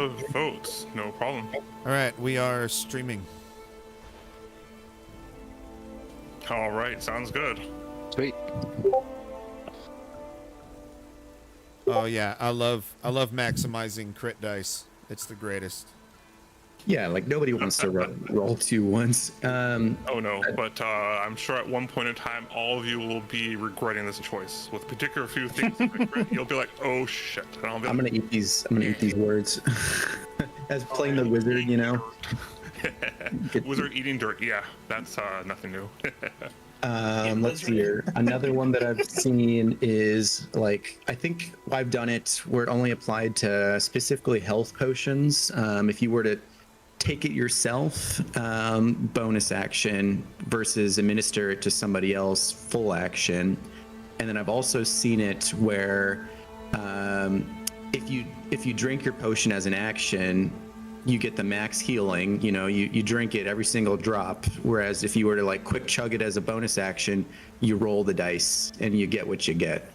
the votes. No problem. All right, we are streaming. All right, sounds good. Sweet. Oh yeah, I love maximizing crit dice. It's the greatest. Yeah, like nobody wants to roll 2 once. Oh no, but I'm sure at one point in time, all of you will be regretting this choice. With particular few things, you'll be like, "Oh shit!" And I'll be I'm like, gonna eat these. I'm gonna eat these words. As playing the wizard, you know. Wizard eating dirt. Yeah, that's nothing new. Let's see here. Another one that I've seen is like, I think I've done it where it only applied to specifically health potions. If you were to take it yourself, bonus action, versus administer it to somebody else, full action. And then I've also seen it where if you drink your potion as an action, you get the max healing. You know, you drink it every single drop. Whereas if you were to like quick chug it as a bonus action, you roll the dice and you get what you get.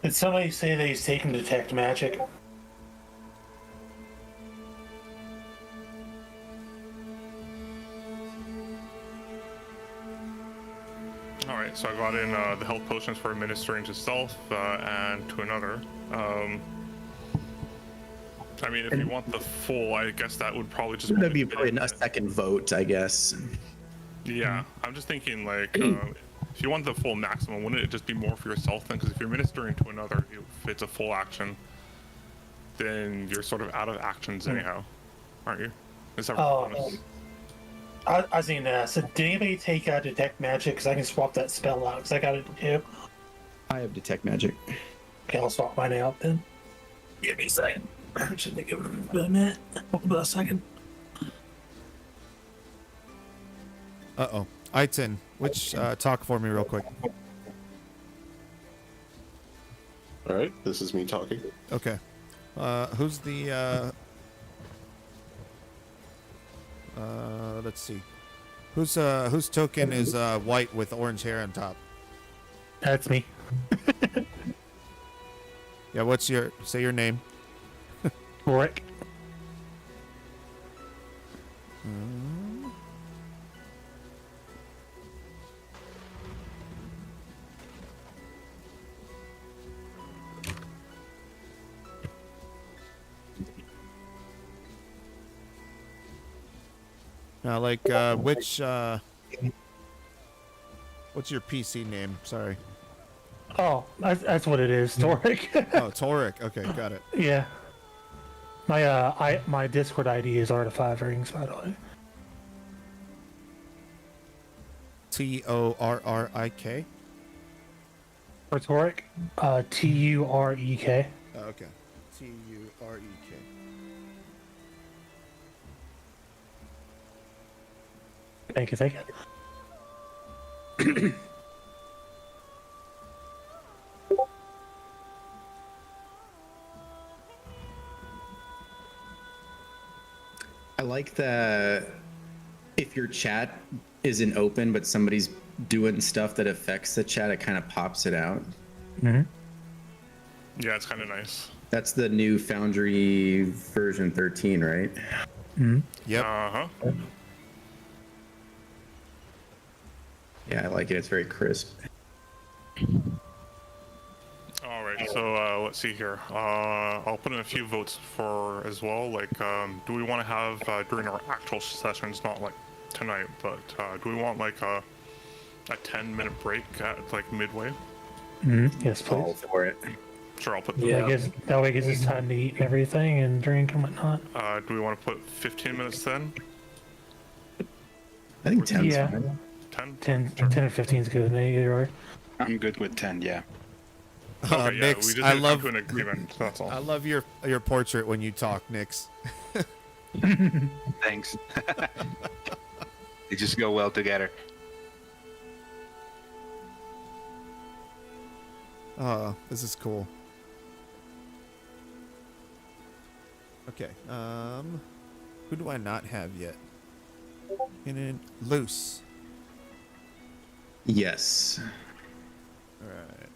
Did somebody say that he's taking detect magic? All right, so I got in the health potions for administering to self and to another. I mean, if you want the full, I guess that would probably just That'd be probably a second vote, I guess. Yeah, I'm just thinking like, if you want the full maximum, wouldn't it just be more for yourself then? Because if you're ministering to another, if it's a full action, then you're sort of out of actions anyhow, aren't you? Is that bonus? I was thinking that. So did anybody take detect magic? Because I can swap that spell out. Because I got it too. I have detect magic. Okay, I'll swap mine out then. Give me a second. I should think of it a minute. About a second. Uh-oh. Aiton, which talk for me real quick. All right, this is me talking. Okay. Who's the let's see. Whose token is white with orange hair on top? That's me. Yeah, say your name? Rick. Now, like, what's your PC name? Sorry. Oh, that's what it is, Toric. Oh, Toric. Okay, got it. Yeah. My Discord ID is Art5 Rings, by the way. Torrik. For Toric, Turek. Oh, okay. Turek. Thank you. I like the if your chat isn't open but somebody's doing stuff that affects the chat, it kind of pops it out. Mm-hmm. Yeah, it's kind of nice. That's the new Foundry version 13, right? Mm-hmm. Yep. Uh-huh. Yeah, I like it. It's very crisp. All right, so let's see here. I'll put in a few votes for as well. Like, do we want to have during our actual sessions, not like tonight, but do we want like a 10-minute break at like midway? Mm-hmm. Yes, please. All for it. Sure, I'll put. That way gives us time to eat everything and drink and whatnot. Do we want to put 15 minutes then? I think 10's Yeah. fine. 10? 10 or 15 is good with me, either way. I'm good with 10, yeah. Okay, yeah, we Nix, just I need to come love to an agreement. That's all. I love your portrait when you talk, Nix. Thanks. They just go well together. Oh, this is cool. Okay. Who do I not have yet? Loose. Yes. All right.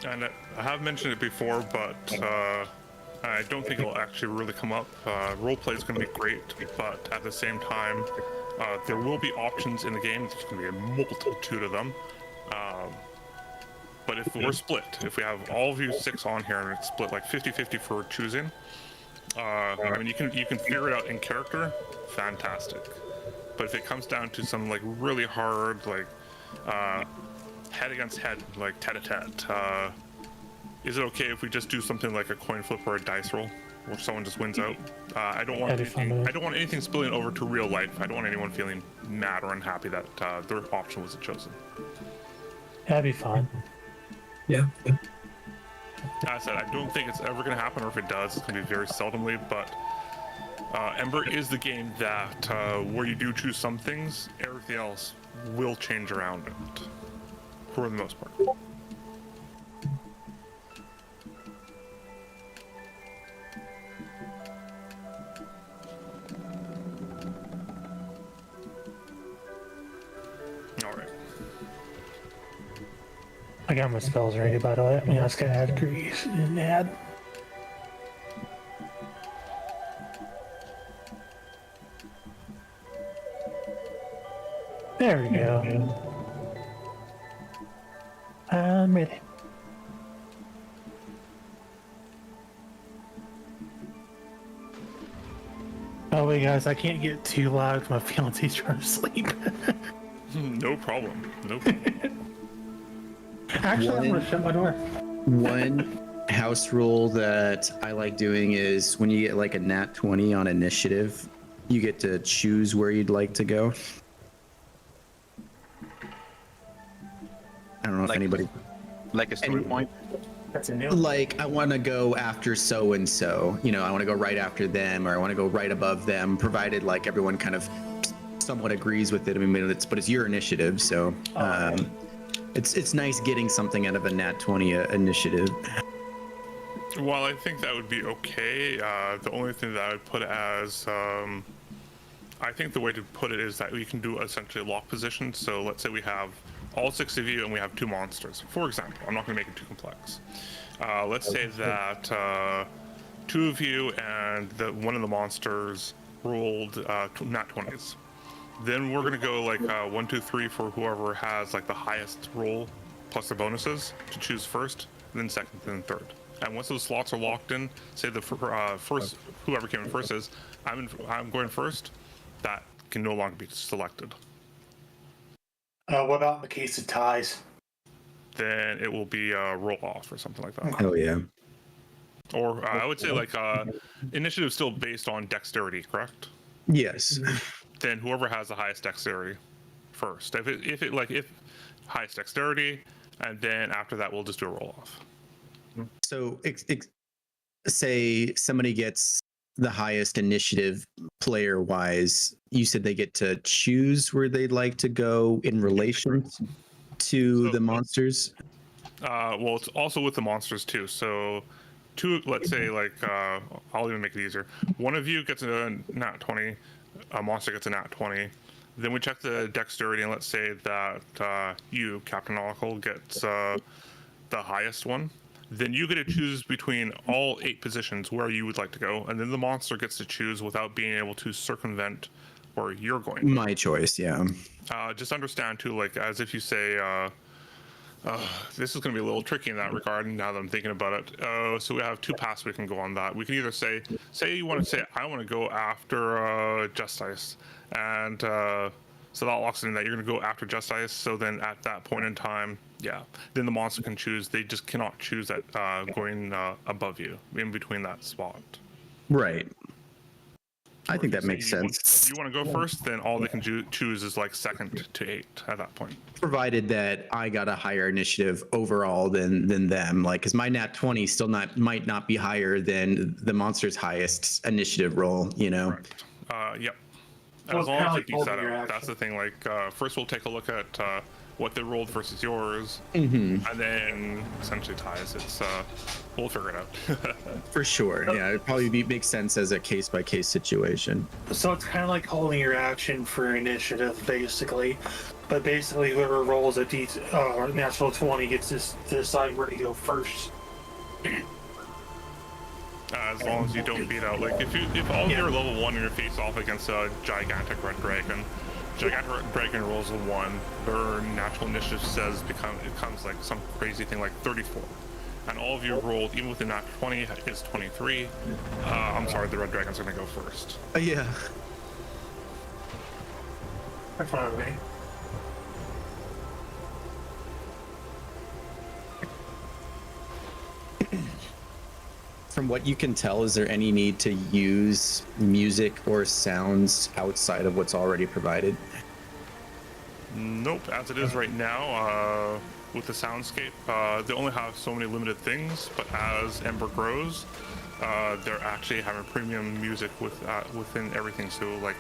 And I have mentioned it before, but I don't think it'll actually really come up. Roleplay is going to be great, but at the same time, there will be options in the game. There's going to be a multitude of them. But if we're split, if we have all of you 6 on here and it's split like 50-50 for choosing, I mean, you can figure it out in character, fantastic. But if it comes down to some like really hard, like head against head, like tete-a-tete, is it okay if we just do something like a coin flip or a dice roll, where someone just wins out? I don't want anything spilling over to real life. I don't want anyone feeling mad or unhappy that their option wasn't chosen. That'd be fun. Yeah. As I said, I don't think it's ever going to happen, or if it does, it's going to be very seldomly, but Ember is the game that where you do choose some things, everything else will change around it, for the most part. Alright. I got my spells ready, by the way. I mean, I just gotta add grease and add. There we go. I'm ready. Oh wait, guys, I can't get too loud because my fiance's trying to sleep. No problem. No problem. Actually, I'm gonna shut my door. One house rule that I like doing is when you get like a nat 20 on initiative, you get to choose where you'd like to go. I don't know if anybody. Like a story point. That's a new. Like, I want to go after so and so. You know, I want to go right after them, or I want to go right above them, provided like everyone kind of somewhat agrees with it. I mean, but it's your initiative, so it's nice getting something out of a nat 20 initiative. Well, I think that would be okay. The only thing that I would put as, I think the way to put it is that we can do essentially a lock position. So let's say we have all 6 of you and we have 2 monsters. For example, I'm not going to make it too complex. Let's say that 2 of you and one of the monsters rolled nat 20s. Then we're going to go like 1, 2, 3 for whoever has like the highest roll plus the bonuses to choose first, then second, then third. And once those slots are locked in, say the first, whoever came in first says, I'm going first, that can no longer be selected. What about in the case of ties? Then it will be a roll off or something like that. Oh yeah. Or I would say like initiative is still based on dexterity, correct? Yes. Then whoever has the highest dexterity first. If highest dexterity, and then after that we'll just do a roll off. So say somebody gets the highest initiative player wise, you said they get to choose where they'd like to go in relation to the monsters. Well, it's also with the monsters too. So let's say like I'll even make it easier. One of you gets a nat 20, a monster gets a nat 20. Then we check the dexterity, and let's say that you, Captain Oracle, gets the highest one. Then you get to choose between all 8 positions where you would like to go, and then the monster gets to choose without being able to circumvent where you're going. My choice, yeah. Just understand too, like as if you say, this is going to be a little tricky in that regard. Now that I'm thinking about it, so we have 2 paths we can go on that. We can either say you want to say I want to go after Justice, and so that locks in that you're going to go after Justice. So then at that point in time, yeah, then the monster can choose. They just cannot choose that going above you, in between that spot. Right. I Or think if that makes sense. You want to go first, then all they can choose is like 2nd to 8 at that point. Provided that I got a higher initiative overall than them, like, because my nat 20 still might not be higher than the monster's highest initiative roll, you know. Right. Yep. Well, As long as it's it kinda keeps like that your out. That's action. the thing. Like first, we'll take a look at what they rolled versus yours, Mm-hmm. and then essentially ties. It's we'll figure it out. For sure. Yeah, it'd probably makes sense as a case by case situation. So it's kind of like holding your action for initiative, basically. But basically, whoever rolls a natural 20 gets to decide where to go first. As long as you don't beat out, like if all of you are level 1 and you face off against a gigantic red dragon rolls a 1, their natural initiative becomes like some crazy thing like 34. And all of you rolled, even with the nat 20, is 23. I'm sorry, the red dragon's gonna go first. Yeah. That's fine with me. From what you can tell, is there any need to use music or sounds outside of what's already provided? Nope, as it is right now, with the soundscape, they only have so many limited things, but as Ember grows, they're actually having premium music within everything. So like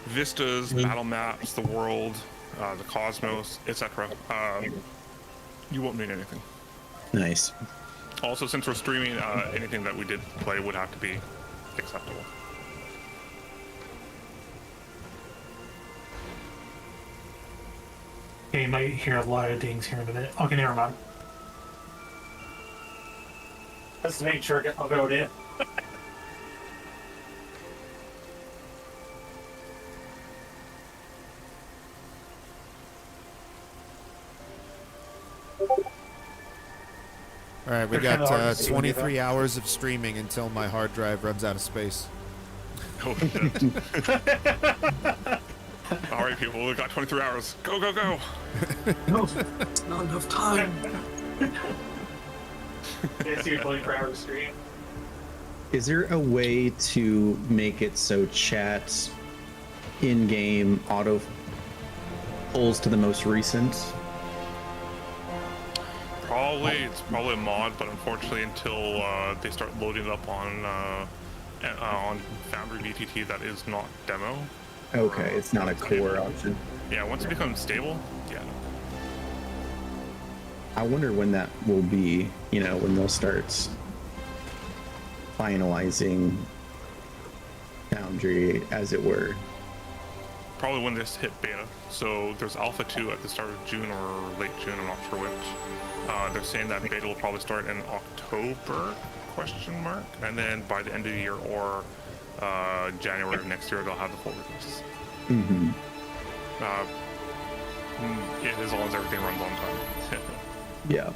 vistas, battle maps, the world, the cosmos, etc. You won't need anything. Nice. Also, since we're streaming, anything that we did play would have to be acceptable. Okay, you might hear a lot of dings here in a minute. Okay, never mind. Let's make sure I'll go in. All right, we They're kinda hard got to see 23 hours of streaming until my hard drive runs out of space. Oh, shit. All right, people, we've got 23 hours. Go, go, go! No, it's not enough time. Yeah, see your 24-hour stream. Is there a way to make it so chat in-game auto pulls to the most recent? It's probably a mod, but unfortunately, until they start loading it up on Foundry VTT, that is not demo. Okay, it's not a core option. Yeah, once it becomes stable, yeah. I wonder when that will be, you know, when they'll start finalizing Foundry, as it were. Probably when this hit beta. So there's Alpha 2 at the start of June or late June, I'm not sure which. They're saying that beta will probably start in October, question mark, and then by the end of the year or January of next year, they'll have the full release. Mm-hmm. As long as everything runs on time. Yeah.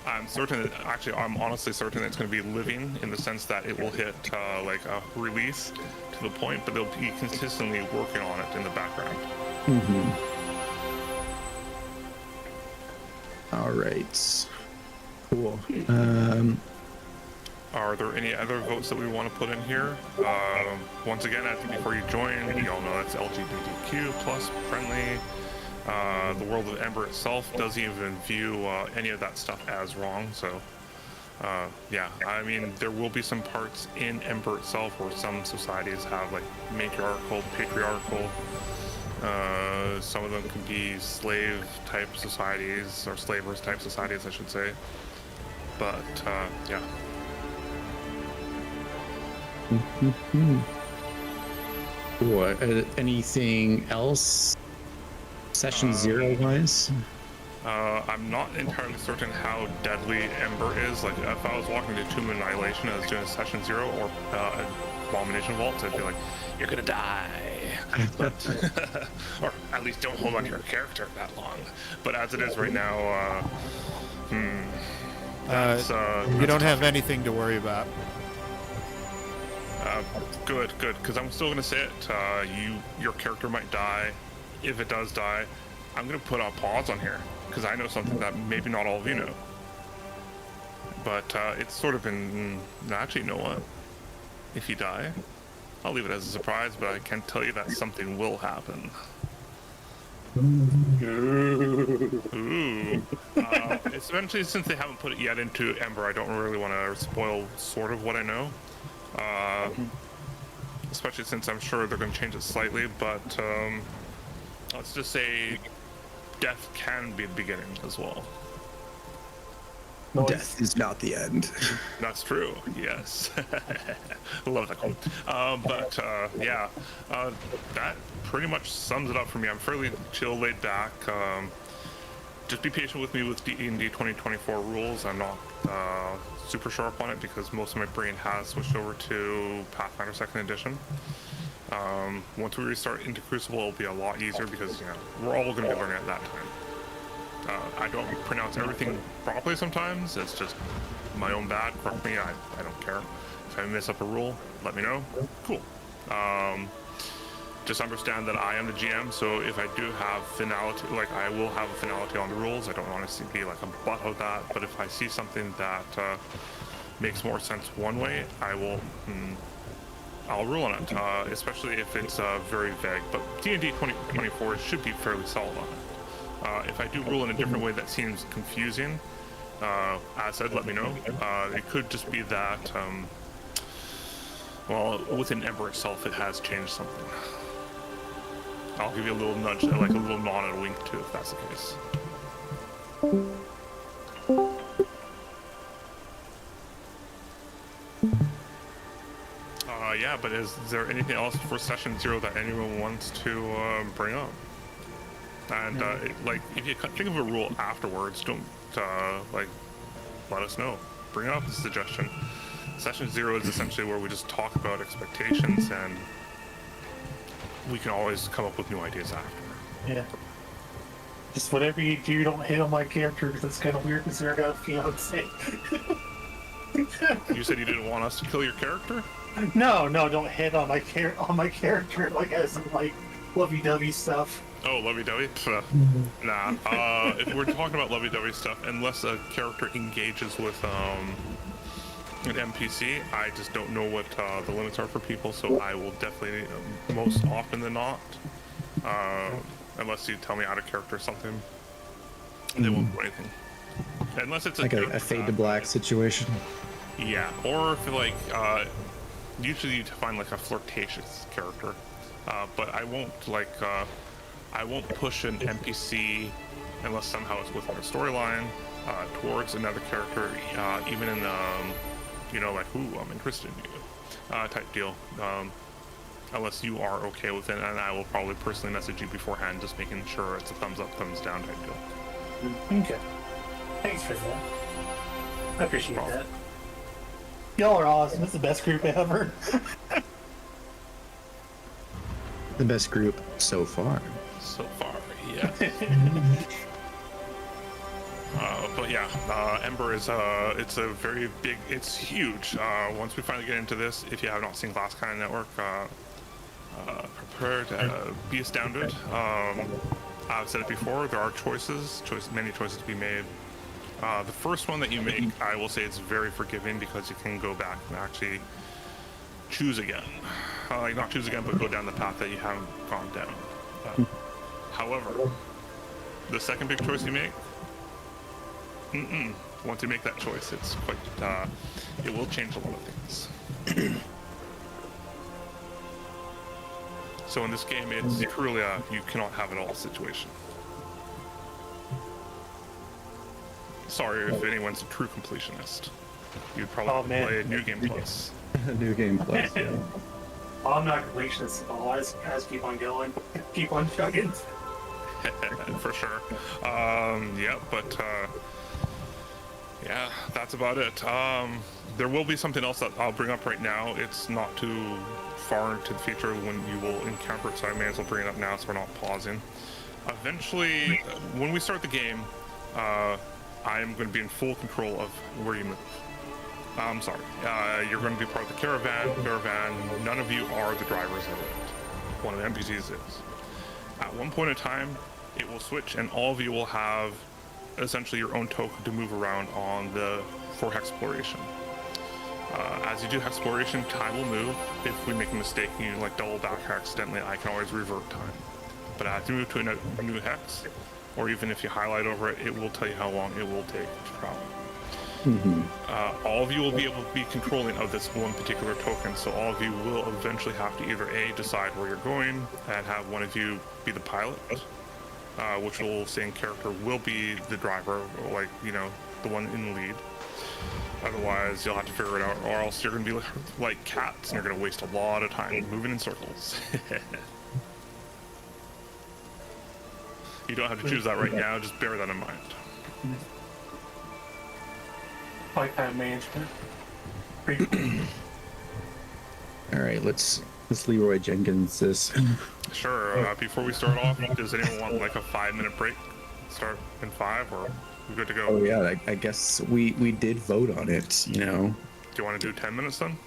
I'm honestly certain it's going to be living in the sense that it will hit like a release to the point, but they'll be consistently working on it in the background. Mm-hmm. All right. Cool. Are there any other votes that we want to put in here? Once again, I think before you join, you all know that's LGBTQ plus friendly. The world of Ember itself doesn't even view any of that stuff as wrong. So, yeah, I mean, there will be some parts in Ember itself where some societies have like matriarchal, patriarchal. Some of them can be slave type societies, or slavers type societies, I should say. But, yeah. What? Anything else? Session 0 wise? I'm not entirely certain how deadly Ember is. Like, if I was walking to Tomb Annihilation, I was doing Session 0 or Abomination Vaults, I'd be like, you're gonna die. But, or at least don't hold on to your character that long. But as it is right now, You don't have anything to worry about. good, because I'm still gonna say it. Your character might die. If it does die, I'm gonna put a pause on here because I know something that maybe not all of you know. But it's sort of been. Actually, you know what? If you die, I'll leave it as a surprise, but I can tell you that something will happen. Ooh. It's eventually, since they haven't put it yet into Ember, I don't really want to spoil sort of what I know. Especially since I'm sure they're going to change it slightly, but let's just say death can be the beginning as well. Death is not the end. That's true. Yes. Love that quote. Yeah, that pretty much sums it up for me. I'm fairly chill, laid back. Just be patient with me with D&D 2024 rules. I'm not super sharp on it because most of my brain has switched over to Pathfinder 2nd Edition. Once we restart into Crucible, it'll be a lot easier because we're all going to be learning at that time. I don't pronounce everything properly sometimes. It's just my own bad. Correct me. I don't care. If I mess up a rule, let me know. Cool. Just understand that I am the GM, so if I do have finality, like I will have a finality on the rules. I don't want to be like a butt of that, but if I see something that makes more sense one way, I'll rule on it, especially if it's very vague. But D&D 2024 should be fairly solid on it. If I do rule in a different way that seems confusing, as said, let me know. It could just be that, well, within Ember itself, it has changed something. I'll give you a little nudge, like a little nod and a wink too, if that's the case. Yeah, but is there anything else for session 0 that anyone wants to bring up? And like, if you think of a rule afterwards, don't like let us know. Bring up a suggestion. Session 0 is essentially where we just talk about expectations, and we can always come up with new ideas after. Yeah. Just whatever you do, don't hit on my character because it's kind of weird because I got a fiance. You said you didn't want us to kill your character? No, don't hit on my character like as in like lovey-dovey stuff. Oh, lovey-dovey? Nah. If we're talking about lovey-dovey stuff, unless a character engages with an NPC, I just don't know what the limits are for people, so I will definitely, most often than not, unless you tell me out of character or something, they won't do anything. Unless it's Like a fade to black situation. Yeah, or if like, usually you find like a flirtatious character, but I won't like, I won't push an NPC unless somehow it's within a storyline towards another character, even in like, ooh, I'm interested in you, type deal. Unless you are okay with it, and I will probably personally message you beforehand, just making sure it's a thumbs up, thumbs down type deal. Okay. Thanks for that. I appreciate that. Y'all are awesome. It's the best group ever. The best group so far. So far, yeah. But yeah, Ember is it's a very big, it's huge. Once we finally get into this, if you have not seen Glass Cannon Network, prepare to be astounded. I've said it before, there are many choices to be made. The first one that you make, I will say it's very forgiving because you can go back and actually choose again. Like not choose again, but go down the path that you haven't gone down. However, the second big choice you make, once you make that choice, it's quite, it will change a lot of things. So in this game, it's truly a you cannot have it all situation. Sorry if anyone's a true completionist. You'd probably play New Game Plus. New Game Plus, yeah. I'm not completionist at all. I just keep on going. Keep on chugging. For sure. Yeah, but yeah, that's about it. There will be something else that I'll bring up right now. It's not too far into the future when you will encounter it, so I may as well bring it up now so we're not pausing. Eventually, when we start the game, I am going to be in full control of where you move. I'm sorry. You're going to be part of the caravan. None of you are the drivers of it. One of the NPCs is. At one point in time, it will switch, and all of you will have essentially your own token to move around on for exploration. As you do exploration, time will move. If we make a mistake and you like double back accidentally, I can always revert time. But as you move to a new hex, or even if you highlight over it, it will tell you how long it will take to travel. All of you will be able to be controlling of this one particular token, so all of you will eventually have to either A, decide where you're going and have one of you be the pilot, which will say in character will be the driver, like, you know, the one in the lead. Otherwise, you'll have to figure it out, or else you're going to be like cats, and you're going to waste a lot of time moving in circles. You don't have to choose that right now, just bear that in mind. Like time management. All right, let's Leroy Jenkins this. Sure, before we start off, does anyone want like a 5-minute break? Start in 5, or we good to go? Oh yeah, I guess we did vote on it, you know. Do you want to do 10 minutes then?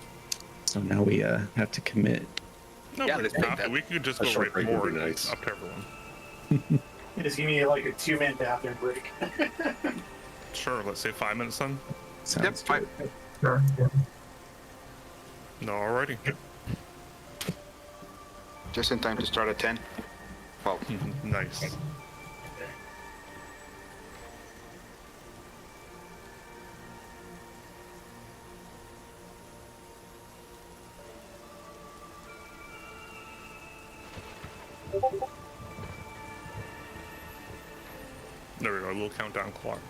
So now we have to commit. No, Yeah, we let's don't take have to. that. We could just A go short right break would forward. be nice. It's up to everyone. Just give me like a 2-minute bathroom break. Sure, let's say 5 minutes then. Sounds Yep, good. No, alrighty. Just in time to start at 10. Well, Nice. There we go, a little countdown clock.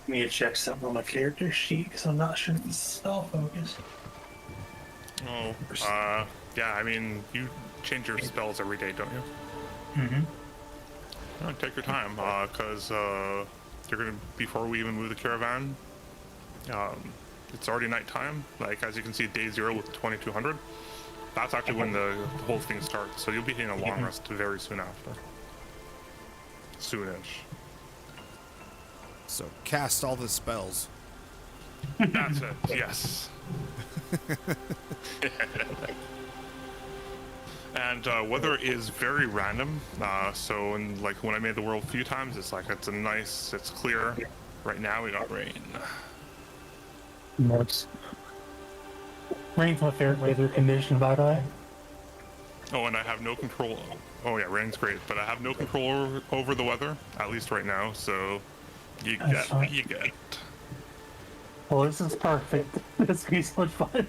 I need to check something on my character sheet because I'm not sure if it's spell focused. Oh, yeah, I mean, you change your spells every day, don't you? Mm-hmm. Take your time, because you're gonna, before we even move the caravan, it's already nighttime. Like, as you can see, day 0 with 2200. That's actually when the whole thing starts, so you'll be hitting a long rest very soon after. Soonish. So cast all the spells. That's it, yes. And weather is very random. So, like when I made the world a few times, it's like it's clear. Right now we got rain. Nice. Rain's my favorite weather condition, by the way. Oh, and I have no control. Oh yeah, rain's great, but I have no control over the weather, at least right now. So you That's get fine. what you get. Well, this is perfect. This will be so much fun.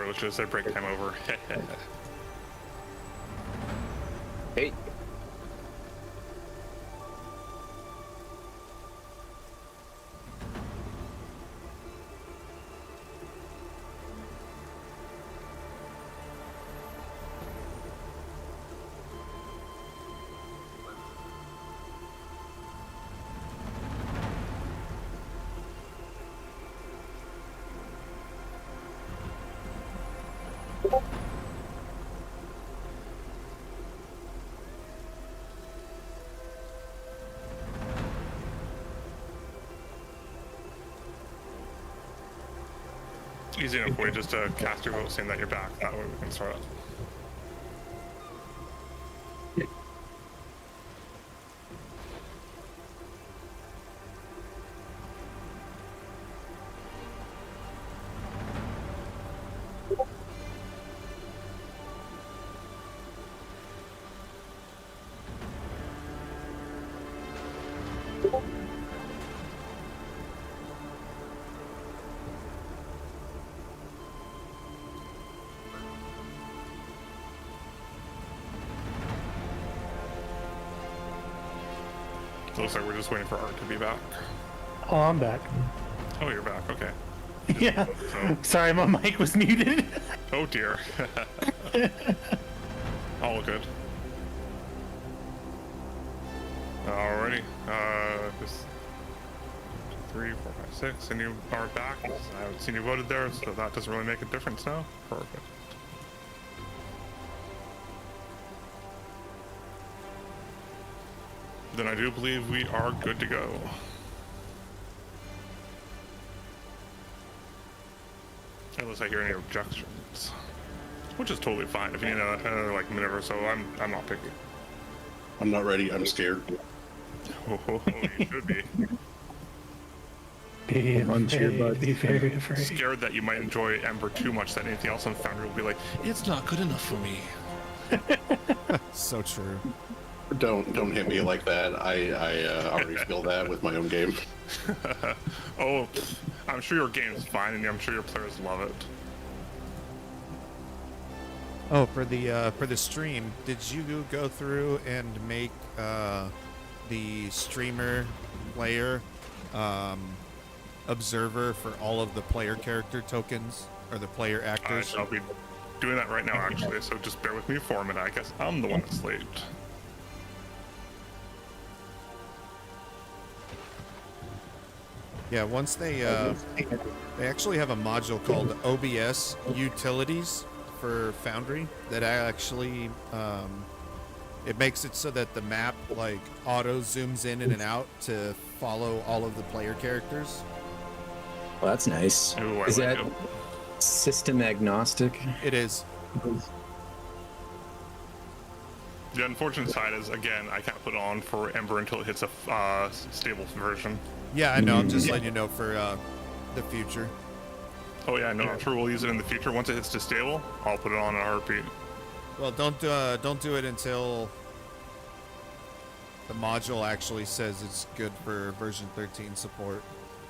Sorry, let's just say break time over. Hey. Easy enough way just to cast your vote saying that you're back. That way we can start up. So it looks like we're just waiting for Art to be back. Oh, I'm back. Oh, you're back. Okay. Yeah. So, Sorry, my mic was muted. oh dear. All good. Alrighty. Just 3, 4, 5, 6, and you are back. I haven't seen you voted there, so that doesn't really make a difference now. Perfect. Then I do believe we are good to go. Unless I hear any objections, which is totally fine. If you need another like minute or so, I'm not picky. I'm not ready. I'm scared. Oh, you should be. Be very afraid. Scared that you might enjoy Ember too much that anything else on Foundry will be like, it's not good enough for me. So true. Don't hit me like that. I already feel that with my own game. Oh, I'm sure your game is fine, and I'm sure your players love it. Oh, for the stream, did you go through and make the streamer player observer for all of the player character tokens or the player actors? I'll be doing that right now, actually. So just bear with me for a minute. I guess I'm the one that's late. Yeah, once they actually have a module called OBS Utilities for Foundry that actually it makes it so that the map like auto zooms in and out to follow all of the player characters. Well, that's nice. Ooh, I Is like that it. system agnostic? It is. The unfortunate side is, again, I can't put it on for Ember until it hits a stable version. Yeah, I know. I'm just letting you know for the future. Oh yeah, no, I'm sure we'll use it in the future. Once it hits to stable, I'll put it on in a heartbeat. Well, don't do it until the module actually says it's good for version 13 support.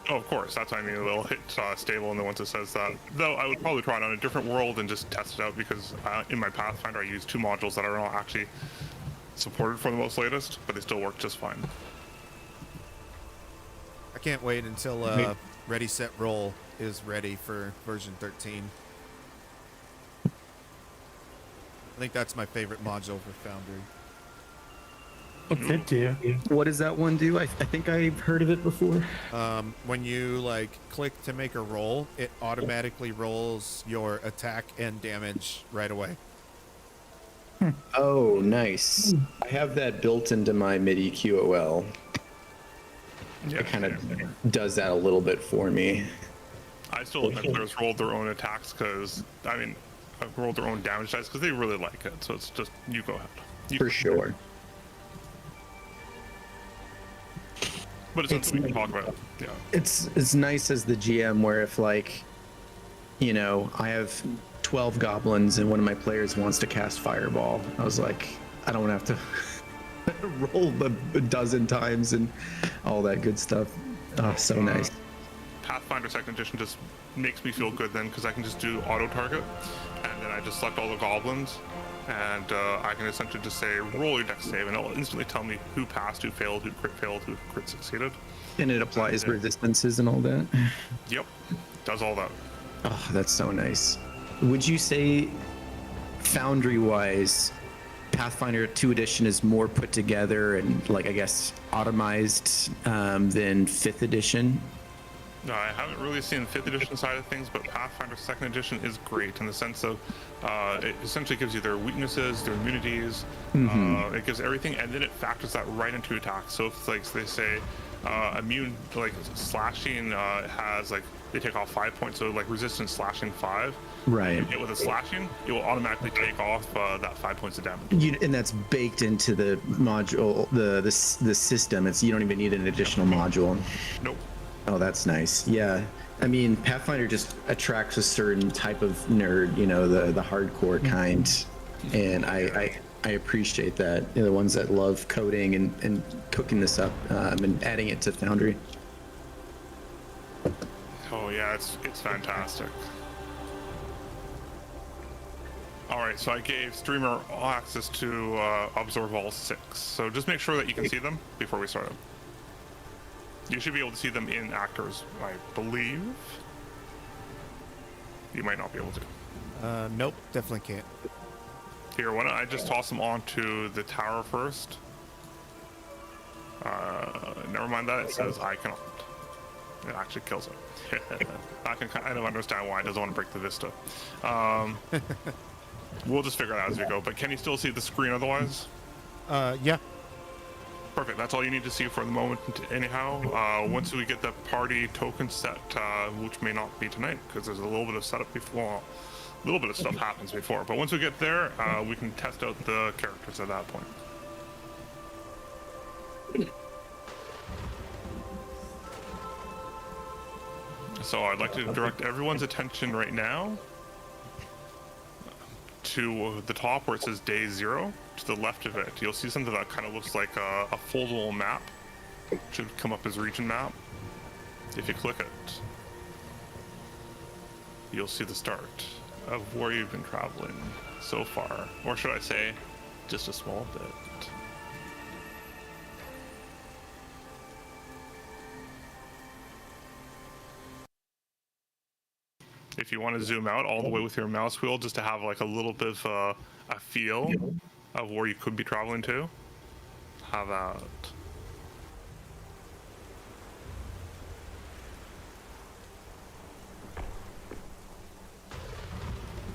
Oh, of course, that's what I mean. It'll hit stable, and then once it says that, though, I would probably try it on a different world and just test it out because in my Pathfinder I use 2 modules that are not actually supported for the most latest, but they still work just fine. I can't wait until Ready Set Roll is ready for version 13. I think that's my favorite module for Foundry. What's it do? What does that one do? I think I've heard of it before. When you like click to make a roll, it automatically rolls your attack and damage right away. Oh, nice. I have that built into my MIDI QOL. Yeah, It kind of does that a little bit for me. I still let my players roll their own attacks because, I mean, roll their own damage dice because they really like it. So it's just, you go ahead. For sure. But it's something we can talk about. Yeah. It's nice as the GM where if like, you know, I have 12 goblins and one of my players wants to cast Fireball, I was like, I don't have to roll a dozen times and all that good stuff. Oh, so nice. Pathfinder Second Edition just makes me feel good then, because I can just do auto target, and then I just select all the goblins, and I can essentially just say roll your dex save, and it'll instantly tell me who passed, who failed, who crit succeeded. And it applies resistances and all that. Yep, does all that. Oh, that's so nice. Would you say, Foundry-wise, Pathfinder 2 Edition is more put together and, like, I guess, automized than 5th Edition? I haven't really seen the 5th edition side of things, but Pathfinder 2nd edition is great in the sense of it essentially gives you their weaknesses, their immunities, it gives everything, and then it factors that right into attacks. So if, like, they say immune, like, slashing has, like, they take off 5 points, so, like, resistance slashing 5. Right. You hit with a slashing, it will automatically take off that 5 points of damage. And that's baked into the module, the system. It's, you don't even need an additional module. Nope. Oh, that's nice. Yeah. I mean, Pathfinder just attracts a certain type of nerd, you know, the hardcore kind. And I appreciate that. You know, the ones that love coding and cooking this up and adding it to Foundry. Oh yeah, it's fantastic. Alright, so I gave streamer all access to absorb all 6. So just make sure that you can see them before we start. You should be able to see them in actors, I believe. You might not be able to. Nope, definitely can't. Here, why don't I just toss them onto the tower first? Never mind that, it says I cannot. It actually kills it. I can kind of understand why it doesn't want to break the vista. We'll just figure it out as we go, but can you still see the screen otherwise? Yeah. Perfect, that's all you need to see for the moment anyhow. Once we get the party token set, which may not be tonight, because there's a little bit of setup before, a little bit of stuff happens before, but once we get there, we can test out the characters at that point. So I'd like to direct everyone's attention right now to the top where it says day 0. To the left of it, you'll see something that kind of looks like a foldable map. It should come up as region map. If you click it, you'll see the start of where you've been traveling so far. Or should I say, just a small bit. If you want to zoom out all the way with your mouse wheel just to have like a little bit of a feel of where you could be traveling to, have that.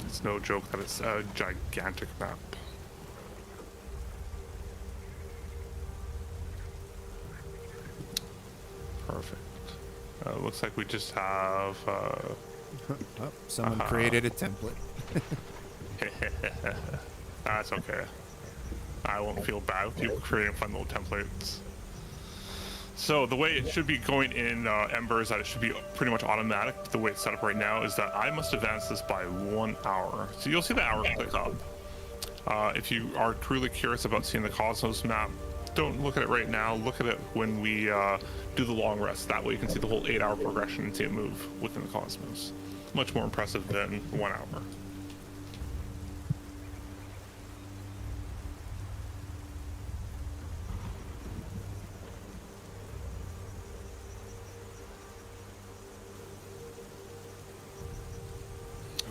It's no joke that it's a gigantic map. Perfect. Looks like we just have Oh, someone created a template. that's okay. I won't feel bad with you creating fun little templates. So the way it should be going in Ember is that it should be pretty much automatic. The way it's set up right now is that I must advance this by 1 hour. So you'll see the hour click up. If you are truly curious about seeing the Cosmos map, don't look at it right now. Look at it when we do the long rest. That way you can see the whole 8-hour progression and see it move within the Cosmos. Much more impressive than 1 hour.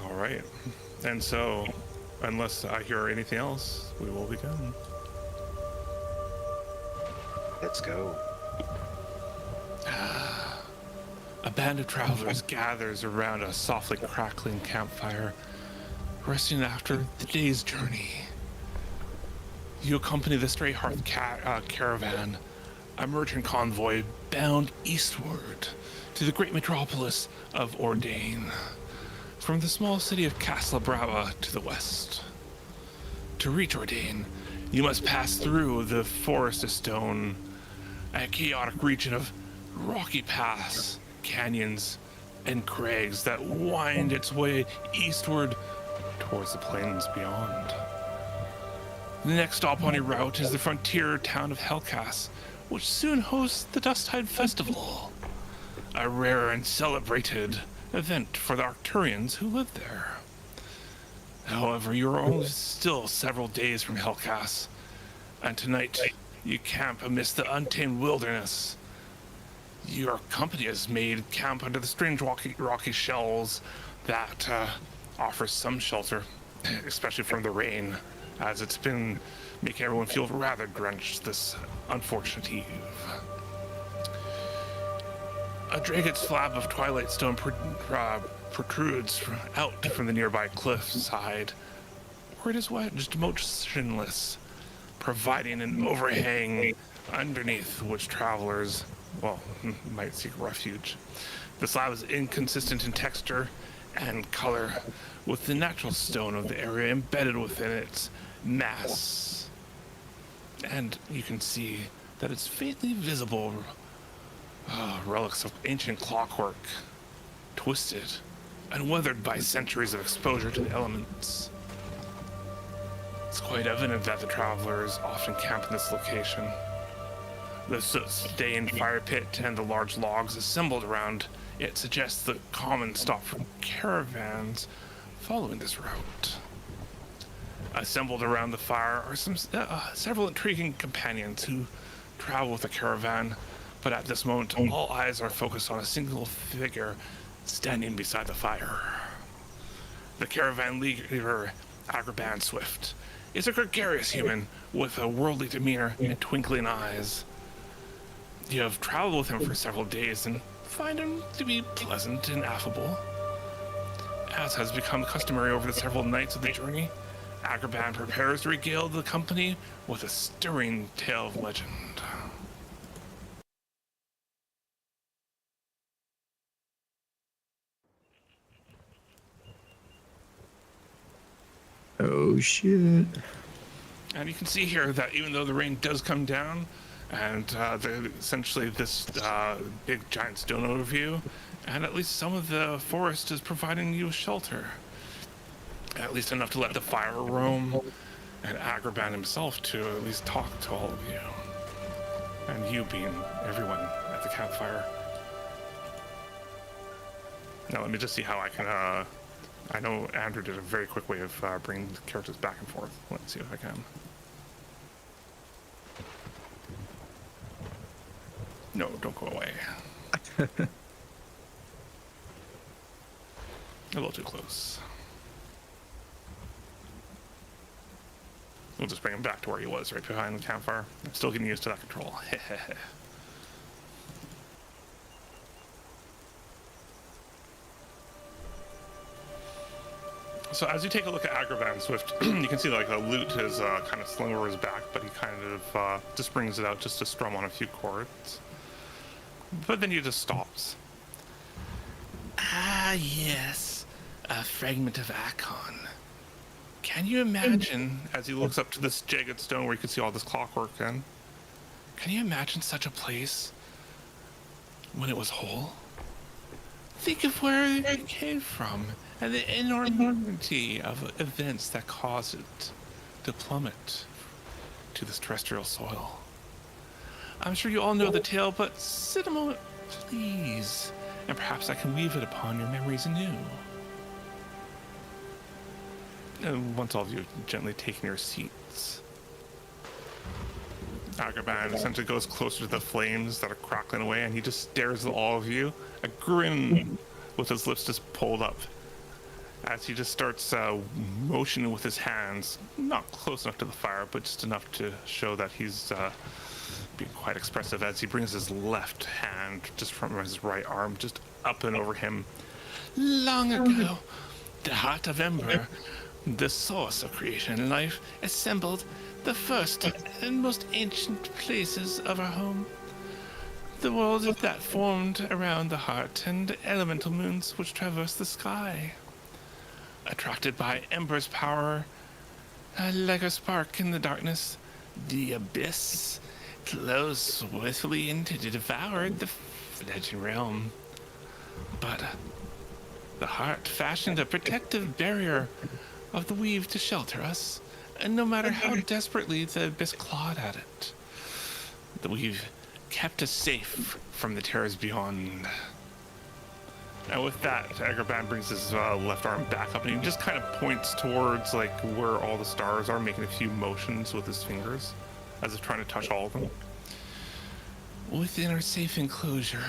All right. And so, unless I hear anything else, we will begin. Let's go. A band of travelers gathers around a softly crackling campfire, resting after the day's journey. You accompany the Stray Hearth caravan, a merchant convoy bound eastward to the great metropolis of Ordain, from the small city of Castle Brava to the west. To reach Ordain, you must pass through the Forest of Stone, a chaotic region of rocky paths, canyons, and crags that wind its way eastward towards the plains beyond. The next stop on your route is the frontier town of Hellcast, which soon hosts the Dusttide Festival, a rare and celebrated event for the Arcturians who live there. However, you're only still several days from Hellcast, and tonight you camp amidst the untamed wilderness. Your company has made camp under the strange rocky shells that offers some shelter, especially from the rain, as it's been making everyone feel rather drenched this unfortunate eve. A jagged slab of twilight stone protrudes out from the nearby cliffside, where it is wedged motionless, providing an overhang underneath which travelers, well, might seek refuge. The slab is inconsistent in texture and color, with the natural stone of the area embedded within its mass. And you can see that it's faintly visible relics of ancient clockwork, twisted and weathered by centuries of exposure to the elements. It's quite evident that the travelers often camp in this location. The soot-stained fire pit and the large logs assembled around it suggest the common stop for caravans following this route. Assembled around the fire are several intriguing companions who travel with the caravan, but at this moment, all eyes are focused on a single figure standing beside the fire. The caravan leader, Agrabah Swift, is a gregarious human with a worldly demeanor and twinkling eyes. You have traveled with him for several days and find him to be pleasant and affable. As has become customary over the several nights of the journey, Agrabah prepares to regale the company with a stirring tale of legend. Oh shit. And you can see here that even though the rain does come down, and essentially this big giant stone overview, and at least some of the forest is providing you shelter. At least enough to let the fire roam, and Agrabah himself to at least talk to all of you. And you being everyone at the campfire. Now let me just see how I can, I know Andrew did a very quick way of bringing the characters back and forth. Let's see if I can. No, don't go away. A little too close. We'll just bring him back to where he was, right behind the campfire. I'm still getting used to that control. So as you take a look at Agrabah Swift, you can see like the lute is kind of slung over his back, but he kind of just brings it out just to strum on a few chords. But then he just stops. Ah, yes. A fragment of Akon. Can you imagine, as he looks up to this jagged stone where you can see all this clockwork in, can you imagine such a place when it was whole? Think of where it came from and the enormity of events that caused it to plummet to this terrestrial soil. I'm sure you all know the tale, but sit a moment, please, and perhaps I can weave it upon your memories anew. And once all of you have gently taken your seats, Agrabah essentially goes closer to the flames that are crackling away, and he just stares at all of you, a grin with his lips just pulled up, as he just starts motioning with his hands, not close enough to the fire, but just enough to show that he's being quite expressive, as he brings his left hand just from his right arm just up and over him. Long ago, the heart of Ember, the source of creation and life, assembled the first and most ancient places of our home. The world that formed around the heart and elemental moons which traverse the sky. Attracted by Ember's power, like a spark in the darkness, the abyss flows swiftly in to devour the fledgling realm. But the heart fashioned a protective barrier of the weave to shelter us, and no matter how desperately the abyss clawed at it, the weave kept us safe from the terrors beyond. And with that, Agrabah brings his left arm back up, and he just kind of points towards like where all the stars are, making a few motions with his fingers, as if trying to touch all of them. Within our safe enclosure,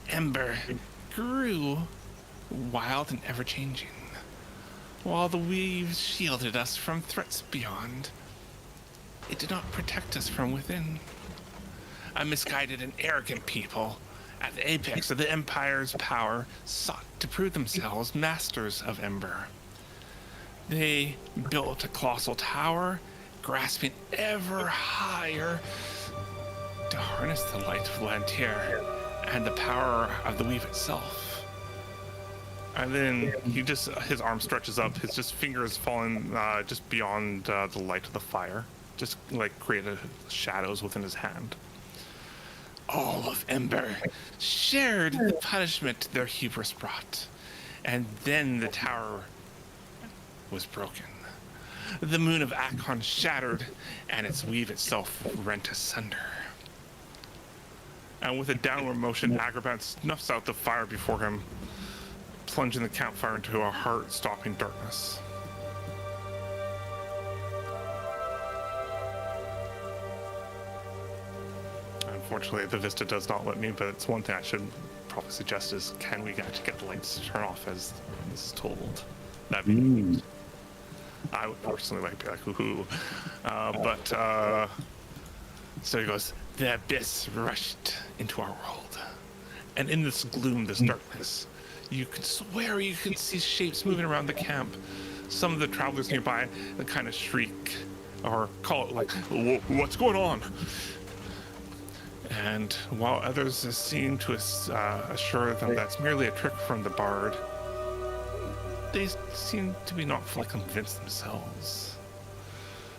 Ember grew, wild and ever-changing, while the weaves shielded us from threats beyond. It did not protect us from within. A misguided and arrogant people at the apex of the Empire's power sought to prove themselves masters of Ember. They built a colossal tower, grasping ever higher to harness the light of Lantier and the power of the weave itself. And then his arm stretches up, his just fingers falling just beyond the light of the fire, just like created shadows within his hand. All of Ember shared the punishment their hubris brought, and then the tower was broken. The moon of Akon shattered, and its weave itself rent asunder. And with a downward motion, Agrabah snuffs out the fire before him, plunging the campfire into a heart-stopping darkness. Unfortunately, the Vista does not let me, but it's one thing I should probably suggest is, can we actually get the lights to turn off as this is told? That'd be neat. I would personally like to be like, woohoo. So he goes, the abyss rushed into our world. And in this gloom, this darkness, you could swear you could see shapes moving around the camp. Some of the travelers nearby kind of shriek or call it like, what's going on? And while others seem to assure them that's merely a trick from the bard, they seem to be not fully convinced themselves.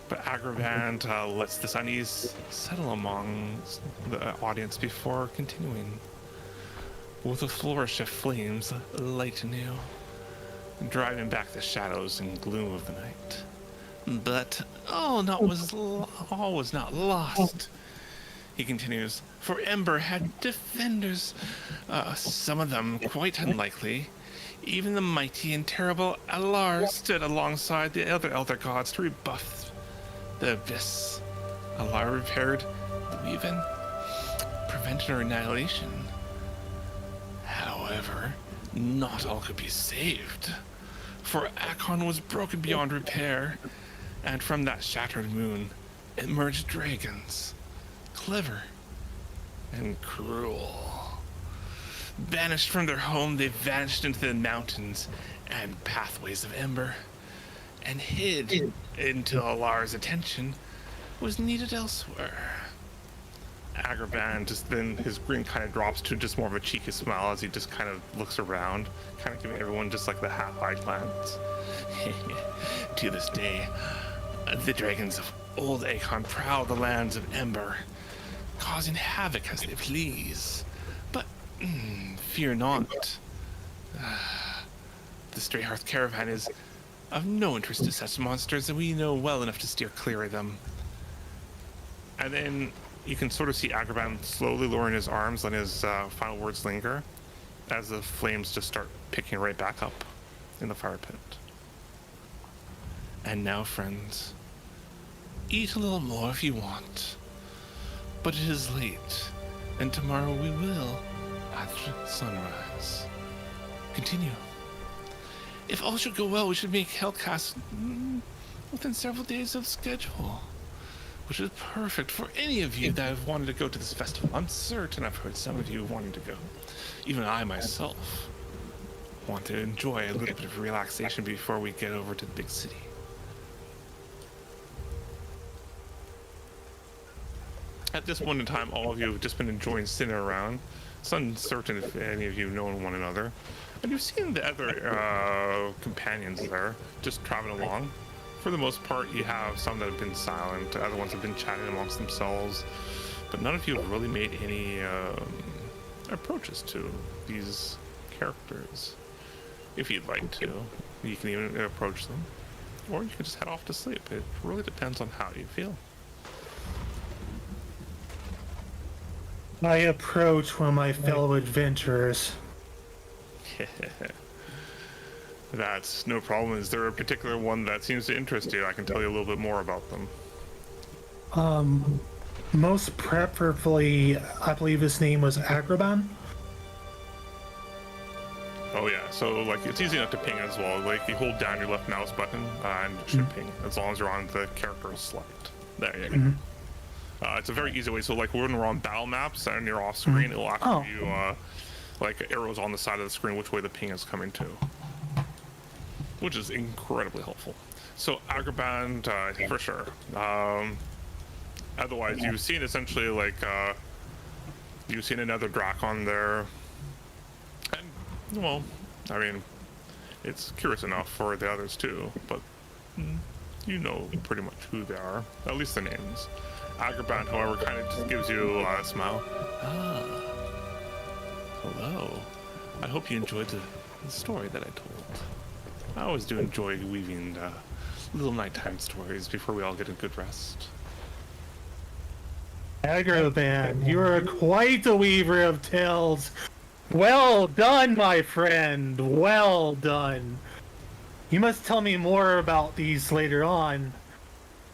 But Agrabah lets this unease settle among the audience before continuing. With a flourish of flames, light anew, driving back the shadows and gloom of the night. But all was not lost. He continues, for Ember had defenders, some of them quite unlikely. Even the mighty and terrible Alar stood alongside the other elder gods to rebuff the abyss. Alar repaired the weave and prevented her annihilation. However, not all could be saved, for Akon was broken beyond repair, and from that shattered moon emerged dragons. Clever and cruel. Banished from their home, they vanished into the mountains and pathways of Ember, and hid until Alar's attention was needed elsewhere. Agrabah, just then his grin kind of drops to just more of a cheeky smile as he just kind of looks around, kind of giving everyone just like the half-eyed glance. To this day, the dragons of old Akon prowl the lands of Ember, causing havoc as they please. But fear not. The Stray Hearth Caravan is of no interest to such monsters, and we know well enough to steer clear of them. And then you can sort of see Agrabah slowly lowering his arms, letting his final words linger, as the flames just start picking right back up in the fire pit. And now, friends, eat a little more if you want. But it is late, and tomorrow we will, after sunrise, continue. If all should go well, we should make Hellcast within several days of schedule, which is perfect for any of you that have wanted to go to this festival. I'm certain I've heard some of you wanting to go. Even I myself want to enjoy a little bit of relaxation before we get over to the big city. At this point in time, all of you have just been enjoying sitting around. It's uncertain if any of you know one another. And you've seen the other companions there, just traveling along. For the most part, you have some that have been silent, other ones have been chatting amongst themselves, but none of you have really made any approaches to these characters. If you'd like to, you can even approach them, or you can just head off to sleep. It really depends on how you feel. I approach one of my fellow adventurers. That's no problem. Is there a particular one that seems to interest you? I can tell you a little bit more about them. Most preferably, I believe his name was Agraban. Oh yeah, so like it's easy enough to ping as well. Like you hold down your left mouse button and it should ping as long as you're on the character select. There you go. It's a very easy way. So like when we're on battle maps and you're off screen, it'll actually give you like arrows on the side of the screen which way the ping is coming to, which is incredibly helpful. So Agraband, for sure. Otherwise, you've seen essentially like you've seen another Drakon there, and well, I mean, it's curious enough for the others too, but you know pretty much who they are, at least the names. Agraband, however, kind of just gives you a smile. Ah, hello. I hope you enjoyed the story that I told. I always do enjoy weaving little nighttime stories before we all get a good rest. Agraban, you are quite a weaver of tales. Well done, my friend. Well done. You must tell me more about these later on.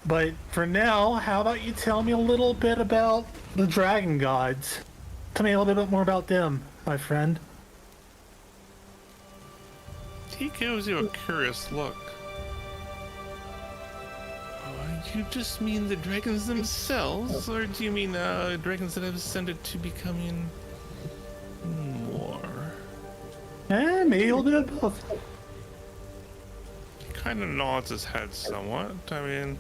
But for now, how about you tell me a little bit about the dragon gods? Tell me a little bit more about them, my friend. He gives you a curious look. You just mean the dragons themselves, or do you mean dragons that have ascended to becoming more? Maybe a little bit of both. He kind of nods his head somewhat. I mean,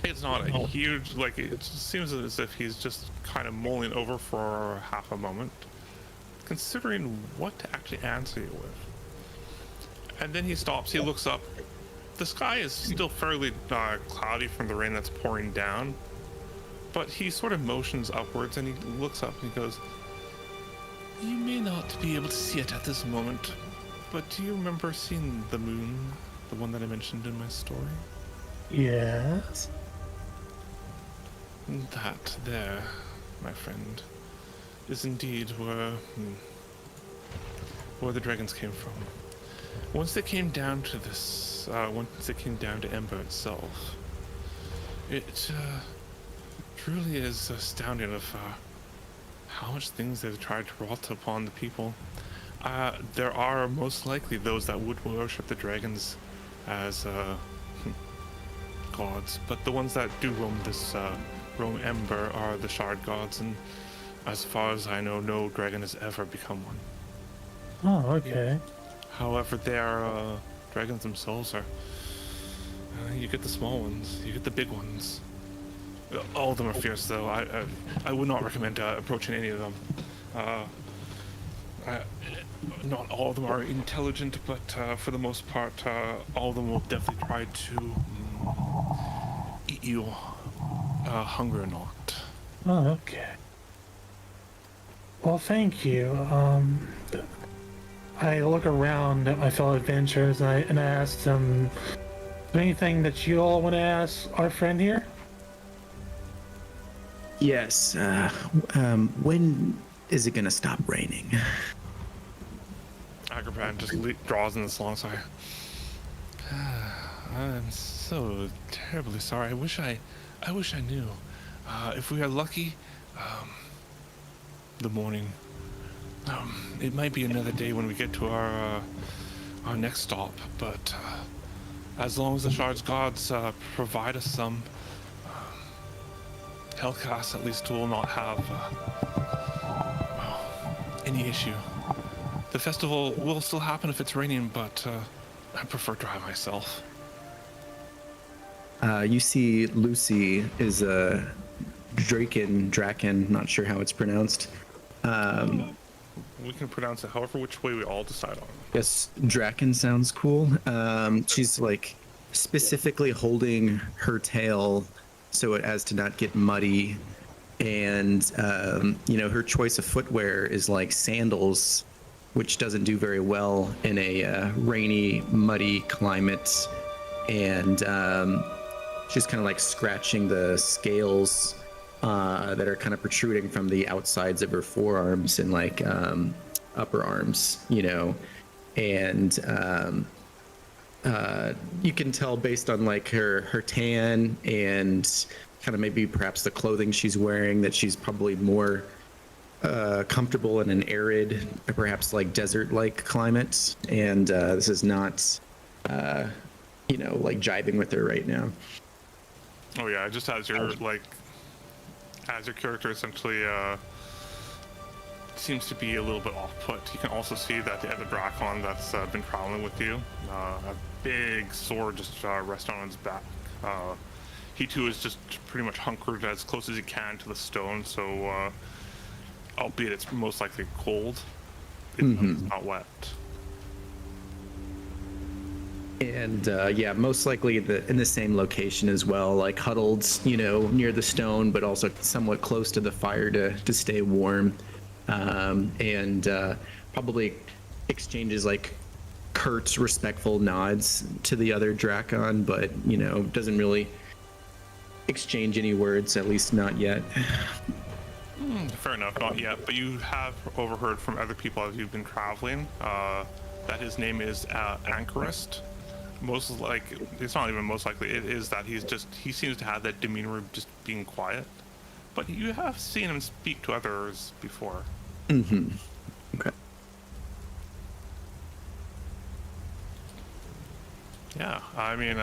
it's not a huge, like, it just seems as if he's just kind of mulling over for half a moment, considering what to actually answer you with. And then he stops, he looks up. The sky is still fairly cloudy from the rain that's pouring down, but he sort of motions upwards and he looks up and he goes, "You may not be able to see it at this moment, but do you remember seeing the moon, the one that I mentioned in my story?" Yes. That there, my friend, is indeed where the dragons came from. Once they came down to this, once they came down to Ember itself, it truly is astounding of how much things they've tried to wrought upon the people. There are most likely those that would worship the dragons as gods, but the ones that do roam Ember are the shard gods, and as far as I know, no dragon has ever become one. Oh, okay. However, their dragons themselves are... you get the small ones, you get the big ones. All of them are fierce, though. I would not recommend approaching any of them. Not all of them are intelligent, but for the most part, all of them will definitely try to eat you, hunger or not. Oh, okay. Well, thank you. I look around at my fellow adventurers and I ask them, is there anything that you all want to ask our friend here? Yes. When is it gonna stop raining? Agrabah just draws in this long sigh. I'm so terribly sorry. I wish I knew. If we are lucky, the morning. It might be another day when we get to our next stop, but as long as the Shard's gods provide us some, Hellcast at least will not have any issue. The festival will still happen if it's raining, but I prefer dry myself. You see Lucy is a Draken, not sure how it's pronounced. We can pronounce it however which way we all decide on. Yes, Draken sounds cool. She's like specifically holding her tail so as to not get muddy. And, her choice of footwear is like sandals, which doesn't do very well in a rainy, muddy climate. And she's kind of like scratching the scales that are kind of protruding from the outsides of her forearms and like upper arms, you know, and you can tell based on like her tan and kind of maybe perhaps the clothing she's wearing that she's probably more comfortable in an arid, perhaps like desert-like climate, and this is not, you know, like jiving with her right now. Oh yeah, just as your as your character essentially seems to be a little bit off-put, you can also see that the other Dracon that's been traveling with you, a big sword just resting on his back. He too is just pretty much hunkered as close as he can to the stone, so albeit it's most likely cold, it's not wet. And yeah, most likely in the same location as well, like huddled, you know, near the stone, but also somewhat close to the fire to stay warm. And probably exchanges like curt, respectful nods to the other Dracon, but, you know, doesn't really exchange any words, at least not yet. Fair enough, not yet, but you have overheard from other people as you've been traveling that his name is Anchorist. Most like it's not even most likely, it is that he seems to have that demeanor of just being quiet, but you have seen him speak to others before. Okay. Yeah, I mean,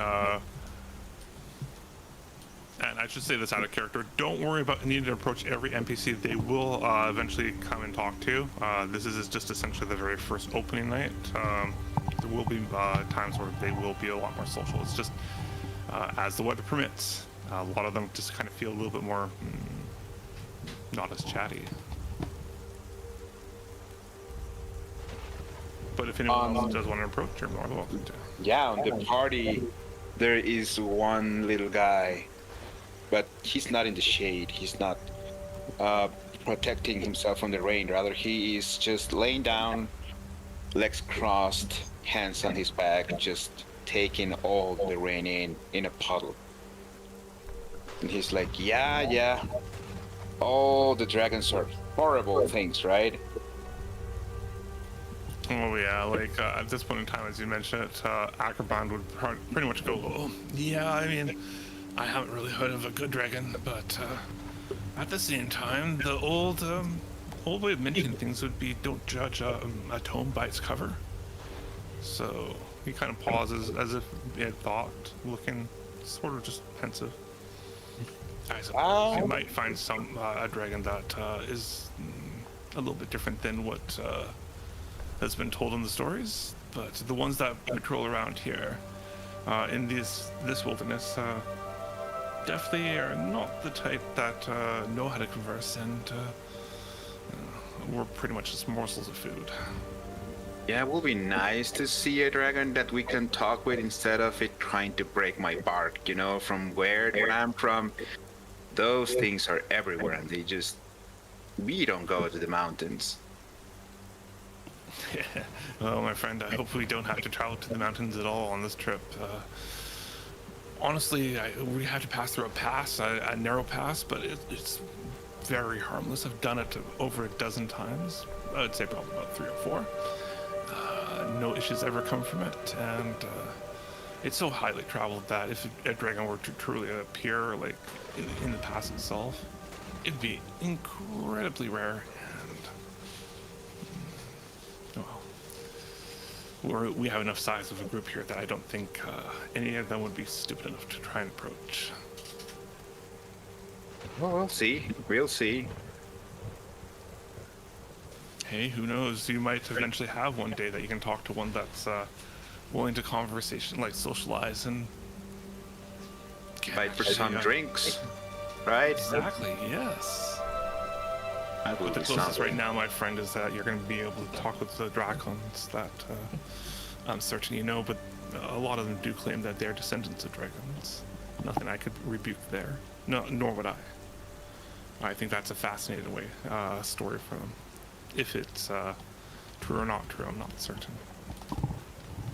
and I should say this out of character, don't worry about needing to approach every NPC. They will eventually come and talk to you. This is just essentially the very first opening night. There will be times where they will be a lot more social. It's just as the weather permits. A lot of them just kind of feel a little bit more not as chatty. But if anyone else does want to approach, you're more than welcome to. Yeah, on the party, there is one little guy, but he's not in the shade. He's not protecting himself from the rain. Rather, he is just laying down, legs crossed, hands on his back, just taking all the rain in a puddle. And he's like, yeah, all the dragons are horrible things, right? Oh yeah, like at this point in time, as you mentioned it, Ackerbond would pretty much go, oh, yeah, I mean, I haven't really heard of a good dragon, but at the same time, the old way of mentioning things would be don't judge a tome by its cover. So he kind of pauses as if he had thought, looking sort of just pensive. I suppose you might find a dragon that is a little bit different than what has been told in the stories, but the ones that patrol around here in this wilderness definitely are not the type that know how to converse, and we're pretty much just morsels of food. Yeah, it will be nice to see a dragon that we can talk with instead of it trying to break my bark, you know, from where I'm from. Those things are everywhere, and we don't go to the mountains. Yeah. Well, my friend, I hope we don't have to travel to the mountains at all on this trip. Honestly, we have to pass through a narrow pass, but it's very harmless. I've done it over a dozen times. I would say probably about 3 or 4. No issues ever come from it, and it's so highly traveled that if a dragon were to truly appear, like in the pass itself, it'd be incredibly rare. We have enough size of a group here that I don't think any of them would be stupid enough to try and approach. Well, we'll see. We'll see. Hey, who knows? You might eventually have one day that you can talk to one that's willing to socialize and Fight for some drinks, right? Exactly. Yes. But the closest right now, my friend, is that you're going to be able to talk with the Dracons that I'm certain you know, but a lot of them do claim that they're descendants of dragons. Nothing I could rebuke there. No, nor would I. I think that's a fascinating story for them. If it's true or not true, I'm not certain.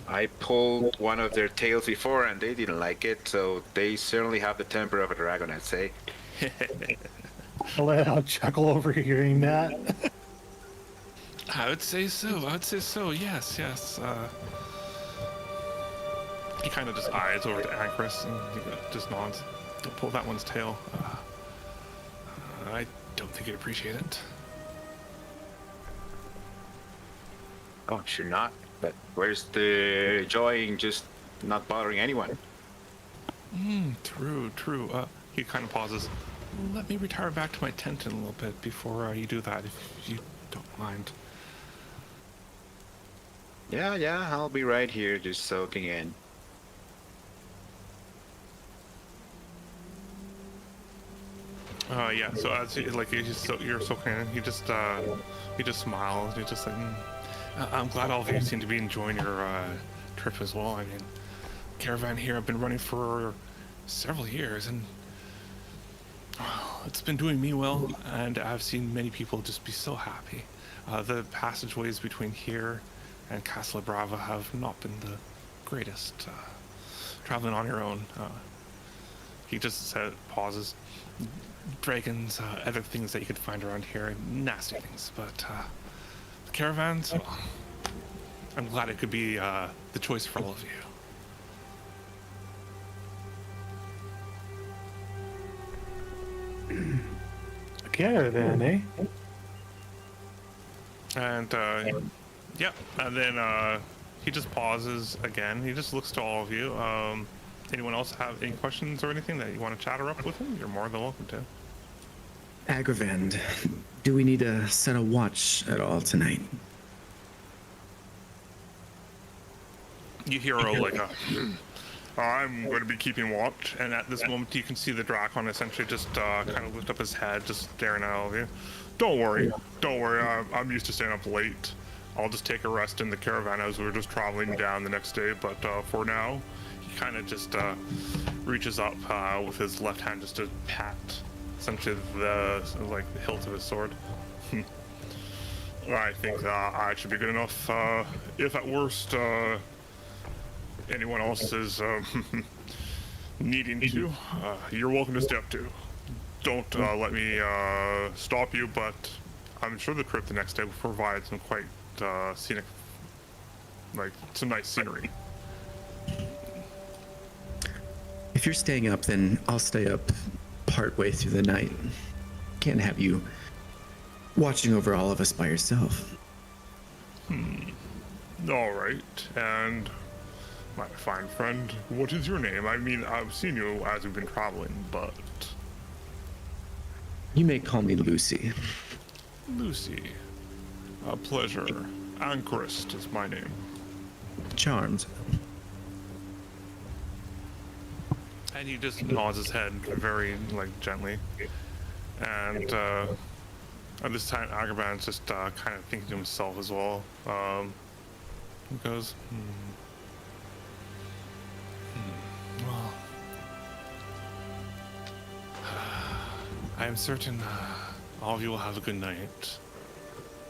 I pulled one of their tails before, and they didn't like it, so they certainly have the temper of a dragon, I'd say. I'll chuckle over hearing that. I would say so. I would say so. Yes, yes. He kind of just eyes over to Anchorus and he just nods. Don't pull that one's tail. I don't think he'd appreciate it. Oh, sure not. But where's the joy in just not bothering anyone? True, true. He kind of pauses. Let me retire back to my tent in a little bit before you do that, if you don't mind. Yeah, I'll be right here just soaking in. Yeah. So as you're soaking in, he just smiles. He just like, I'm glad all of you seem to be enjoying your trip as well. I mean, caravan here I've been running for several years, and it's been doing me well. And I've seen many people just be so happy. The passageways between here and Castle Brava have not been the greatest. Traveling on your own. He just pauses. Dragons, other things that you could find around here, nasty things, but the caravans, well, I'm glad it could be the choice for all of you. A caravan, eh? And yeah, and then he just pauses again. He just looks to all of you. Anyone else have any questions or anything that you want to chatter up with him? You're more than welcome to. Agrivand, do we need to set a watch at all tonight? You hear I'm going to be keeping watch, and at this moment you can see the Dracon essentially just kind of lift up his head, just staring at all of you. Don't worry, I'm used to staying up late. I'll just take a rest in the caravan as we're just traveling down the next day, but for now, he kind of just reaches up with his left hand just to pat essentially the hilt of his sword. I think I should be good enough. If at worst anyone else is needing to, you're welcome to step to. Don't let me stop you, but I'm sure the trip the next day will provide some quite scenic, some nice scenery. If you're staying up, then I'll stay up partway through the night. Can't have you watching over all of us by yourself. All right, and my fine friend, what is your name? I mean, I've seen you as we've been traveling, but... You may call me Lucy. Lucy. A pleasure. Anchorist is my name. Charmed. And he just nods his head very, gently. And, at this time, Agraband's just, kind of thinking to himself as well. He goes, well... I am certain, all of you will have a good night.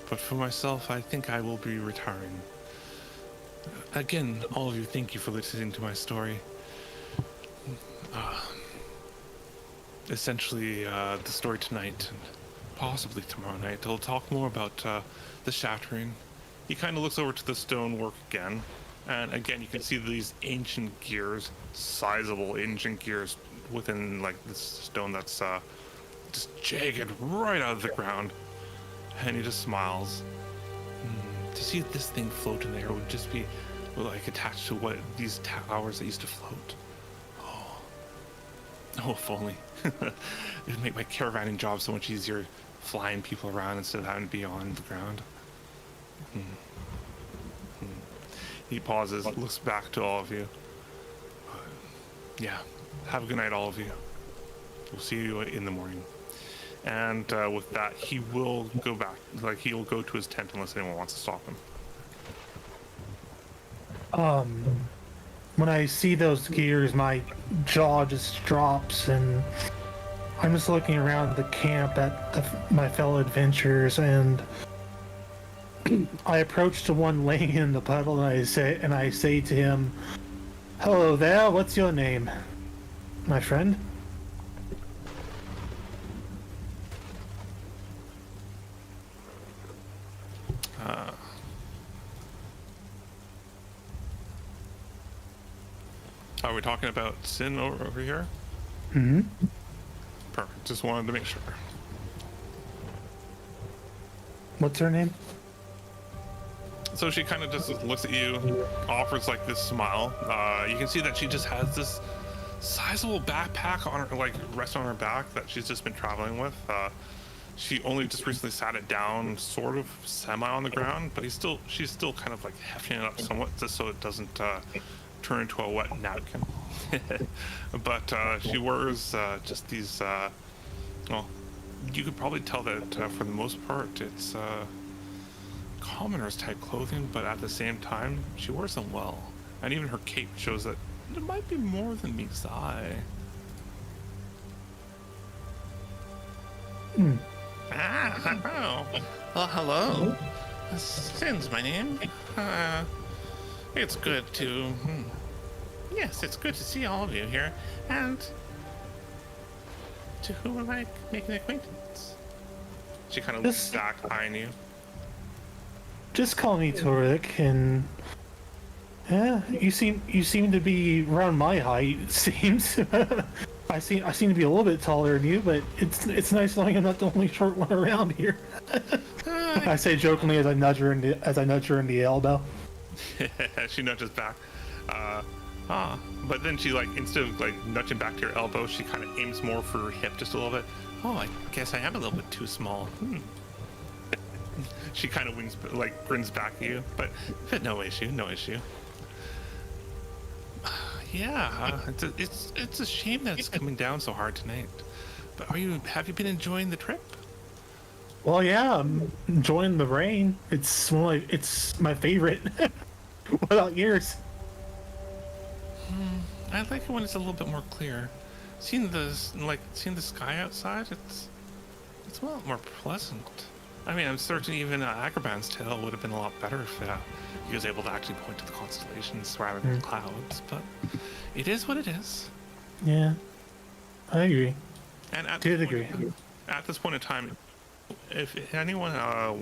But for myself, I think I will be retiring. Again, all of you, thank you for listening to my story. Essentially, the story tonight, and possibly tomorrow night, they'll talk more about the shattering. He kind of looks over to the stonework again, and again, you can see these ancient gears, sizable ancient gears within this stone that's just jagged right out of the ground. And he just smiles. To see this thing float in there would just be attached to what these towers that used to float. Oh, if only. It'd make my caravanning job so much easier, flying people around instead of having to be on the ground. He pauses, looks back to all of you. Yeah, have a good night, all of you. We'll see you in the morning. And with that, he will go back. He'll go to his tent unless anyone wants to stop him. When I see those gears, my jaw just drops, and I'm just looking around the camp at my fellow adventurers, and I approach the one laying in the puddle, and I say to him, "Hello there, what's your name, my friend?" Are we talking about Sin over here? Hmm. Perfect. Just wanted to make sure. What's her name? So she kind of just looks at you, offers like this smile. You can see that she just has this sizable backpack on her, like rest on her back that she's just been traveling with. She only just recently sat it down, sort of semi on the ground, but she's still kind of like hefting it up somewhat, just so it doesn't turn into a wet napkin. But she wears just these. Well, you could probably tell that for the most part it's commoners type clothing, but at the same time she wears them well, and even her cape shows that there might be more than meets the eye. Oh. Well, hello. Sin's my name. It's good to. Yes, it's good to see all of you here. And to whom am I making acquaintance? She kind of looks back, eyeing you. Just call me Torik, and yeah, you seem to be around my height. It seems. I seem to be a little bit taller than you, but it's nice knowing I'm not the only short one around here. I say jokingly as I nudge her in the elbow. She nudges back. But then she instead of nudging back to your elbow, she kind of aims more for her hip just a little bit. Oh, I guess I am a little bit too small. She kind of grins back at you, but no issue, no issue. Yeah, it's a shame that it's coming down so hard tonight. But have you been enjoying the trip? Well, yeah, I'm enjoying the rain. It's my favorite. What about yours? I like it when it's a little bit more clear. Seeing the sky outside, it's a lot more pleasant. I mean, I'm certain even Agrabah's tale would have been a lot better if he was able to actually point to the constellations rather than clouds. But it is what it is. Yeah, I agree. And at this point in time, if anyone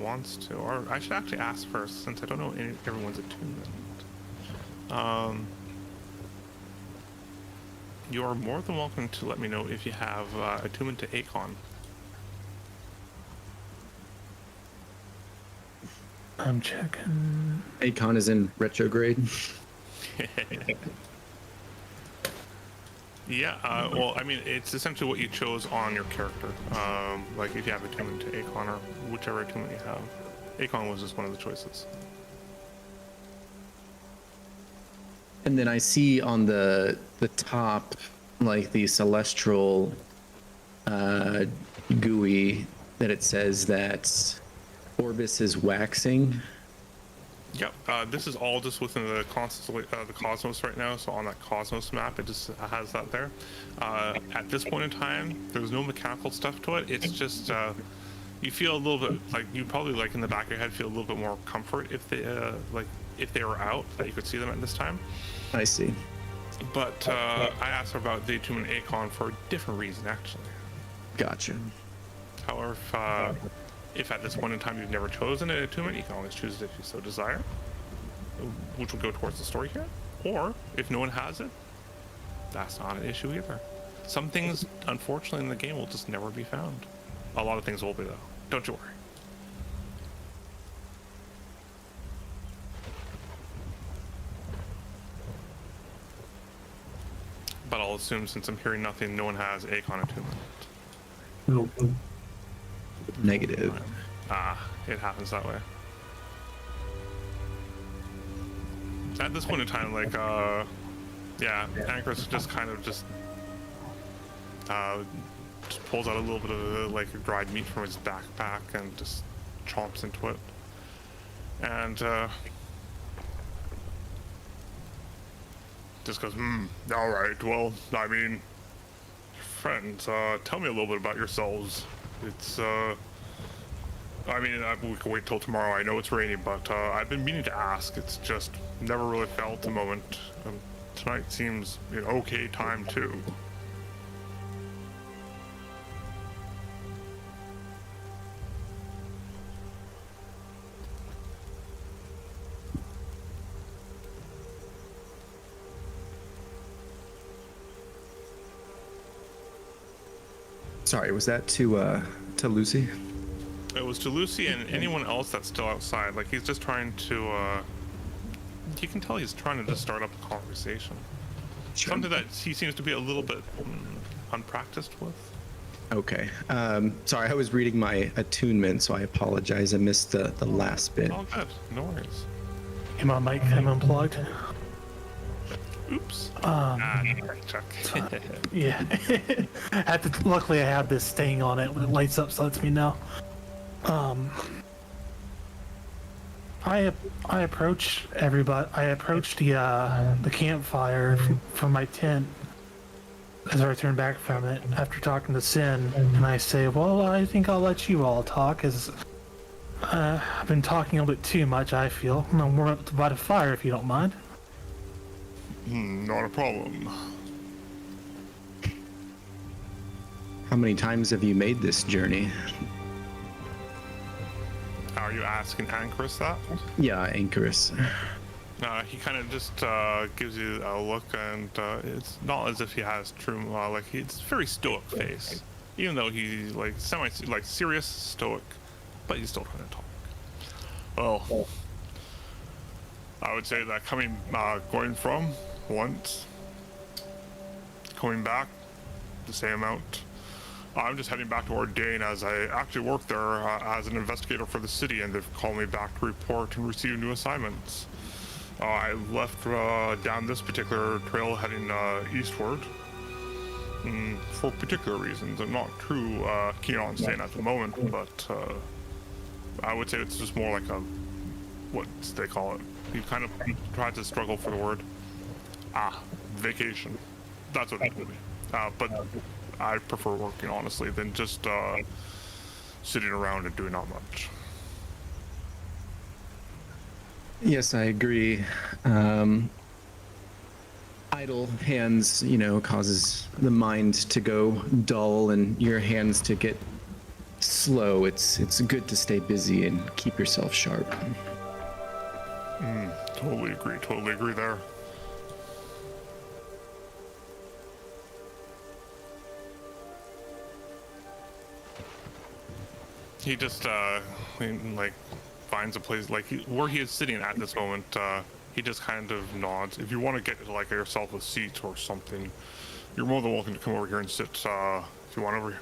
wants to, or I should actually ask first, since I don't know everyone's attunement. You are more than welcome to let me know if you have attunement to Akon. I'm checking. Akon is in retrograde. Yeah, well, I mean, it's essentially what you chose on your character. If you have attunement to Akon or whichever attunement you have. Akon was just one of the choices. And then I see on the top, the celestial GUI, that it says that Orbis is waxing. Yep, this is all just within the cosmos right now. So on that cosmos map, it just has that there. At this point in time, there's no mechanical stuff to it. It's just you feel a little bit you probably in the back of your head feel a little bit more comfort if they if they were out, that you could see them at this time. I see. But I asked her about the attunement Akon for a different reason, actually. Gotcha. However, if at this point in time you've never chosen an attunement, you can always choose it if you so desire, which will go towards the story here. Or if no one has it, that's not an issue either. Some things, unfortunately, in the game will just never be found. A lot of things will be, though. Don't you worry. But I'll assume, since I'm hearing nothing, no one has Akon attunement. Nope. Negative. It happens that way. At this point in time, Anchorus just kind of just pulls out a little bit of dried meat from his backpack and just chomps into it. And just goes, all right, well, I mean, friends, tell me a little bit about yourselves. It's, we can wait till tomorrow. I know it's raining, but I've been meaning to ask. It's just never really felt the moment. Tonight seems an okay time, too. Sorry, was that to Lucy? It was to Lucy and anyone else that's still outside. Like, he's just trying to, you can tell he's trying to just start up a conversation. Sure. Something that he seems to be a little bit unpracticed with. Okay. Sorry, I was reading my attunement, so I apologize. I missed the last bit. All good. No worries. Hey, my mic, I'm unplugged. Oops. Check. Yeah. Luckily, I have this stain on it. When it lights up, so lets me know. I approached everybody. I approached the campfire from my tent as I returned back from it after talking to Sin, and I say, "Well, I think I'll let you all talk, as I've been talking a little bit too much. I feel. I'm gonna warm up by the fire if you don't mind." Not a problem. How many times have you made this journey? Are you asking Anchorus that? Yeah, Anchorus. He kind of just gives you a look, and it's not as if he has true, it's very stoic face. Even though he's like serious stoic, but he's still trying to talk. Well, I would say that going from once, coming back, the same amount. I'm just heading back to Ordain, as I actually work there as an investigator for the city, and they've called me back to report and receive new assignments. I left down this particular trail heading eastward for particular reasons. I'm not too keen on staying at the moment, but I would say it's just more like a, what they call it. You kind of try to struggle for the word. Vacation. That's what it would be. But I prefer working, honestly, than just sitting around and doing not much. Yes, I agree. Idle hands, causes the mind to go dull and your hands to get slow. It's good to stay busy and keep yourself sharp. Totally agree there. He just finds a place where he is sitting at this moment. He just kind of nods. If you want to get yourself a seat or something, you're more than welcome to come over here and sit if you want over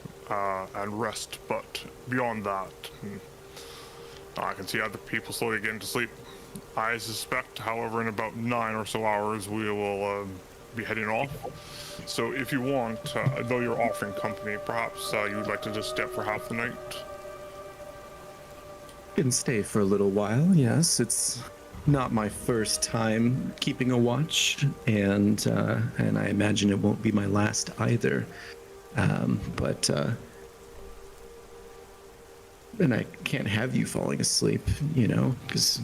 and rest. But beyond that, I can see other people slowly getting to sleep. I suspect, however, in about 9 or so hours, we will be heading off. So if you want, though you're offering company, perhaps you would like to just stay for half the night. Can stay for a little while, yes. It's not my first time keeping a watch, and I imagine it won't be my last either. But I can't have you falling asleep, because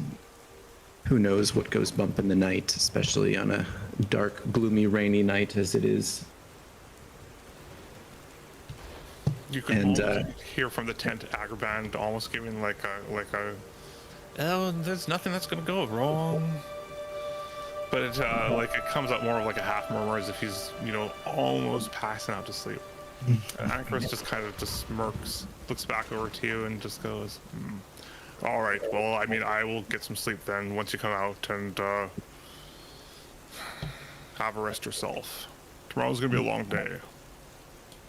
who knows what goes bump in the night, especially on a dark, gloomy, rainy night as it is. You can hear from the tent Agraband almost giving like a oh, there's nothing that's gonna go wrong. But it it comes out more of like a half murmur, as if he's almost passing out to sleep. And Anchorus just kind of just smirks, looks back over to you, and just goes, "All right, well, I mean, I will get some sleep then once you come out, and have a rest yourself. Tomorrow's gonna be a long day."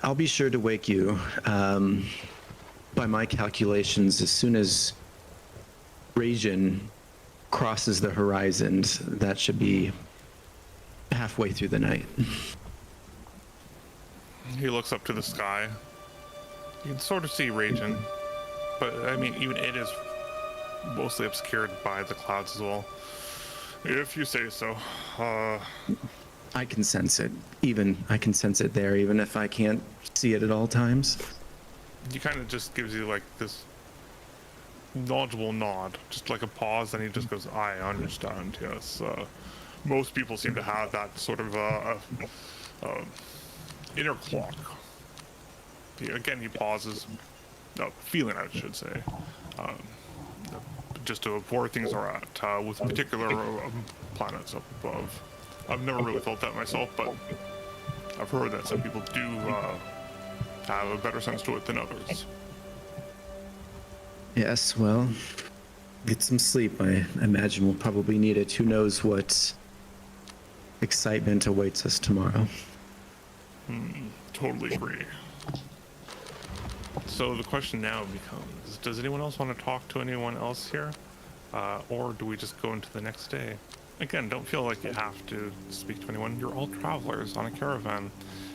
I'll be sure to wake you. By my calculations, as soon as Rajin crosses the horizon, that should be halfway through the night. He looks up to the sky. You can sort of see Rajin, but I mean, even it is mostly obscured by the clouds as well. If you say so. I can sense it. I can sense it there, even if I can't see it at all times. He kind of just gives you like this knowledgeable nod, just like a pause, and he just goes, "I understand, yes." Most people seem to have that sort of inner clock. Again, he pauses. Feeling, I should say. Just of where things are at, with particular planets up above. I've never really felt that myself, but I've heard that some people do have a better sense to it than others. Yes, well, get some sleep. I imagine we'll probably need it. Who knows what excitement awaits us tomorrow. Totally agree. So the question now becomes, does anyone else want to talk to anyone else here? Or do we just go into the next day? Again, don't feel like you have to speak to anyone. You're all travelers on a caravan.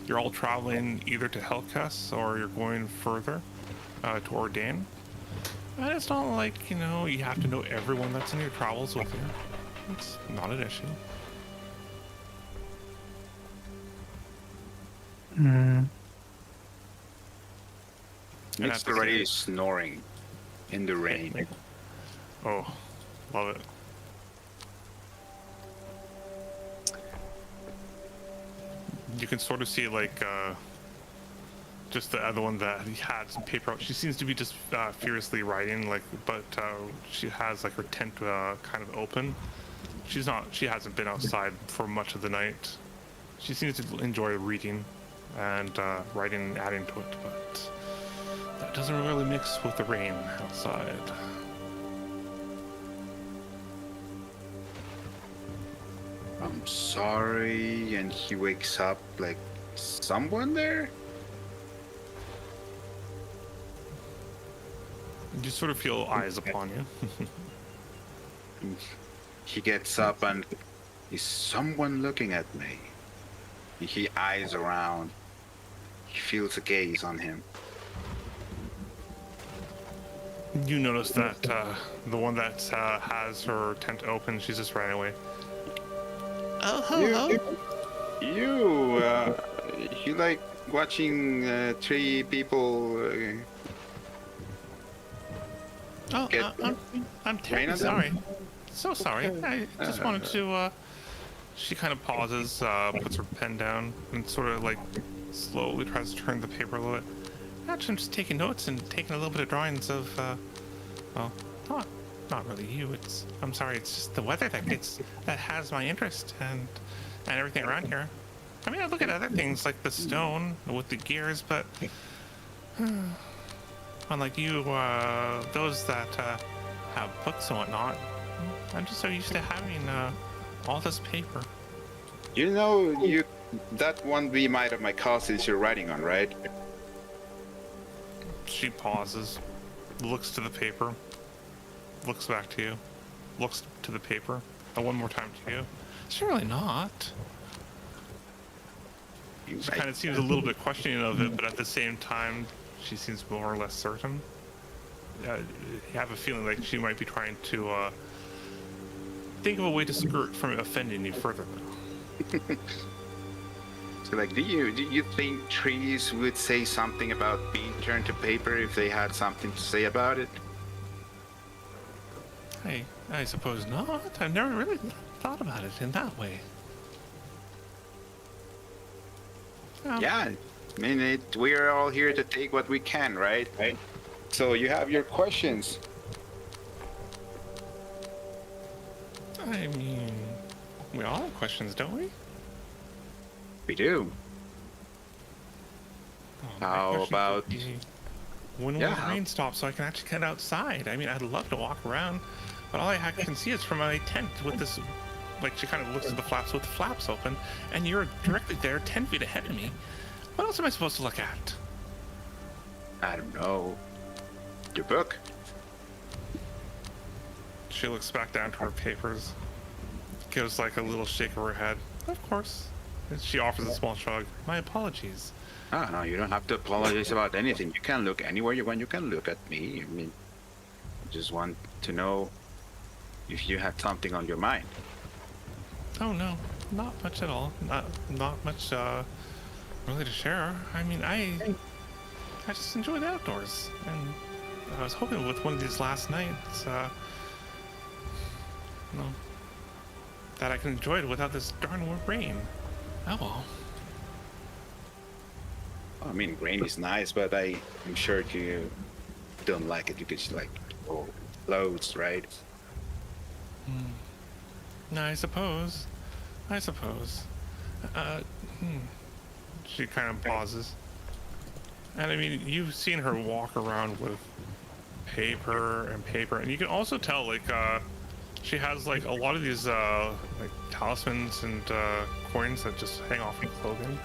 You're all traveling either to Hellcast or you're going further to Ordain. And it's not like, you know, you have to know everyone that's in your travels with you. It's not an issue. It's already snoring in the rain. Oh, love it. You can sort of see like just the other one that had some paper out. She seems to be just furiously writing, like, but she has like her tent kind of open. She hasn't been outside for much of the night. She seems to enjoy reading and writing and adding to it, but that doesn't really mix with the rain outside. I'm sorry, and he wakes up like someone there? You sort of feel eyes upon you. He gets up and is someone looking at me? He eyes around. He feels a gaze on him. You notice that the one that has her tent open, she's just ran away. Oh, hello. You like watching three people get I'm rain terribly on them? sorry. So sorry. I just wanted to. She kind of pauses, puts her pen down, and sort of like slowly tries to turn the paper a little bit. Actually, I'm just taking notes and taking a little bit of drawings of, well, not really you. I'm sorry. It's just the weather that has my interest and everything around here. I mean, I look at other things like the stone with the gears, but unlike you, those that have books and whatnot, I'm just so used to having all this paper. You know, that one we might have my cousins you're writing on, right? She pauses, looks to the paper, looks back to you, looks to the paper, and one more time to you. Surely not. You She right. kind of seems a little bit questioning of it, but at the same time, she seems more or less certain. You have a feeling like she might be trying to think of a way to skirt from offending you further. So, like, do you think trees would say something about being turned to paper if they had something to say about it? I suppose not. I've never really thought about it in that way. Yeah, I mean, we are all here to take what we can, right? Right. So you have your questions. I mean, we all have questions, don't we? We do. My How question would about- be, when will Yeah, the how- rain stop so I can actually get outside? I mean, I'd love to walk around, but all I can see is from my tent with this. Like, she kind of looks at the flaps with the flaps open, and you're directly there, 10 feet ahead of me. What else am I supposed to look at? I don't know. Your book. She looks back down to her papers, gives like a little shake of her head. Of course. And she offers a small shrug. My apologies. Oh, no, you don't have to apologize about anything. You can look anywhere you want. You can look at me. I mean, I just want to know if you had something on your mind. Oh no, not much at all. Not much really to share. I mean, I just enjoy the outdoors, and I was hoping with one of these last nights, you know, that I can enjoy it without this darn rain. Oh well. I mean, rain is nice, but I'm sure you don't like it because you like clothes, right? I suppose. She kind of pauses. And I mean, you've seen her walk around with paper, and you can also tell, like, she has, like, a lot of these, like, talismans and, coins that just hang off her clothing.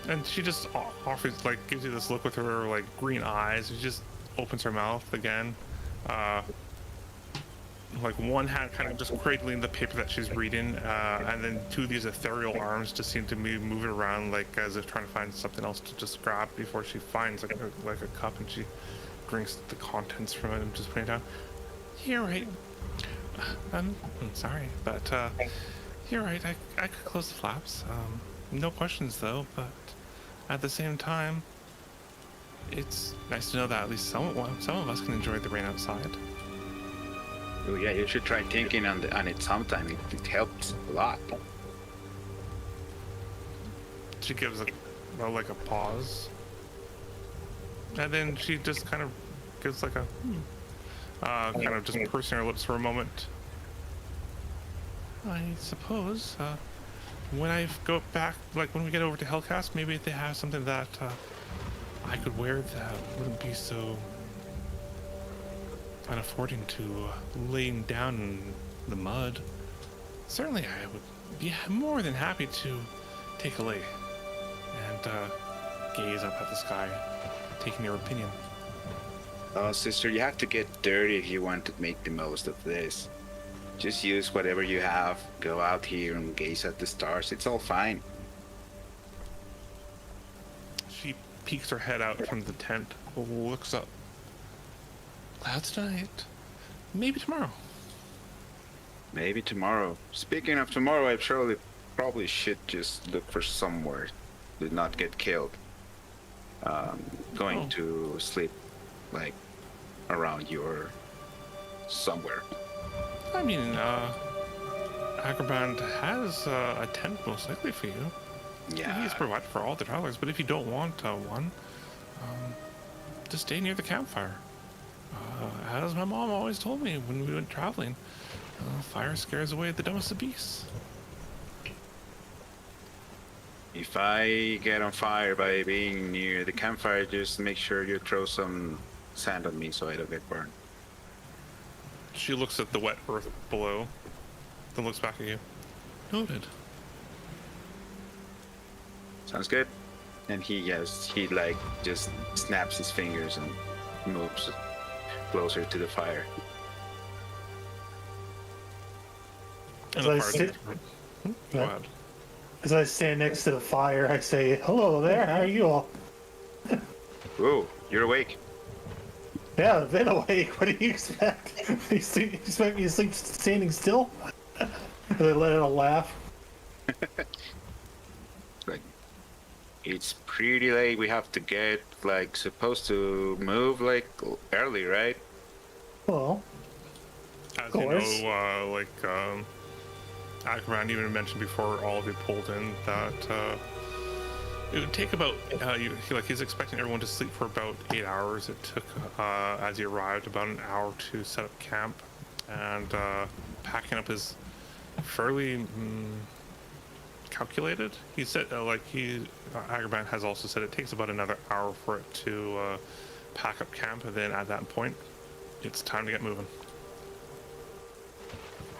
And she just offers, like, gives you this look with her, like, green eyes. She just opens her mouth again. Like, one hand kind of just cradling the paper that she's reading, and then two of these ethereal arms just seem to be moving around, like, as if trying to find something else to just grab before she finds, like a cup, and she drinks the contents from it and just putting it down. You're right. I'm sorry, but, you're right. I could close the flaps. No questions, though, but at the same time, it's nice to know that at least some of us can enjoy the rain outside. Oh yeah, you should try thinking on it sometime. It helps a lot. She gives like a pause, and then she just kind of gives like a kind of just pursing her lips for a moment. I suppose when I go back, like when we get over to Hellcast, maybe if they have something that I could wear that wouldn't be so unaffording to laying down in the mud. Certainly I would be more than happy to take a lay and gaze up at the sky, taking your opinion. Oh, sister, you have to get dirty if you want to make the most of this. Just use whatever you have. Go out here and gaze at the stars. It's all fine. She peeks her head out from the tent, looks up. Clouds tonight. Maybe tomorrow. Maybe tomorrow. Speaking of tomorrow, I probably should just look for somewhere to not get killed. Going to sleep, like, around you or somewhere. I mean, Acrobat has a tent most likely for you. Yeah. He's provided for all the travelers, but if you don't want one, just stay near the campfire. As my mom always told me when we went traveling, fire scares away the dumbest of beasts. If I get on fire by being near the campfire, just make sure you throw some sand on me so I don't get burned. She looks at the wet earth below, then looks back at you. Noted. Sounds good. And he like just snaps his fingers and moves closer to the fire. And As the I fire sit- Go ahead. As I stand next to the fire, I say, "Hello there. How are you all?" Ooh, you're awake. Yeah, I've been awake. What do you expect? You expect me to sleep standing still? They let out a laugh. Like, it's pretty late. We have to get, like, supposed to move, like, early, right? Well, As course. you know, Akran even mentioned before all of you pulled in that it would take about he's expecting everyone to sleep for about 8 hours. It took as he arrived about an hour to set up camp, and packing up is fairly calculated. He said Agrabah has also said it takes about another hour for it to pack up camp, and then at that point it's time to get moving.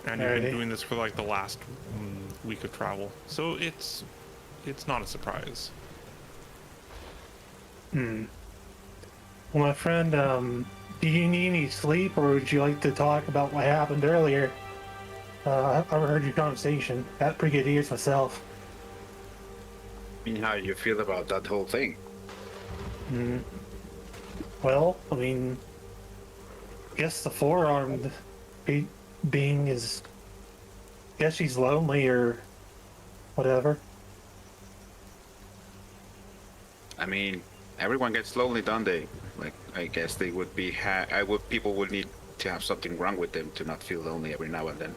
And you've been Alrighty. doing this for like the last week of travel, so it's not a surprise. Well, my friend, do you need any sleep, or would you like to talk about what happened earlier? I heard your conversation. Got pretty good ears myself. I mean, how do you feel about that whole thing? Well, I mean, I guess the four-armed being is... guess she's lonely or whatever. I mean, everyone gets lonely, don't they? Like, I guess they would be. People would need to have something wrong with them to not feel lonely every now and then.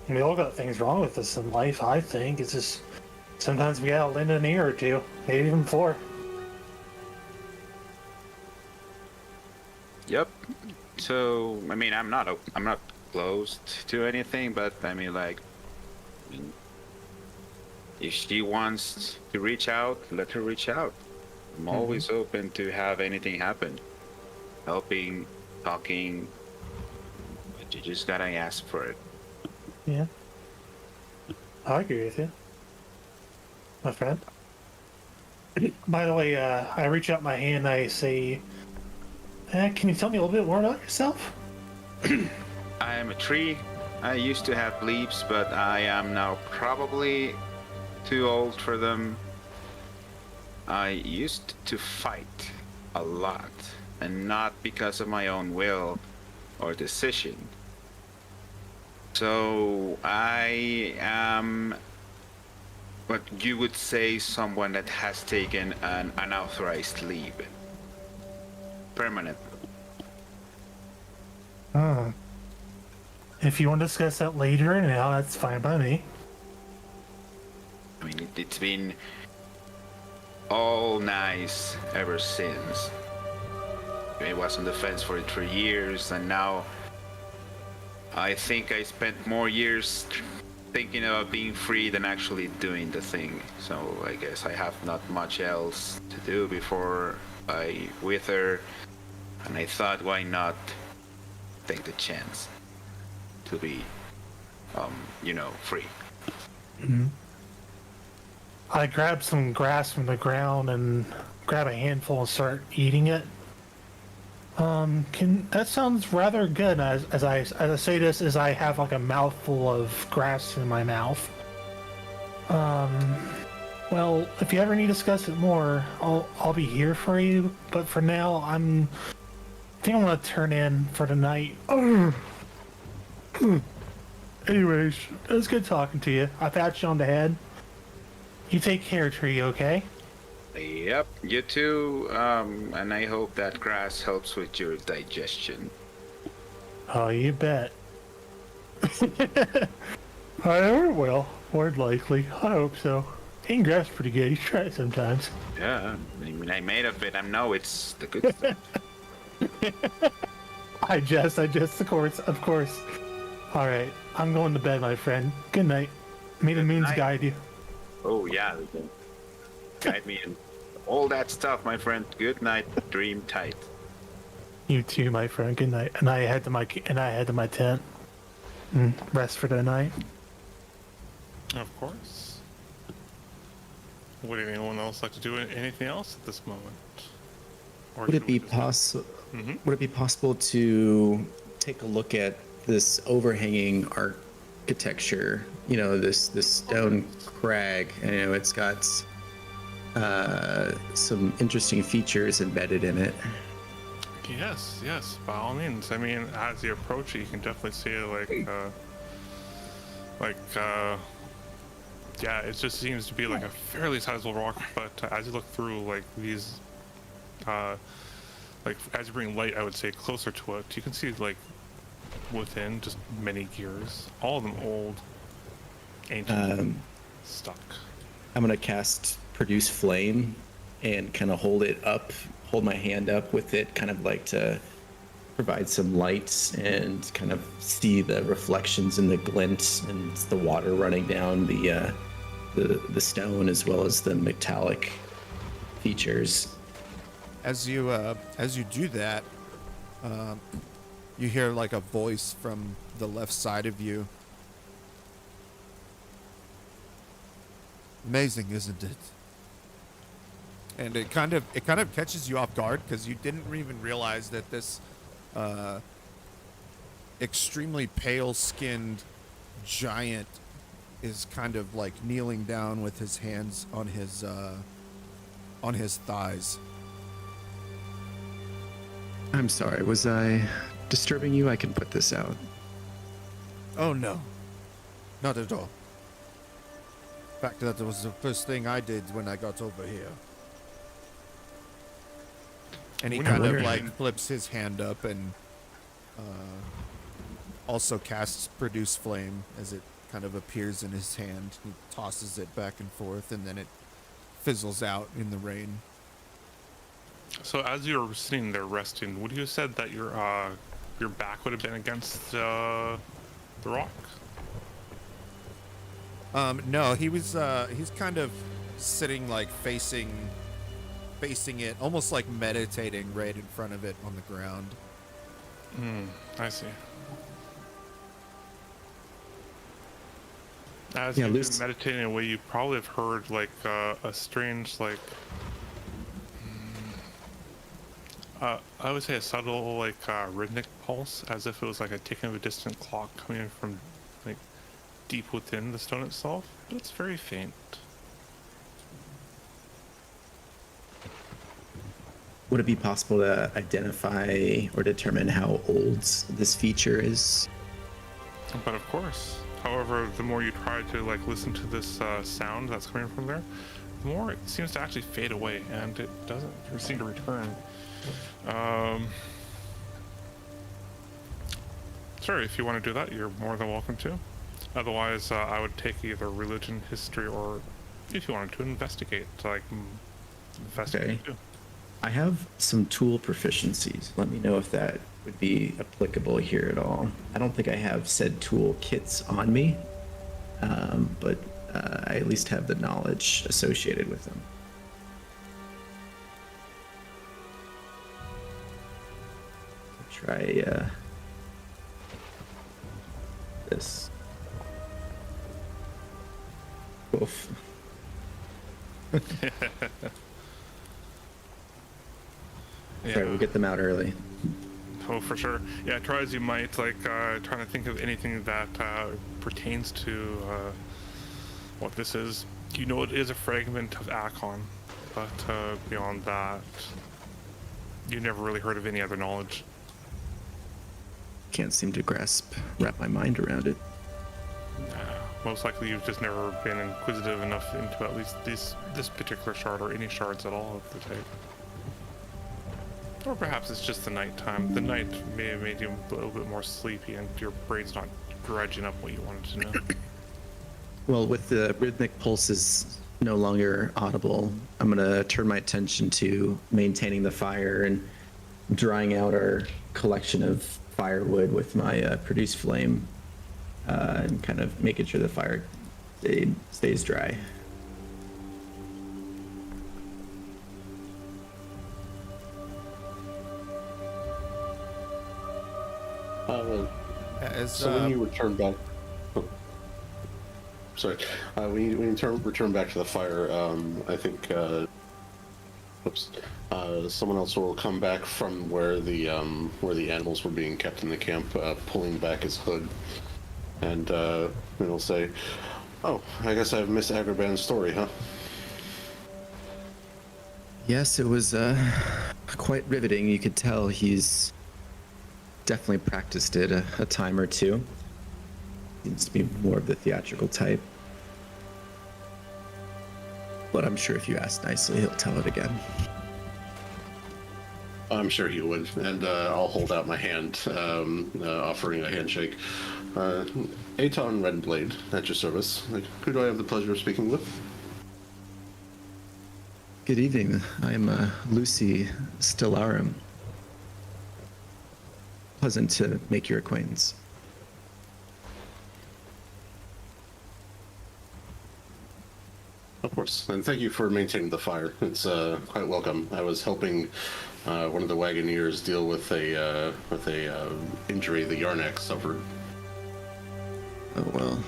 We all got things wrong with us in life, I think. It's just sometimes we gotta lend an ear or two, maybe even four. Yep. So, I mean, I'm not closed to anything, but I mean, like, if she wants to reach out, let her reach out. I'm always open to have anything happen. Helping, talking, but you just gotta ask for it. Yeah. I agree with you, my friend. By the way, I reach out my hand. I say, "Can you tell me a little bit more about yourself?" I am a tree. I used to have leaves, but I am now probably too old for them. I used to fight a lot, and not because of my own will or decision. So I am what you would say someone that has taken an unauthorized leave. Permanent. If you want to discuss that later, now that's fine by me. I mean, it's been all nice ever since. I was on the fence for it for years, and now I think I spent more years thinking about being free than actually doing the thing. So I guess I have not much else to do before I wither, and I thought, why not take the chance to be, free. I grab some grass from the ground and grab a handful and start eating it. That sounds rather good. As I say this, as I have like a mouthful of grass in my mouth. Well, if you ever need to discuss it more, I'll be here for you. But for now, I think I'm gonna turn in for the night. Anyways, it was good talking to you. I pat you on the head. You take care, Tree, okay? Yep, you too. And I hope that grass helps with your digestion. Oh, you bet. I never will. More than likely. I hope so. Eating grass is pretty good. You try it sometimes. Yeah, I mean, I made of it. I know it's the good stuff. I jest, of course. Alright, I'm going to bed, my friend. Good night. May the moons night. guide you. Oh yeah, they can guide me in all that stuff, my friend. Good night. Dream tight. You too, my friend. Good night. And I head to my tent. Rest for the night. Of course. Would anyone else like to do anything else at this moment? Or Would should it we be just- Would it be possible to take a look at this overhanging architecture? You know, this stone crag. You know, it's got some interesting features embedded in it. Yes, by all means. I mean, as you approach it, you can definitely see yeah, it just seems to be like a fairly sizable rock, but as you look through like these, like as you bring light, I would say closer to it, you can see like within just many gears, all of them old, ancient, stuck. I'm gonna cast Produce Flame and kind of hold my hand up with it, kind of like to provide some lights and kind of see the reflections and the glints and the water running down the stone as well as the metallic features. As you do that, you hear like a voice from the left side of you. Amazing, isn't it? And it kind of catches you off guard because you didn't even realize that this extremely pale-skinned giant is kind of like kneeling down with his hands on his thighs. I'm sorry, was I disturbing you? I can put this out. Oh no, not at all. In fact, that was the first thing I did when I got over here. And he kind of like flips his hand up and also casts Produce Flame as it kind of appears in his hand. He tosses it back and forth, and then it fizzles out in the rain. So as you were sitting there resting, would you have said that your back would have been against the rock? No, he's kind of sitting like facing it, almost like meditating right in front of it on the ground. I see. As Yeah, you've been Luce- meditating away, you probably have heard like a strange, like, I would say a subtle, like, rhythmic pulse, as if it was like a ticking of a distant clock coming from, like, deep within the stone itself. But it's very faint. Would it be possible to identify or determine how old this feature is? But of course, however, the more you try to like listen to this sound that's coming from there, the more it seems to actually fade away, and it doesn't seem to return. Sorry, if you want to do that, you're more than welcome to. Otherwise, I would take either religion, history, or if you wanted to investigate, like investigate Okay. too. I have some tool proficiencies. Let me know if that would be applicable here at all. I don't think I have said tool kits on me, but I at least have the knowledge associated with them. Try this. Oof. Yeah. Sorry, we'll get them out early. Oh, for sure. Yeah, try as you might, like, trying to think of anything that pertains to what this is. You know it is a fragment of Akon, but beyond that, you never really heard of any other knowledge. Can't seem to wrap my mind around it. Most likely you've just never been inquisitive enough into at least this particular shard, or any shards at all of the type. Or perhaps it's just the night time. The night may have made you a little bit more sleepy, and your brain's not dredging up what you wanted to know. Well, with the rhythmic pulses no longer audible, I'm gonna turn my attention to maintaining the fire and drying out our collection of firewood with my produce flame, and kind of making sure the fire stays dry. As So when you return back, oh, sorry, when you return back to the fire, I think, someone else will come back from where the animals were being kept in the camp, pulling back his hood, and he'll say, "Oh, I guess I've missed Agrabah's story, huh?" Yes, it was quite riveting. You could tell he's definitely practiced it a time or two. Seems to be more of the theatrical type. But I'm sure if you ask nicely, he'll tell it again. I'm sure he would, and I'll hold out my hand, offering a handshake. Aton Redblade, at your service. Who do I have the pleasure of speaking with? Good evening. I'm Lucy Stellarum. Pleasant to make your acquaintance. Of course, and thank you for maintaining the fire. It's quite welcome. I was helping one of the wagoneers deal with a injury the Yarnak suffered. Oh well.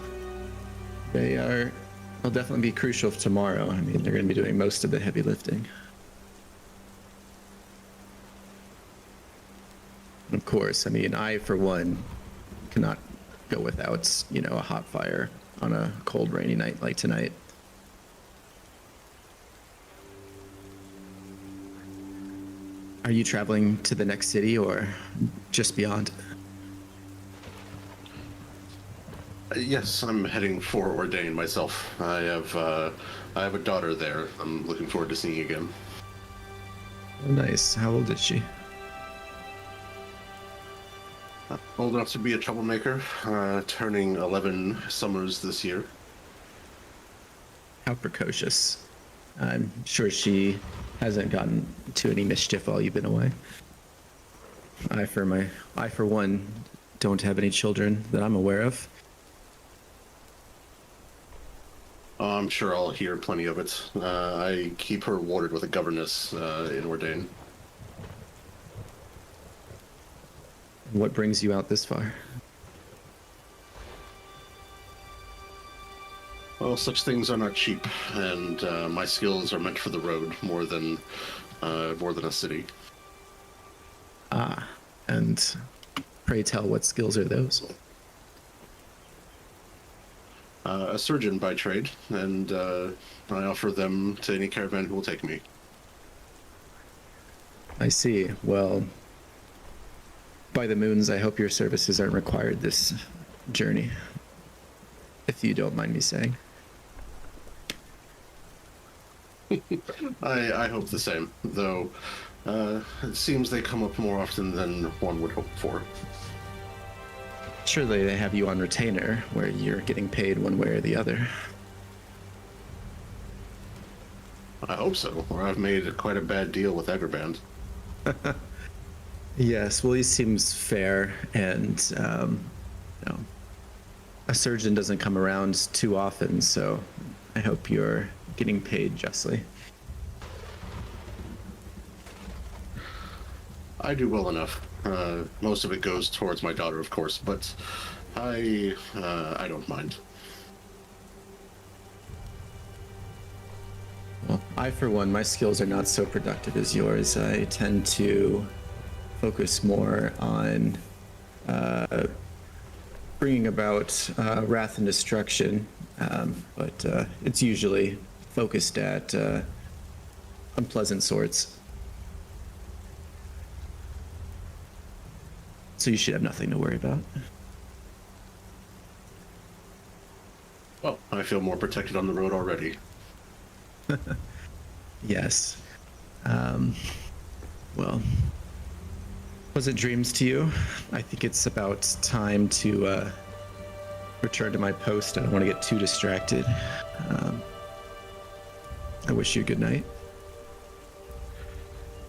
They'll definitely be crucial tomorrow. I mean, they're going to be doing most of the heavy lifting. Of course, I mean, I, for one, cannot go without, a hot fire on a cold, rainy night like tonight. Are you traveling to the next city or just beyond? Yes, I'm heading for Ordain myself. I have a daughter there. I'm looking forward to seeing again. Oh, nice. How old is she? Old enough to be a troublemaker, turning 11 summers this year. How precocious. I'm sure she hasn't gotten to any mischief while you've been away. I, for one, don't have any children that I'm aware of. I'm sure I'll hear plenty of it. I keep her warded with a governess in Ordain. What brings you out this far? Well, such things are not cheap, and my skills are meant for the road more than a city. Ah, and pray tell, what skills are those? A surgeon by trade, and I offer them to any caravan who will take me. I see. Well, by the moons, I hope your services aren't required this journey, if you don't mind me saying. I hope the same, though it seems they come up more often than one would hope for. Surely they have you on retainer, where you're getting paid one way or the other. I hope so, or I've made quite a bad deal with Agraband. Yes, well, he seems fair, and you know, a surgeon doesn't come around too often, so I hope you're getting paid justly. I do well enough. Most of it goes towards my daughter, of course, but I don't mind. Well, I, for one, my skills are not so productive as yours. I tend to focus more on bringing about wrath and destruction, but it's usually focused at unpleasant sorts. So you should have nothing to worry about. Well, I feel more protected on the road already. Yes. Well, pleasant dreams to you. I think it's about time to return to my post. I don't want to get too distracted. I wish you a good night.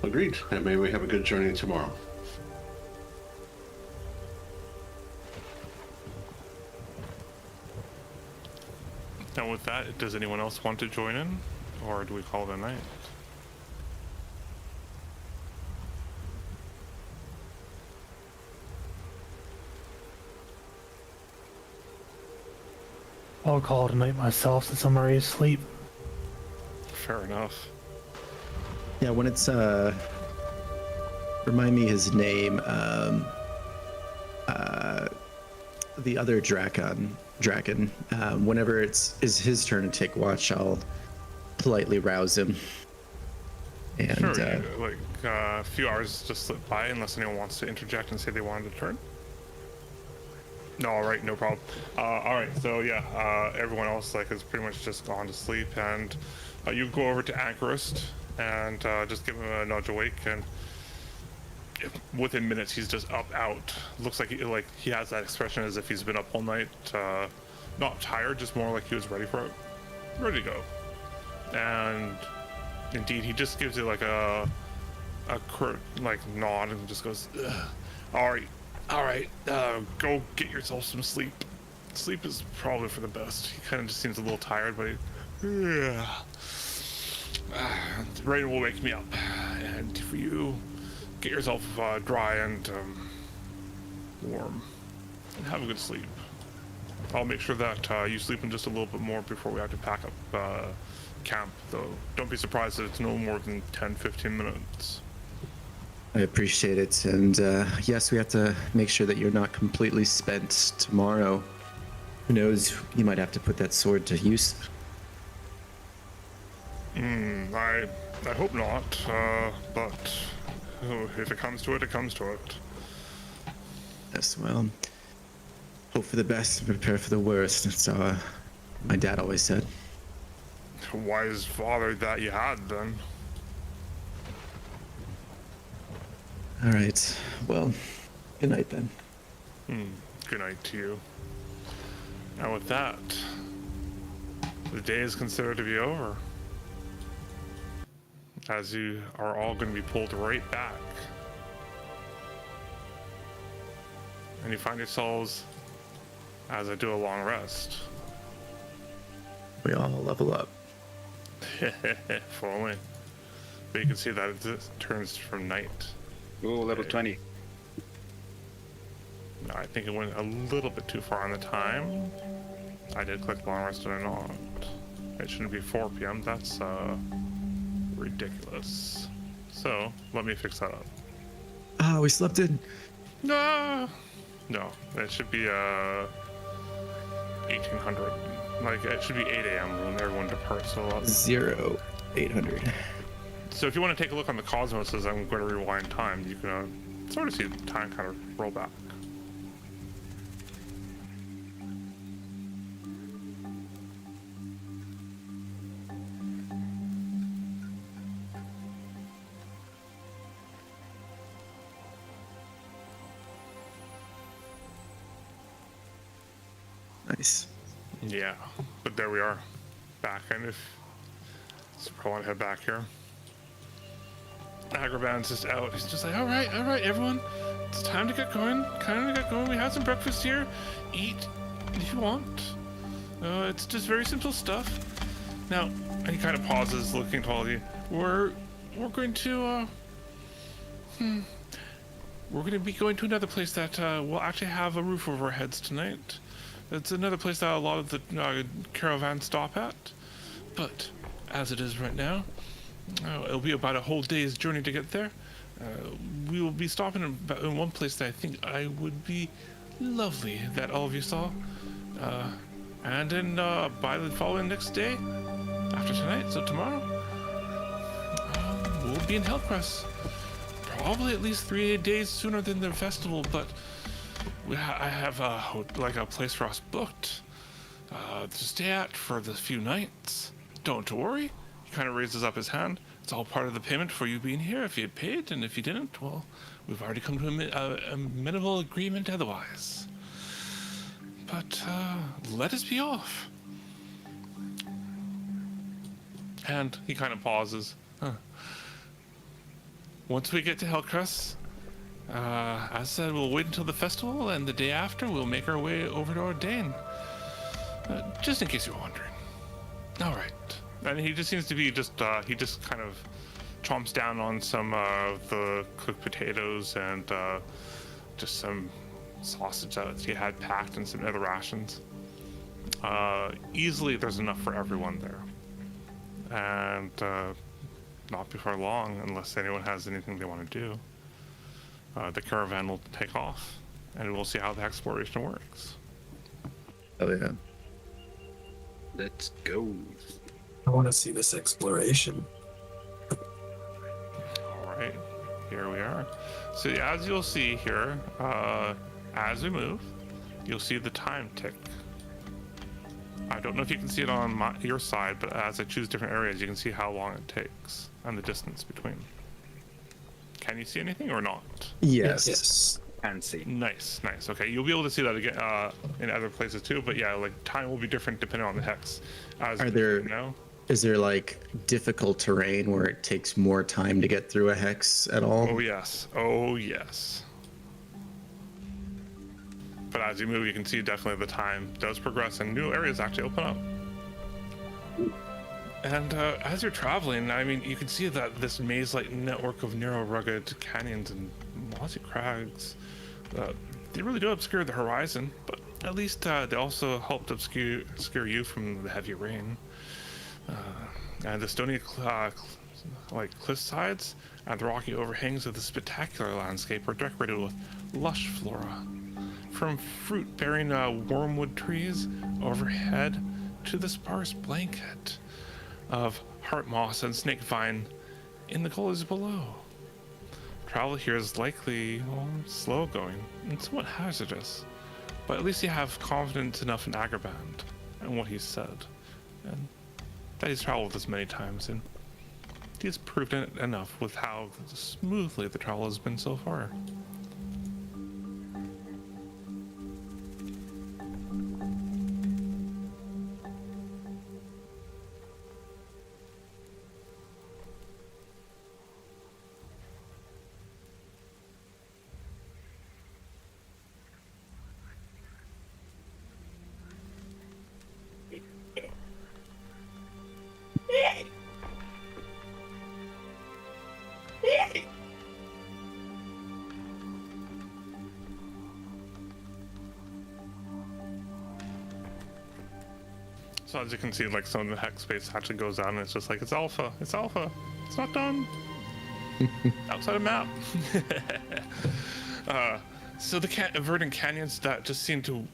Agreed, and may we have a good journey tomorrow. And with that, does anyone else want to join in? Or do we call it a night? I'll call it a night myself since I'm already asleep. Fair enough. Yeah, when it's remind me his name. The other dragon. Whenever is his turn to take watch, I'll politely rouse him. And Sure, like a few hours just slip by unless anyone wants to interject and say they wanted to turn. No, all right, no problem. All right, so yeah, everyone else like is pretty much just gone to sleep, and you go over to Anchorist and just give him a nudge awake, and within minutes he's just up out. Looks like he has that expression as if he's been up all night, not tired, just more like he was ready for it, ready to go. And indeed, he just gives you like a curt like nod and just goes, all right, go get yourself some sleep. Sleep is probably for the best. He kind of just seems a little tired, but rain will wake me up. And for you, get yourself dry and warm, and have a good sleep. I'll make sure that you sleep in just a little bit more before we have to pack up camp, though. Don't be surprised if it's no more than 10-15 minutes. I appreciate it. And yes, we have to make sure that you're not completely spent tomorrow. Who knows? You might have to put that sword to use. I hope not. But if it comes to it, it comes to it. Yes, well, hope for the best and prepare for the worst. That's how my dad always said. Wise father that you had, then. All right. Well, good night then. Good night to you. And with that, the day is considered to be over, as you are all going to be pulled right back. And you find yourselves, as I do a long rest, We all level up. If only. But you can see that it turns from night. Ooh, level 20. No, I think it went a little bit too far on the time. I did click long rest and not. It shouldn't be 4 p.m. That's ridiculous. So let me fix that up. Ah, we slept in. No, no, it should be 1800. Like it should be 8 a.m. when everyone departs. So 0800. so if you want to take a look on the cosmos as I'm going to rewind time, you can sort of see the time kind of roll back. Nice. Yeah, but there we are, back. And if so, I want to head back here. Agraband's just out. He's just like, all right, everyone, it's time to get going. We had some breakfast here. Eat if you want. It's just very simple stuff. Now, and he kind of pauses, looking at all of you. We're going to we're going to be going to another place that will actually have a roof over our heads tonight. It's another place that a lot of the caravans stop at. But as it is right now, it'll be about a whole day's journey to get there. We will be stopping in one place that I think would be lovely that all of you saw. And then by the following next day, after tonight, so tomorrow, we'll be in Hellcrest. Probably at least 3 days sooner than the festival, but I have like a place for us booked to stay at for the few nights. Don't worry. He kind of raises up his hand. It's all part of the payment for you being here. If you had paid, and if you didn't, well, we've already come to a minimal agreement otherwise. But let us be off. And he kind of pauses. Once we get to Hellcrest, as I said, we'll wait until the festival, and the day after, we'll make our way over to Ordain. Just in case you're wondering. All right. And he just seems to be he just kind of chomps down on some of the cooked potatoes and just some sausage that he had packed and some other rations. Easily, there's enough for everyone there. And not before long, unless anyone has anything they want to do. The caravan will take off, and we'll see how the exploration works. Oh yeah. Let's go. I want to see this exploration. All right, here we are. So as you'll see here, as we move, you'll see the time tick. I don't know if you can see it on your side, but as I choose different areas, you can see how long it takes and the distance between. Can you see anything or not? Yes. Fancy. Nice. Okay, you'll be able to see that again in other places too. But yeah, like time will be different depending on the hex. Is there like difficult terrain where it takes more time to get through a hex at all? Oh yes. But as you move, you can see definitely the time does progress and new areas actually open up. And as you're traveling, I mean, you can see that this maze-like network of narrow, rugged canyons and mossy crags, they really do obscure the horizon, but at least they also helped obscure you from the heavy rain. And the stony cliff sides and the rocky overhangs of the spectacular landscape are decorated with lush flora. From fruit-bearing wormwood trees overhead to the sparse blanket of heart moss and snake vine in the gullies below. Travel here is likely slow going and somewhat hazardous, but at least you have confidence enough in Agraband and what he said, and that he's traveled this many times, and he's proved it enough with how smoothly the travel has been so far. So as you can see, like some of the hex space actually goes down, and it's just like it's alpha, it's alpha, it's not done. Outside of map. So the verdant canyons that just seem to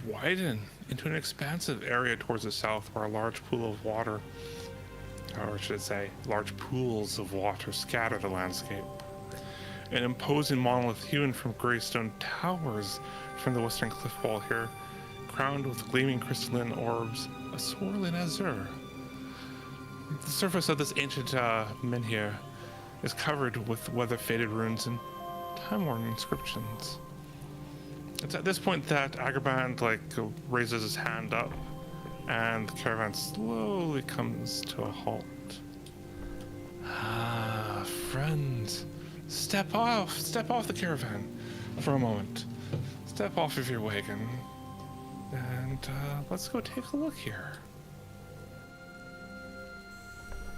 widen into an expansive area towards the south, where a large pool of water, or should I say, large pools of water scatter the landscape. An imposing monolith hewn from gray stone towers from the western cliff wall here, crowned with gleaming crystalline orbs, a swirling azure. The surface of this ancient menhir is covered with weather-faded runes and time-worn inscriptions. It's at this point that Agrabah raises his hand up, and the caravan slowly comes to a halt. Ah, friends, step off the caravan for a moment. Step off of your wagon, and let's go take a look here.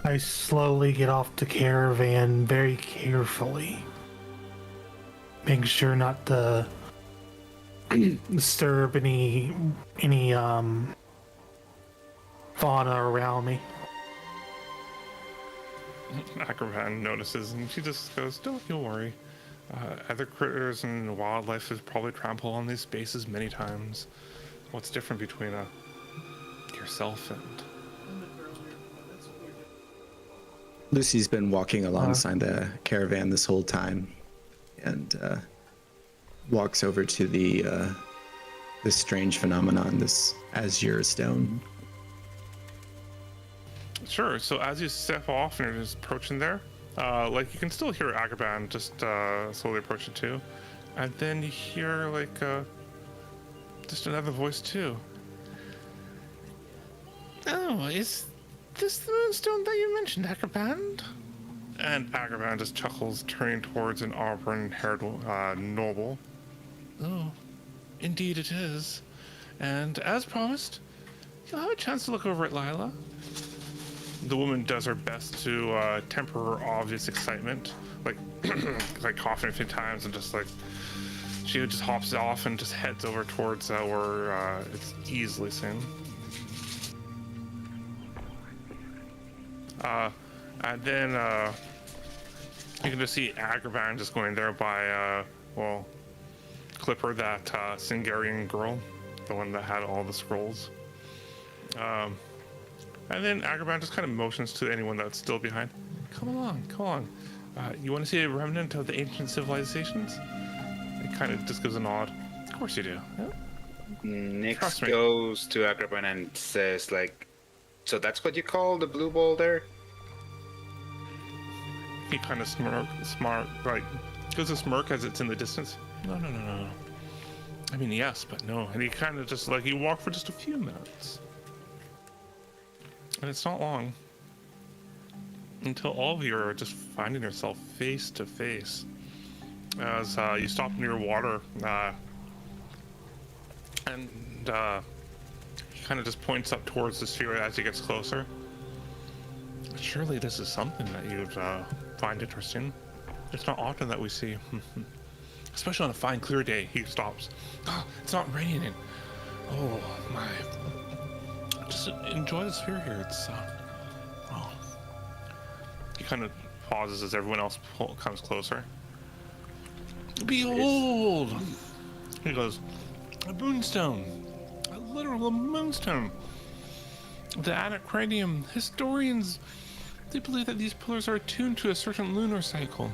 I slowly get off the caravan very carefully, making sure not to disturb any fauna around me. Agrabah notices, and she just goes, "Don't you worry. Other critters and wildlife has probably trampled on these spaces many times. What's different between yourself and..." Lucy's been walking alongside the caravan this whole time, and walks over to this strange phenomenon, this azure stone. Sure. So as you step off and you're just approaching there, you can still hear Agrabah just slowly approaching too, and then you hear just another voice too. "Oh, is this the moonstone that you mentioned, Agrabah?" And Agrabah just chuckles, turning towards an auburn-haired noble. "Oh, indeed it is. And as promised, you'll have a chance to look over at Lila." The woman does her best to temper her obvious excitement, like coughing a few times, and she just hops off and just heads over towards where it's easily seen. And then you can just see Agrabah just going there by Clipper, that Singarian girl, the one that had all the scrolls. And then Agrabah just kind of motions to anyone that's still behind. Come along. You want to see a remnant of the ancient civilizations?" It kind of just gives a nod. "Of course you do." Yeah. Nix goes to Agrabah and says, "So that's what you call the blue ball there?" He kind of gives a smirk as it's in the distance. No. I mean, yes, but no. And he kind of just he walked for just a few minutes. And it's not long until all of you are just finding yourself face to face as you stop near water, and he kind of just points up towards the sphere as he gets closer. "Surely this is something that you'd find interesting. It's not often that we see, especially on a fine, clear day." He stops. "Oh, it's not raining. Oh my! Just enjoy the sphere here. It's oh." He kind of pauses as everyone else comes closer. "Behold!" He goes, "A moonstone, a literal moonstone. The Anacranium historians, they believe that these pillars are attuned to a certain lunar cycle.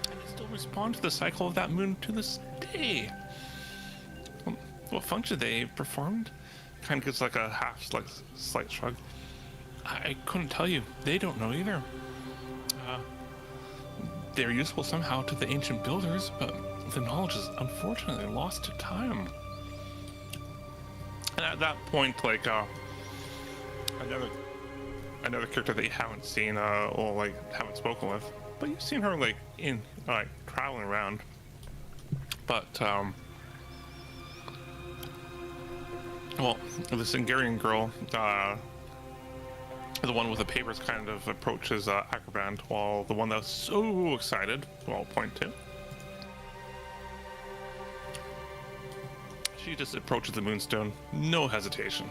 They still respond to the cycle of that moon to this day. What function they performed?" Kind of gives a half, slight shrug. "I couldn't tell you. They don't know either. They're useful somehow to the ancient builders, but the knowledge is unfortunately lost to time." And at that point, another character that you haven't seen, haven't spoken with, but you've seen her traveling around. But the Singarian girl, the one with the papers, kind of approaches Agrabah, while the one that's so excited, I'll point to, she just approaches the moonstone, no hesitation.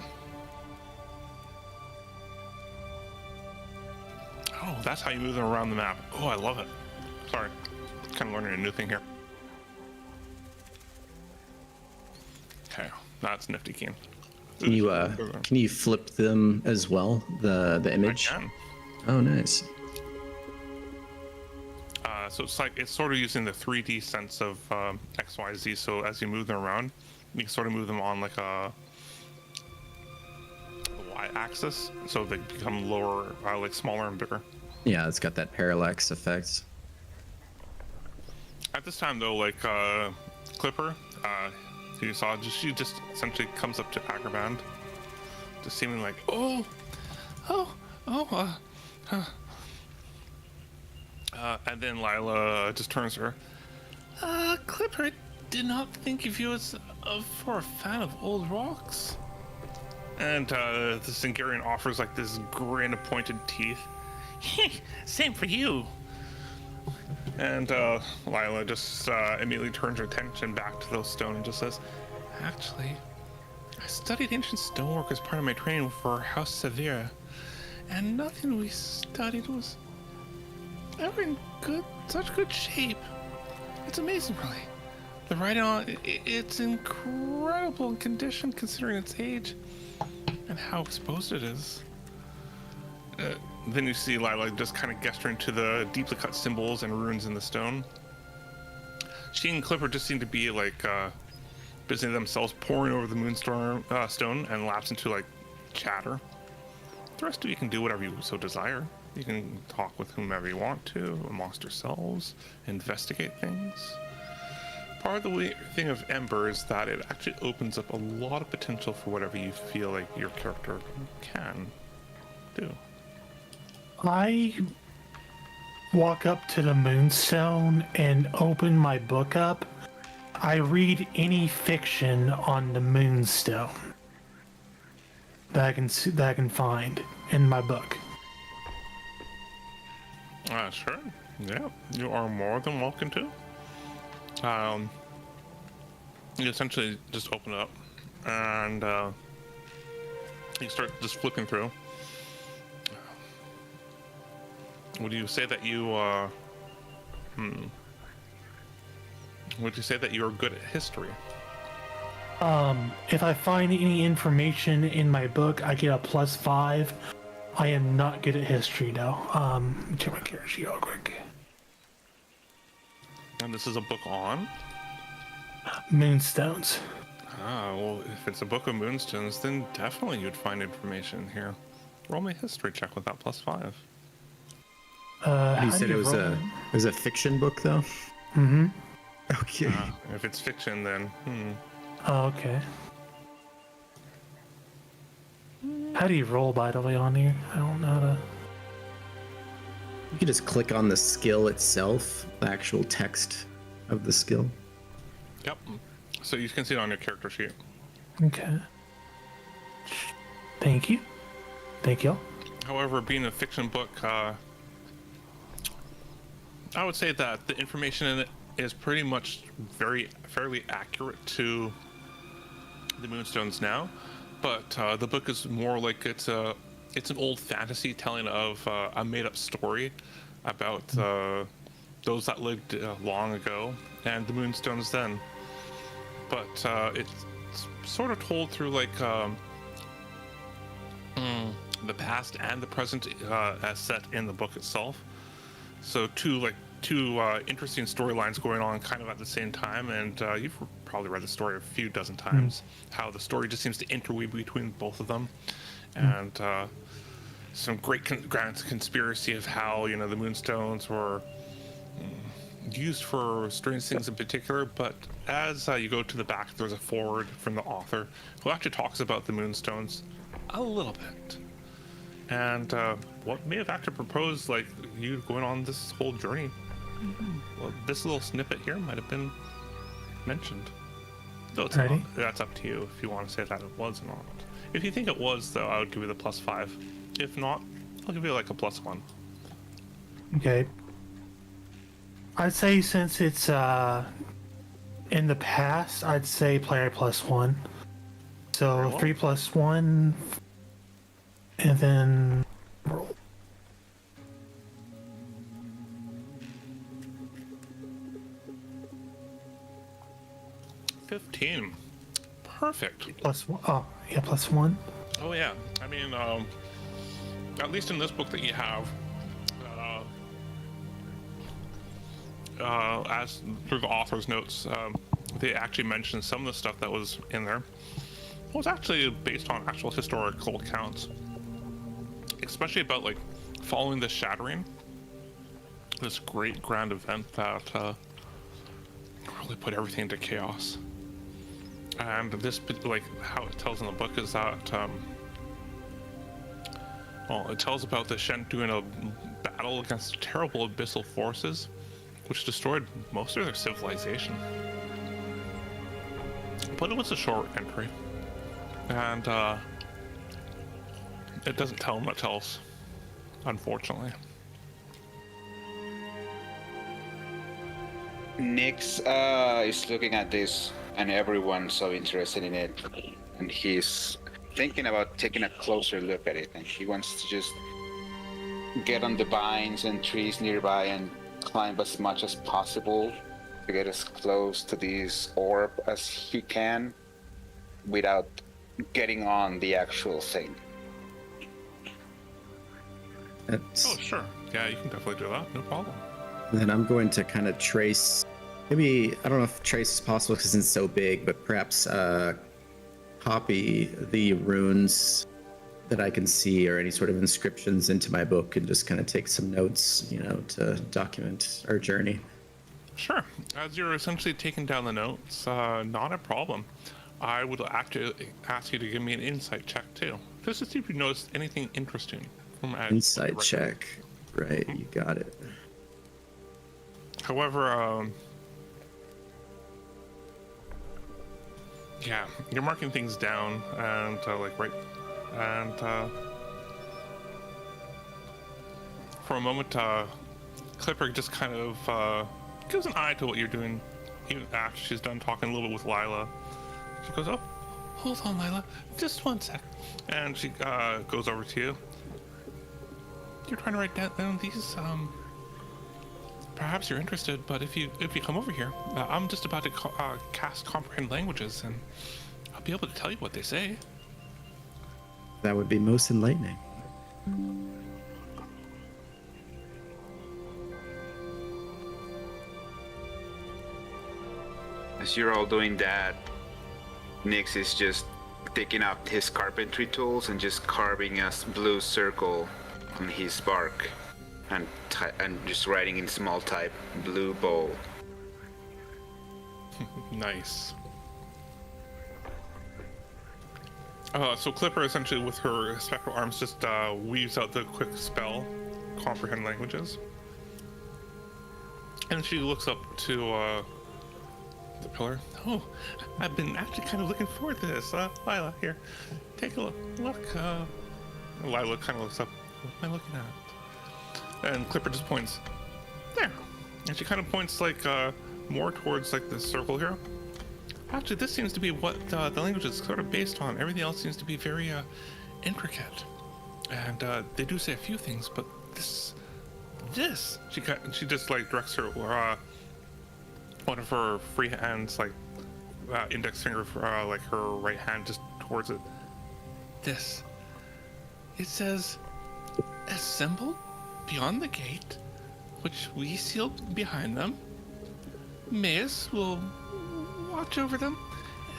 that's how you move them around the map. Oh, I love it. Sorry, kind of learning a new thing here. Okay, that's nifty, Keen. Can you flip them as well? The image. I can. Oh, nice. So it's sort of using the 3D sense of X, Y, Z. So as you move them around, you can sort of move them on like a y-axis, so they become lower, like smaller and bigger. Yeah, it's got that parallax effect. At this time, though, like Clipper, who you saw, she just essentially comes up to Agraband, just seeming like, and then Lila just turns to her. Clipper, I did not think of you as for a fan of old rocks. And the Singarian offers like this grin of pointed teeth. Same for you. And Lila just immediately turns her attention back to those stone and just says, actually, I studied ancient stonework as part of my training for House Severa, and nothing we studied was ever in such good shape. It's amazing, really. The writing on it's incredible in condition considering its age and how exposed it is. Then you see Lila just kind of gesturing to the deeply cut symbols and runes in the stone. She and Clipper just seem to be like busy themselves poring over the moonstorm stone and lapse into like chatter. The rest of you can do whatever you so desire. You can talk with whomever you want to, amongst yourselves, investigate things. Part of the weird thing of Ember is that it actually opens up a lot of potential for whatever you feel like your character can do. I walk up to the moonstone and open my book up. I read any fiction on the moonstone that I can find in my book. Sure. Yeah, you are more than welcome to. You essentially just open it up and you start just flipping through. Would you say that you would you say that you're good at history? If I find any information in my book, I get a +5. I am not good at history though. Let me check my character sheet real quick. And this is a book on? Moonstones. Well, if it's a book of moonstones, then definitely you'd find information here. Roll me a history check with that +5. You said it was a fiction book, though. Mm-hmm. Okay. If it's fiction, then Oh, okay. How do you roll, by the way, on here? I don't know how to. You can just click on the skill itself, the actual text of the skill. Yep. So you can see it on your character sheet. Okay. Thank you. Thank you. However, being a fiction book, I would say that the information in it is pretty much fairly accurate to the moonstones now, but the book is more like it's an old fantasy telling of a made-up story about those that lived long ago and the moonstones then. But it's sort of told through like the past and the present as set in the book itself. So two interesting storylines going on kind of at the same time, and you've probably read the story a few dozen times. How the story just seems to interweave between both of them, and some great grand conspiracy of how the moonstones were used for strange things in particular. But as you go to the back, there's a foreword from the author who actually talks about the moonstones a little bit, and what may have actually proposed like you going on this whole journey. Well, this little snippet here might have been mentioned. Though that's up to you if you want to say that it was or not. If you think it was, though, I would give you the +5. If not, I'll give you like a +1. Okay. I'd say since it's in the past, I'd say player +1. So 3 + 1, and then roll. 15. Perfect. Plus one. Oh, yeah, plus one. Oh yeah. I mean, at least in this book that you have, as through the author's notes, they actually mentioned some of the stuff that was in there was actually based on actual historical accounts, especially about like following the Shattering, this great grand event that really put everything into chaos. And this, like how it tells in the book, is that well, it tells about the Shen doing a battle against terrible abyssal forces, which destroyed most of their civilization. But it was a short entry, and it doesn't tell much else, unfortunately. Nix is looking at this, and everyone's so interested in it, and he's thinking about taking a closer look at it, and he wants to just get on the vines and trees nearby and climb as much as possible to get as close to this orb as he can without getting on the actual thing. That's, Oh, sure. Yeah, you can definitely do that. No problem. then I'm going to kind of trace. Maybe I don't know if trace is possible because it's so big, but perhaps copy the runes that I can see or any sort of inscriptions into my book and just kind of take some notes, you know, to document our journey. Sure. As you're essentially taking down the notes, not a problem. I would actually ask you to give me an insight check too, just to see if you noticed anything interesting from Insight check. Right, you got it. However, yeah, you're marking things down and like right, and for a moment, Clipper just kind of gives an eye to what you're doing, even after she's done talking a little bit with Lila. She goes, "Oh, hold on, Lila, just one sec," and she goes over to you. You're trying to write down these. Perhaps you're interested, but if you come over here, I'm just about to cast comprehend languages, and I'll be able to tell you what they say. That would be most enlightening. As you're all doing that, Nix is just taking up his carpentry tools and just carving a blue circle on his bark, and just writing in small type, blue bowl. Nice. So Clipper essentially with her spectral arms just weaves out the quick spell, comprehend languages. And she looks up to the pillar. Oh, I've been actually kind of looking forward to this. Lila, here, take a look. Lila kind of looks up. What am I looking at? And Clipper just points there, and she kind of points like more towards like this circle here. Actually, this seems to be what the language is sort of based on. Everything else seems to be very intricate, and they do say a few things, but this she just like directs her one of her free hands, like index finger, like her right hand, just towards it. This. It says, "Assemble beyond the gate, which we sealed behind them. Maes will watch over them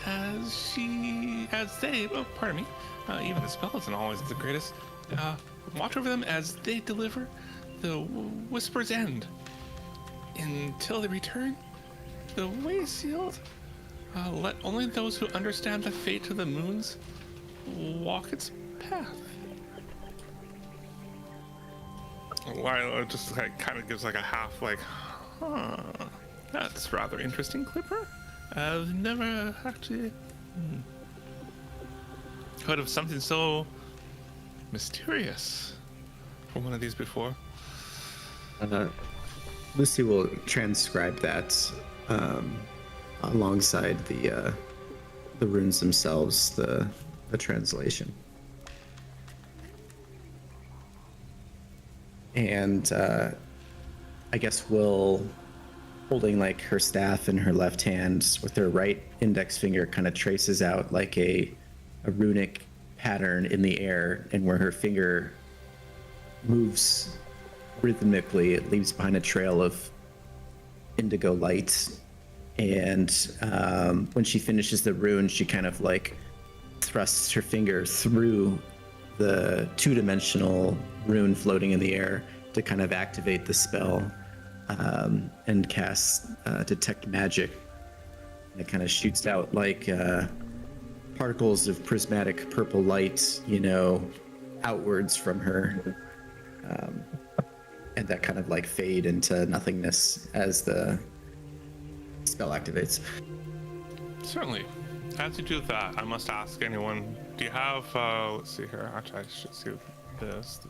as they, oh, pardon me, even the spell isn't always the greatest, watch over them as they deliver the Whisper's End. Until they return, the way is sealed. Let only those who understand the fate of the moons walk its path." Lila just like kind of gives like a half like, huh, that's rather interesting, Clipper. I've never actually heard of something so mysterious from one of these before. Lucy will transcribe that alongside the runes themselves, the translation. And I guess we'll holding like her staff in her left hand, with her right index finger kind of traces out like a runic pattern in the air, and where her finger moves rhythmically, it leaves behind a trail of indigo light. And when she finishes the rune, she kind of like thrusts her finger through the two-dimensional rune floating in the air to kind of activate the spell, and casts detect magic. And it kind of shoots out like particles of prismatic purple light, outwards from her, and that kind of like fade into nothingness as the spell activates. Certainly. As you do that, I must ask anyone, do you have, let's see here, actually I should see this.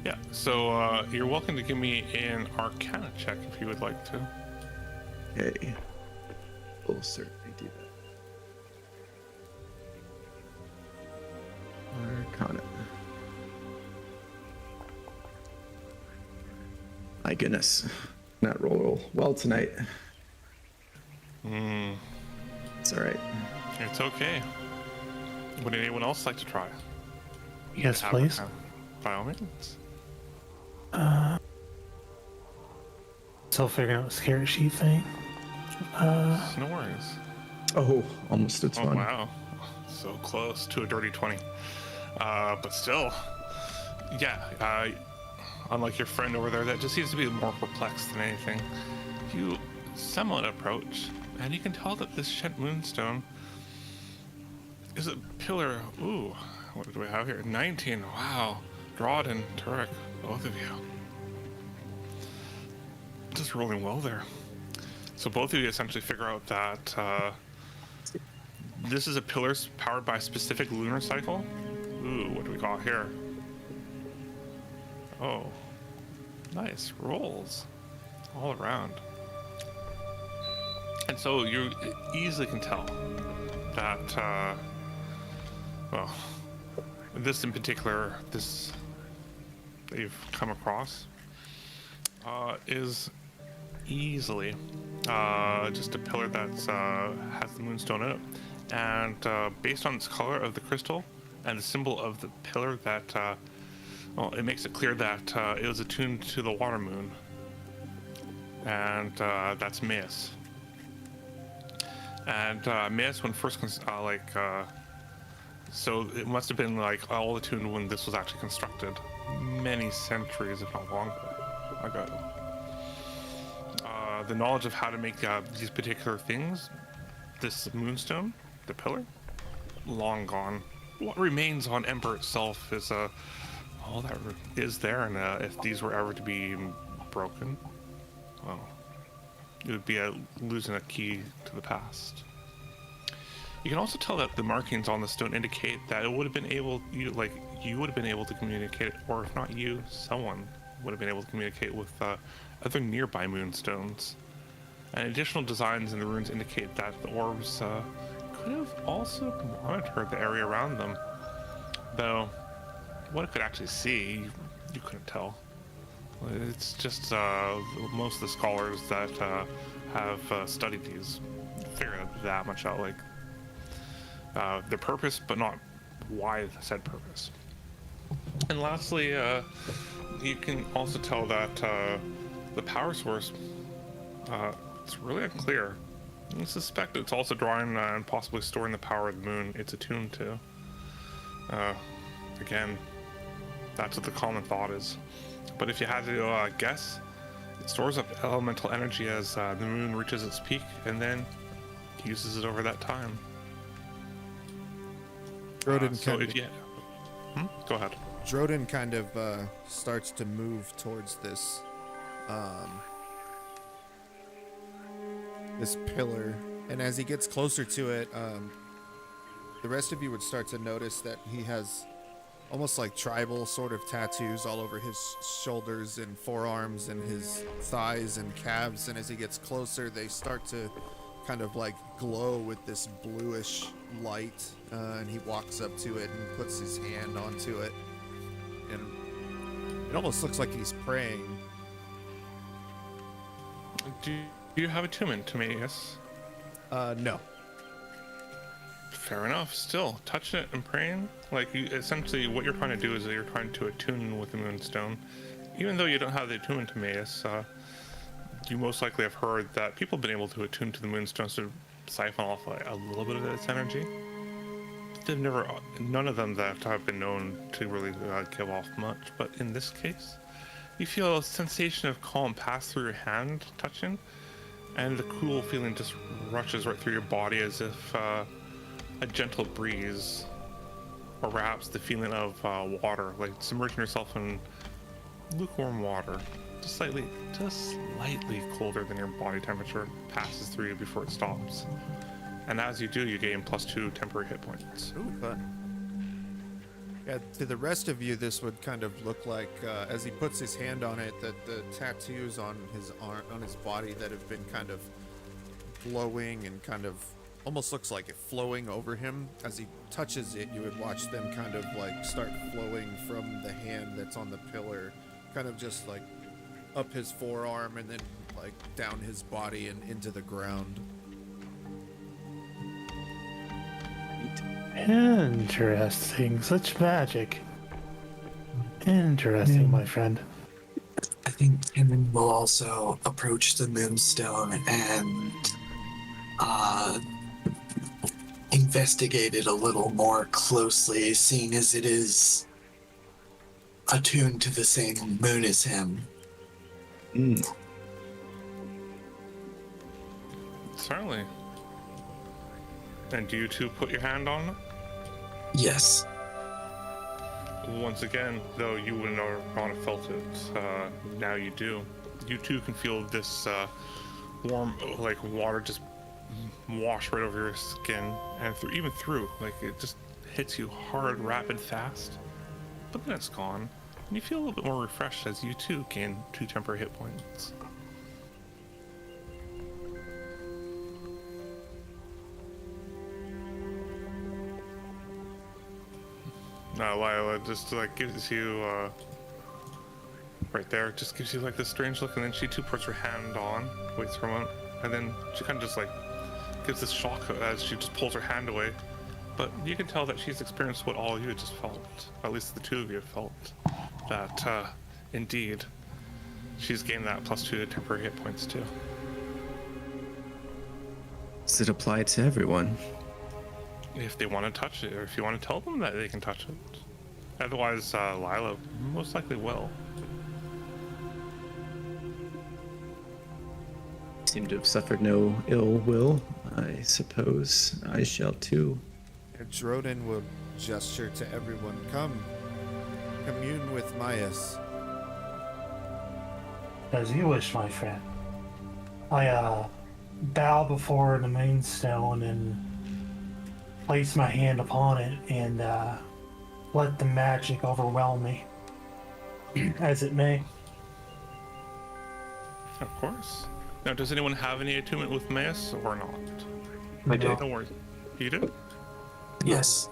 Yeah, so you're welcome to give me an Arcana check if you would like to. Okay. We'll certainly do that. Arcana. My goodness. Not roll well tonight. It's all right. It's okay. Would anyone else like to try? Yes, please. By all means. Still figuring out the scary sheet thing. No worries. Oh, almost a Oh, 20. wow. So close to a dirty 20. But still, yeah, unlike your friend over there, that just seems to be more perplexed than anything. You somewhat approach, and you can tell that this Shent Moonstone is a pillar. Ooh, what do we have here? 19. Wow. Drod and Turek, both of you. Just rolling well there. So both of you essentially figure out that this is a pillar powered by a specific lunar cycle. Ooh, what do we got here? Oh, nice rolls all around. And so you easily can tell that, well, this in particular, this that you've come across, is easily just a pillar that's has the moonstone in it. And based on its color of the crystal and the symbol of the pillar, that well, it makes it clear that it was attuned to the water moon, and that's Maus. And Maus, when first so it must have been like all attuned when this was actually constructed, many centuries, if not longer, ago. The knowledge of how to make these particular things, this moonstone, the pillar, long gone. What remains on Ember itself is all that is there, and if these were ever to be broken, well, it would be losing a key to the past. You can also tell that the markings on the stone indicate that it would have been able, you would have been able to communicate, or if not you, someone would have been able to communicate with other nearby moonstones. And additional designs in the runes indicate that the orbs could have also monitored the area around them, though what it could actually see, you couldn't tell. It's just most of the scholars that have studied these figure that much out, like their purpose, but not why said purpose. And lastly, you can also tell that the power source, it's really unclear. I suspect it's also drawing and possibly storing the power of the moon it's attuned to. Again, that's what the common thought is. But if you had to guess, it stores up elemental energy as the moon reaches its peak, and then uses it over that time. Go ahead. Drodin kind of starts to move towards this this pillar, and as he gets closer to it, the rest of you would start to notice that he has almost like tribal sort of tattoos all over his shoulders and forearms and his thighs and calves, and as he gets closer they start to kind of like glow with this bluish light, and he walks up to it and puts his hand onto it, and It almost looks like he's praying. Do you have attunement to Magus? No. Fair enough. Still, touching it and praying, like you, essentially what you're trying to do is that you're trying to attune with the Moonstone. Even though you don't have the attunement to Magus, you most likely have heard that people have been able to attune to the Moonstone to siphon off like, a little bit of its energy. But they've never, none of them that have been known to really give off much. But in this case, you feel a sensation of calm pass through your hand, touching, and the cool feeling just rushes right through your body as if a gentle breeze, or perhaps the feeling of water, like submerging yourself in lukewarm water, just slightly colder than your body temperature, passes through you before it stops. And as you do, you gain +2 temporary hit points. Ooh, fun. Yeah, to the rest of you, this would kind of look like, as he puts his hand on it, that the tattoos on his arm, on his body that have been kind of glowing and kind of almost looks like it flowing over him. As he touches it, you would watch them kind of like start flowing from the hand that's on the pillar, kind of just like up his forearm and then like down his body and into the ground. Interesting. Such magic. Interesting, my friend. I think Timon will also approach the Moonstone and investigate it a little more closely, seeing as it is attuned to the same moon as him. Certainly. And do you two put your hand on it? Yes. Once again, though you would not have felt it, now you do. You too can feel this warm, like water just wash right over your skin, and even through, like it just hits you hard, rapid, fast. But then it's gone, and you feel a little bit more refreshed as you too gain 2 temporary hit points. Lila just like gives you right there, just gives you like this strange look, and then she too puts her hand on, waits for a moment, and then she kind of just like gives this shock as she just pulls her hand away. But you can tell that she's experienced what all of you had just felt, at least the 2 of you have felt, that indeed she's gained that +2 temporary hit points too. Does it apply to everyone? If they want to touch it, or if you want to tell them that they can touch it. Otherwise, Lila most likely will. Seem to have suffered no ill will. I suppose I shall too. And Drodin will gesture to everyone, come, commune with Myas. As you wish, my friend. I bow before the Moonstone and place my hand upon it and let the magic overwhelm me, as it may. Of course. Now, does anyone have any attunement with Magus or not? I do. Don't worry. You do? Yes.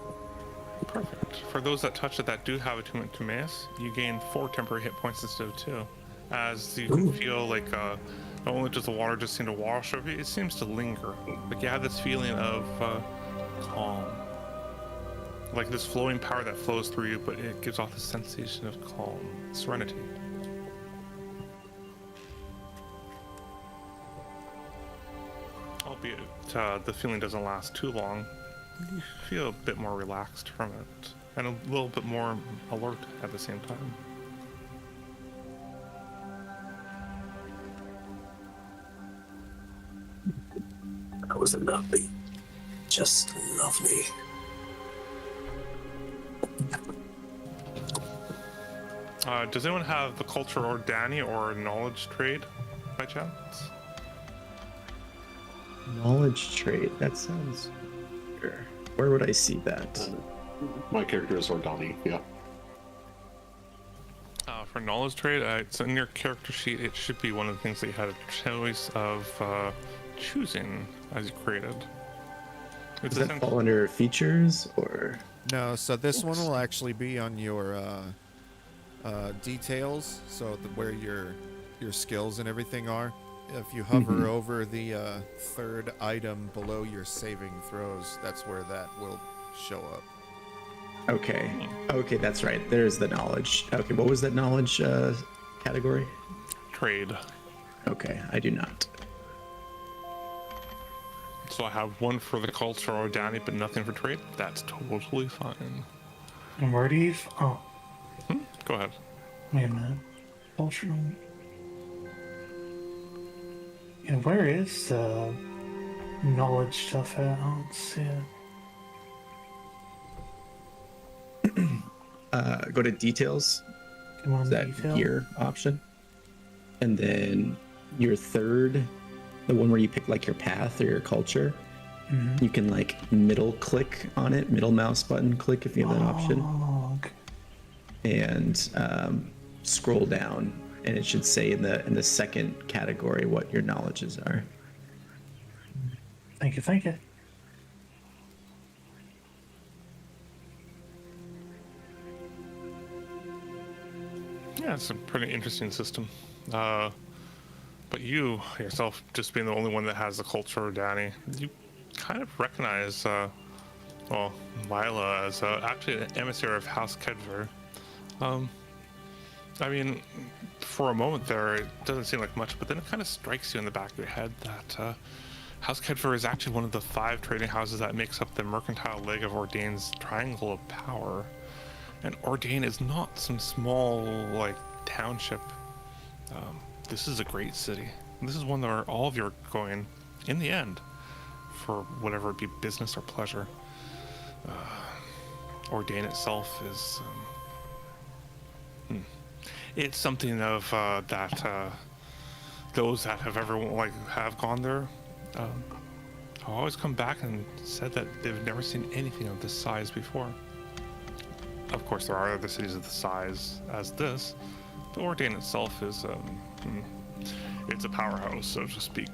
Perfect. For those that touch it that do have attunement to Magus, you gain 4 temporary hit points instead of 2. As you can feel like not only does the water just seem to wash over you, it seems to linger. Like you have this feeling of calm. Like this flowing power that flows through you, but it gives off this sensation of calm, serenity. Albeit the feeling doesn't last too long, you feel a bit more relaxed from it, and a little bit more alert at the same time. That was lovely. Just lovely. Does anyone have the culture or Danny or knowledge trade by chance? Knowledge trade. That sounds. Where would I see that? My character is Ordani, yeah. For knowledge trade, it's in your character sheet. It should be one of the things that you had a choice of choosing as you created. Does that fall under features or? No, so this one will actually be on your details, so where your skills and everything are. If you hover over the third item below your saving throws, that's where that will show up. Okay. Okay, that's right. There's the knowledge. Okay, what was that knowledge category? Trade. Okay, I do not. So I have one for the culture or Danny, but nothing for trade. That's totally fine. And where do you? Oh, Go ahead. wait a minute. Cultural. And where is the knowledge stuff at? I don't see it. Go to details. Come on, That detail. gear option. And then your third, the one where you pick like your path or your culture, you can like middle click on it, middle mouse button click if you have that option, Oh, okay. and scroll down, and it should say in the second category what your knowledges are. Thank you, thank you. Yeah, it's a pretty interesting system. But you yourself, just being the only one that has the culture, Danny, you kind of recognize, well, Lila as actually an emissary of House Kedver. I mean, for a moment there, it doesn't seem like much, but then it kind of strikes you in the back of your head that House Kedver is actually one of the 5 trading houses that makes up the mercantile leg of Ordain's triangle of power. And Ordain is not some small, like, township. This is a great city. This is one where all of you are going, in the end, for whatever it be, business or pleasure. Ordain itself is... it's something of that those that have ever have gone there have always come back and said that they've never seen anything of this size before. Of course, there are other cities of the size as this, but Ordain itself is it's a powerhouse, so to speak.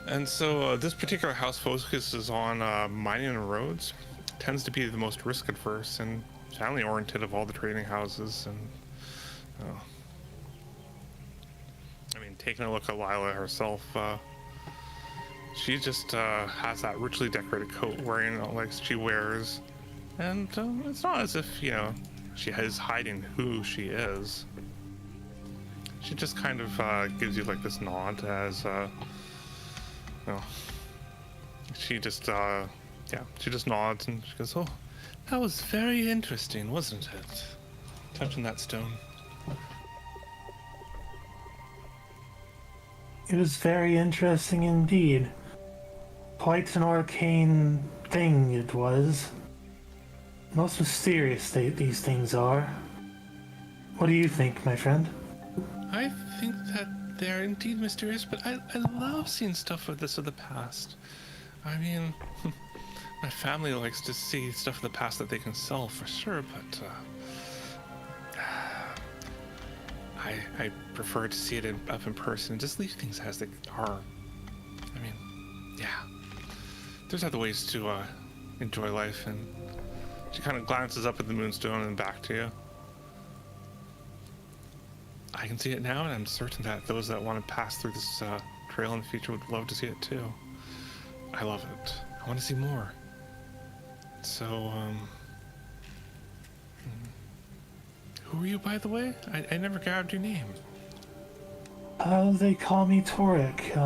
And so this particular house focuses on mining and roads. Tends to be the most risk adverse and family oriented of all the trading houses. And I mean, taking a look at Lila herself, she just has that richly decorated coat wearing like she wears, and it's not as if, you know, she is hiding who she is. She just kind of gives you like this nod as she just she just nods and she goes, "Oh, that was very interesting, wasn't it? Touching that stone." It was very interesting indeed. Quite an arcane thing it was. Most mysterious these things are. What do you think, my friend? I think that they're indeed mysterious, but I love seeing stuff of this of the past. I mean, my family likes to see stuff of the past that they can sell for sure, but I prefer to see it up in person and just leave things as they are. I mean, yeah. There's other ways to enjoy life, and she kind of glances up at the moonstone and back to you. I can see it now, and I'm certain that those that want to pass through this trail in the future would love to see it too. I love it. I want to see more. So, who are you, by the way? I never grabbed your name. They call me Torek.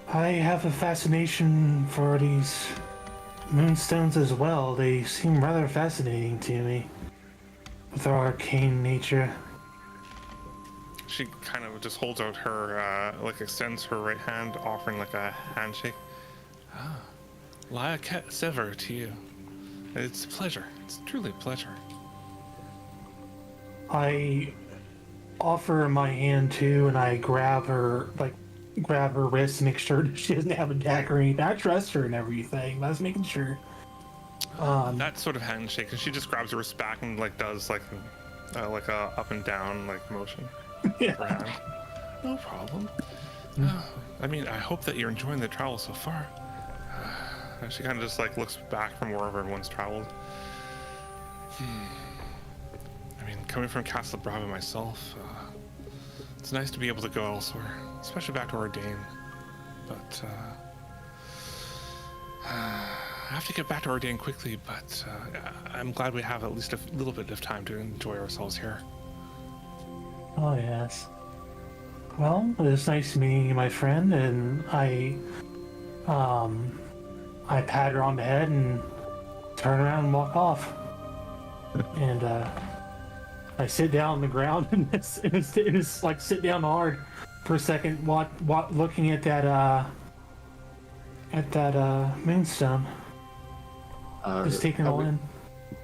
I have a fascination for these moonstones as well. They seem rather fascinating to me, with their arcane nature. She kind of just holds out her, extends her right hand, offering like a handshake. Ah, Laia Ket Sever to you. It's a pleasure. It's truly a pleasure. I offer my hand too, and I grab her wrist to make sure that she doesn't have a dagger or anything. I trust her and everything, but I was making sure. That sort of handshake, and she just grabs her wrist back and does like a up and down motion. Yeah. Her hand. No problem. I mean, I hope that you're enjoying the travel so far. She kind of just looks back from wherever everyone's traveled. I mean, coming from Castle Brava myself, it's nice to be able to go elsewhere, especially back to Ordain. But I have to get back to Ordain quickly, but I'm glad we have at least a little bit of time to enjoy ourselves here. Oh, yes. Well, it was nice meeting you, my friend, and I pat her on the head and turn around and walk off. And I sit down on the ground and it's like sit down hard for a second, looking at that moonstone. Just taking it all in.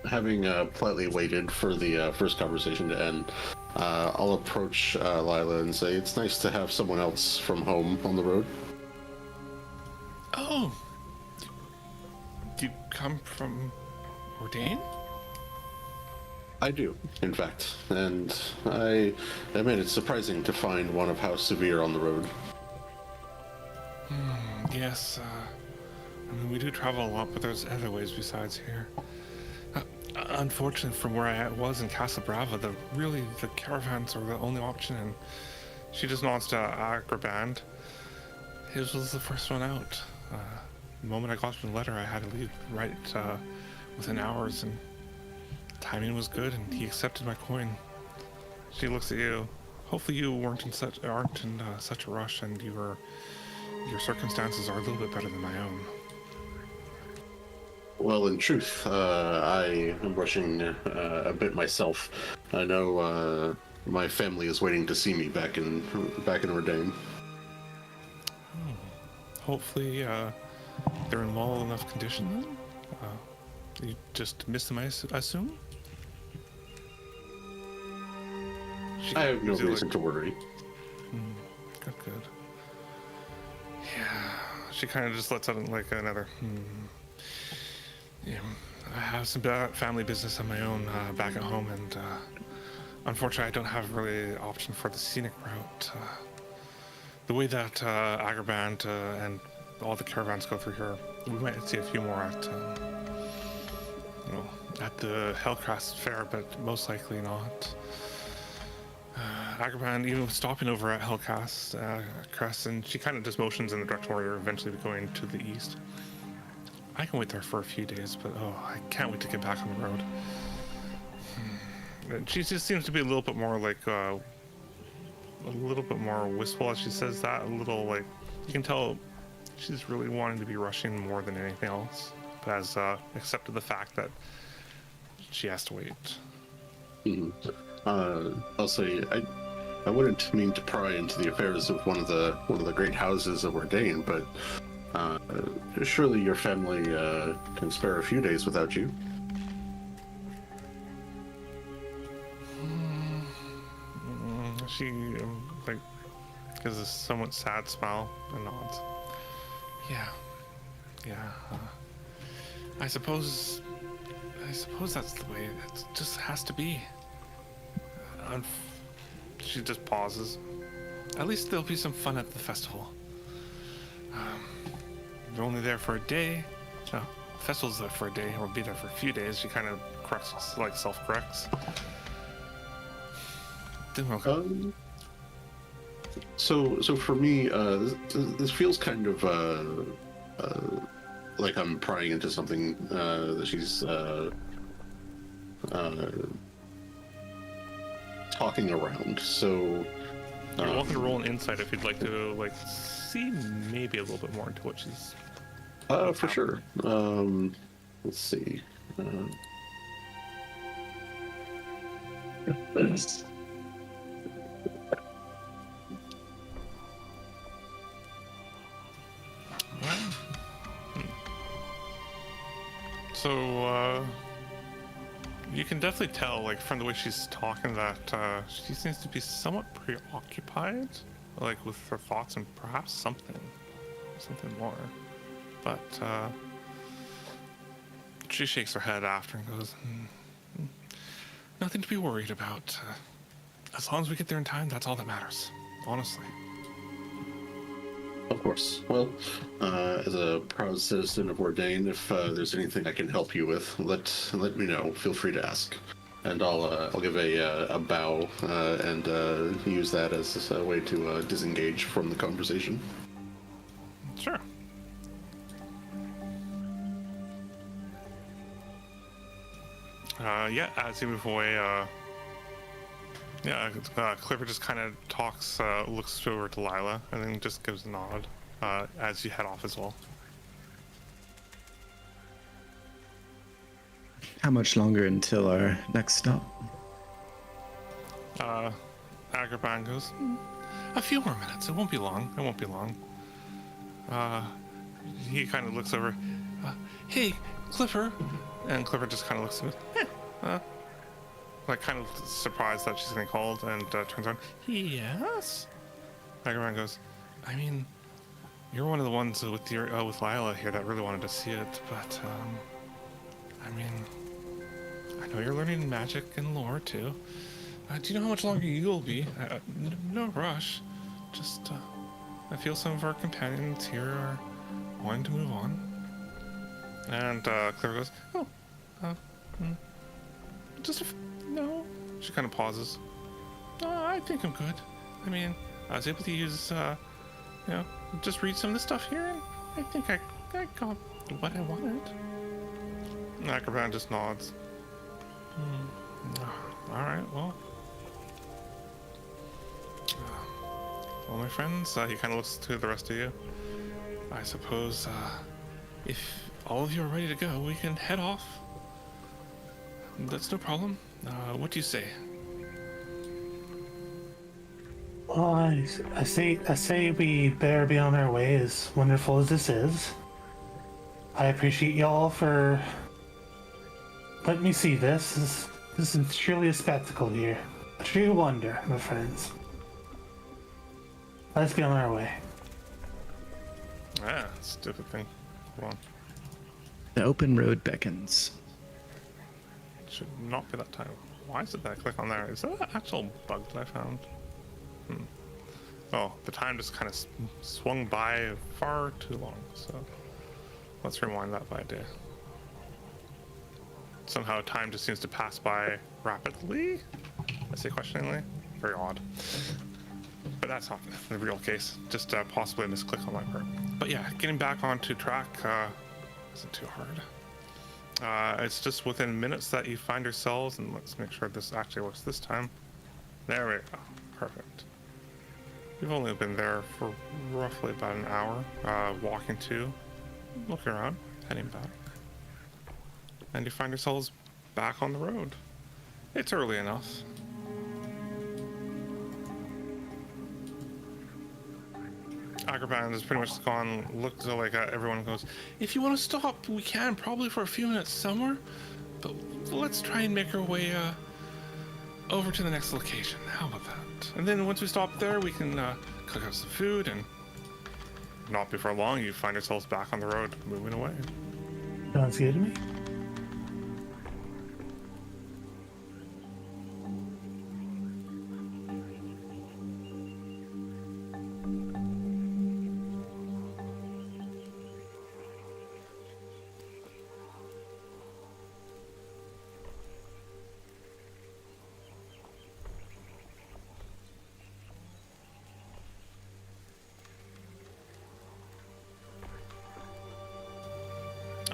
Having politely waited for the first conversation to end, I'll approach Lila and say, "It's nice to have someone else from home on the road." Oh, do you come from Ordain? I do, in fact, and I admit it's surprising to find one of House Severe on the road. Yes, I mean, we do travel a lot, but there's other ways besides here. Unfortunately, from where I was in Casa Brava, the caravans are the only option, and she just wants to Agraband. His was the first one out. The moment I got the letter, I had to leave right within hours, and timing was good, and he accepted my coin. She looks at you. Hopefully, you aren't in such a rush, and your circumstances are a little bit better than my own. Well, in truth, I am rushing a bit myself. I know my family is waiting to see me back in Ordain. Hopefully, they're in well enough condition then? You just missed them, I assume? I have no reason to worry. Good. Yeah, she kind of just lets out like another. Yeah, I have some family business on my own back at home, and unfortunately, I don't have really an option for the scenic route. The way that Agraband and all the caravans go through here, we might see a few more at the Hellcrest Fair, but most likely not. Agraband, even stopping over at Hellcrest, and she kind of just motions in the direction where you're eventually going to the east. I can wait there for a few days, but I can't wait to get back on the road. She just seems to be a little bit more like a little bit more wistful as she says that. A little like you can tell she's really wanting to be rushing more than anything else, but has accepted the fact that she has to wait. I'll say I wouldn't mean to pry into the affairs of one of the great houses of Ordain, but surely your family can spare a few days without you. She like gives a somewhat sad smile and nods. Yeah. I suppose that's the way it just has to be. She just pauses. At least there'll be some fun at the festival. We're only there for a day. No, the festival's there for a day. We'll be there for a few days. She kind of self-corrects. Then we'll go. So for me, this feels kind of like I'm prying into something that she's talking around. So you're welcome to roll an insight if you'd like to see maybe a little bit more into what she's. For sure. Let's see. So, you can definitely tell, from the way she's talking, that she seems to be somewhat preoccupied, with her thoughts and perhaps something more. But she shakes her head after and goes, nothing to be worried about. As long as we get there in time, that's all that matters, honestly. Of course. Well, as a proud citizen of Ordain, if there's anything I can help you with, let me know. Feel free to ask. and I'll give a bow and use that as a way to disengage from the conversation. Sure. Yeah, as you move away, Clifford just kind of talks, looks over to Lila, and then just gives a nod as you head off as well. How much longer until our next stop? Agrabah goes, a few more minutes. It won't be long. It won't be long. He kind of looks over. Hey, Clifford. And Clifford just kind of looks at me. Like kind of surprised that she's getting called, and turns around. Yes. Agrabah goes, I mean, you're one of the ones with your with Lila here that really wanted to see it, but I mean, I know you're learning magic and lore too. Do you know how much longer you'll be? No rush. Just, I feel some of our companions here are wanting to move on. And Claire goes, no. She kind of pauses. I think I'm good. I mean, I was able to use, just read some of the stuff here, and I think I got what I wanted. Agrabah just nods. All right, well. Well, my friends, he kind of looks to the rest of you. I suppose, if all of you are ready to go, we can head off. That's no problem. What do you say? Well, I say we better be on our way, as wonderful as this is. I appreciate y'all for letting me see this. This is truly a spectacle here. A true wonder, my friends. Let's be on our way. Stupid thing. Hold on. The open road beckons. Should not be that time. Why is it that I click on there? Is that an actual bug that I found? Oh, the time just kind of swung by far too long, so let's rewind that by a day. Somehow time just seems to pass by rapidly? I say questioningly. Very odd. But that's not the real case. Just possibly a misclick on my part. But yeah, getting back onto track isn't too hard. It's just within minutes that you find yourselves, and let's make sure this actually works this time. There we go. Perfect. We've only been there for roughly about an hour, walking to, looking around, heading back. And you find yourselves back on the road. It's early enough. Agrabah has pretty much gone, looked like everyone goes, if you want to stop, we can, probably for a few minutes somewhere, but let's try and make our way over to the next location. How about that? And then once we stop there, we can cook up some food, and not before long, you find yourselves back on the road, moving away. Sounds good to me.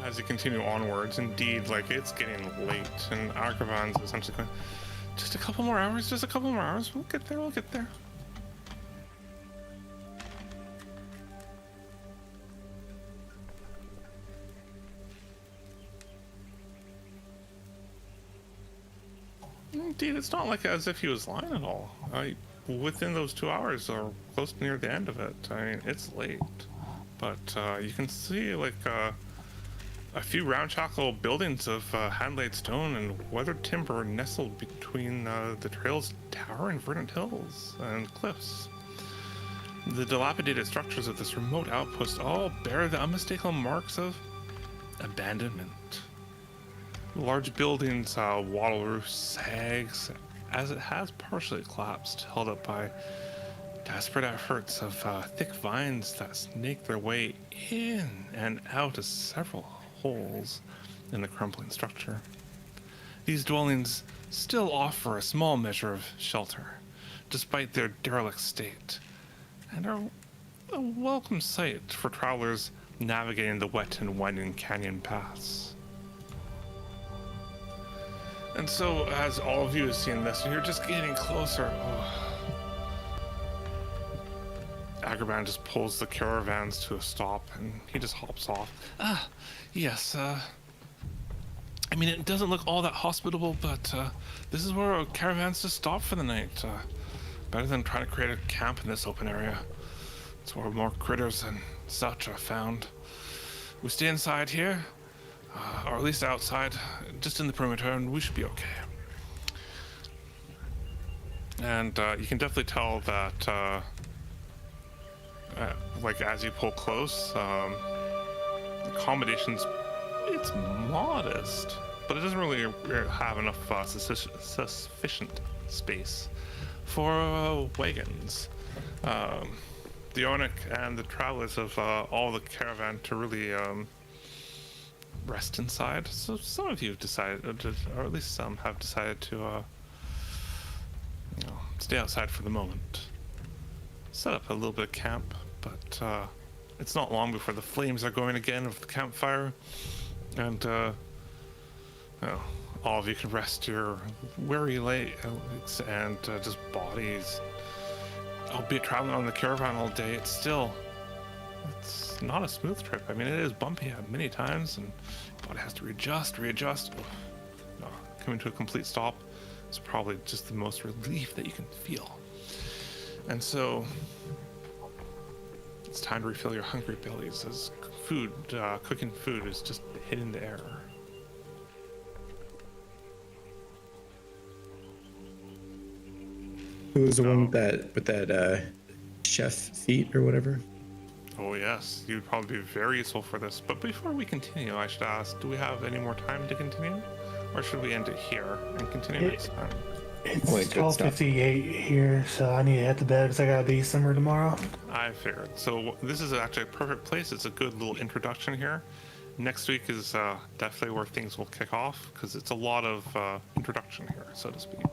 As you continue onwards, indeed, like, it's getting late, and Agrabah's essentially going, just a couple more hours, we'll get there. Indeed, it's not like as if he was lying at all. Within those 2 hours, or close near the end of it, I mean, it's late. But you can see, like, a few ramshackle buildings of hand-laid stone and weathered timber nestled between the trail's towering verdant hills and cliffs. The dilapidated structures of this remote outpost all bear the unmistakable marks of abandonment. Large buildings, wattle roofs, sags, as it has partially collapsed, held up by desperate efforts of thick vines that snake their way in and out of several holes in the crumbling structure. these dwellings still offer a small measure of shelter, despite their derelict state, and are a welcome sight for travelers navigating the wet and winding canyon paths. And so, as all of you have seen this, and you're just getting closer, Agrabah just pulls the caravans to a stop, and he just hops off. Yes, I mean, it doesn't look all that hospitable, but this is where caravans just stop for the night. Better than trying to create a camp in this open area. It's where more critters and such are found. We stay inside here, or at least outside, just in the perimeter, and we should be okay. And you can definitely tell that, like, as you pull close, the accommodations, it's modest, but it doesn't really have enough sufficient space for wagons. The Onyx and the travelers of all the caravan to really rest inside. So some of you have decided, or at least some have decided to, stay outside for the moment. Set up a little bit of camp, but it's not long before the flames are going again of the campfire, and all of you can rest your weary legs and just bodies. Albeit traveling on the caravan all day, it's not a smooth trip. I mean, it is bumpy at many times, and your body has to readjust. Coming to a complete stop is probably just the most relief that you can feel. And so it's time to refill your hungry bellies as cooking food is just hitting the air. Who was the one with that chef feat or whatever? Oh yes, you'd probably be very useful for this. But before we continue, I should ask, do we have any more time to continue? Or should we end it here and continue next time? It's Wait, good stuff. 12:58 here, so I need to head to bed because I gotta be somewhere tomorrow. I figured. So this is actually a perfect place. It's a good little introduction here. Next week is definitely where things will kick off, because it's a lot of introduction here, so to speak.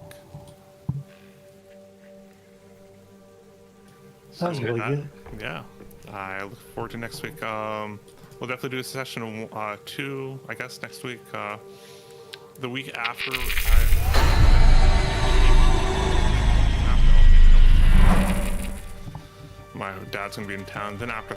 Sounds So really that- good. Yeah, I look forward to next week. We'll definitely do a session 2, I guess, next week. The week after, my dad's gonna be in town. Then after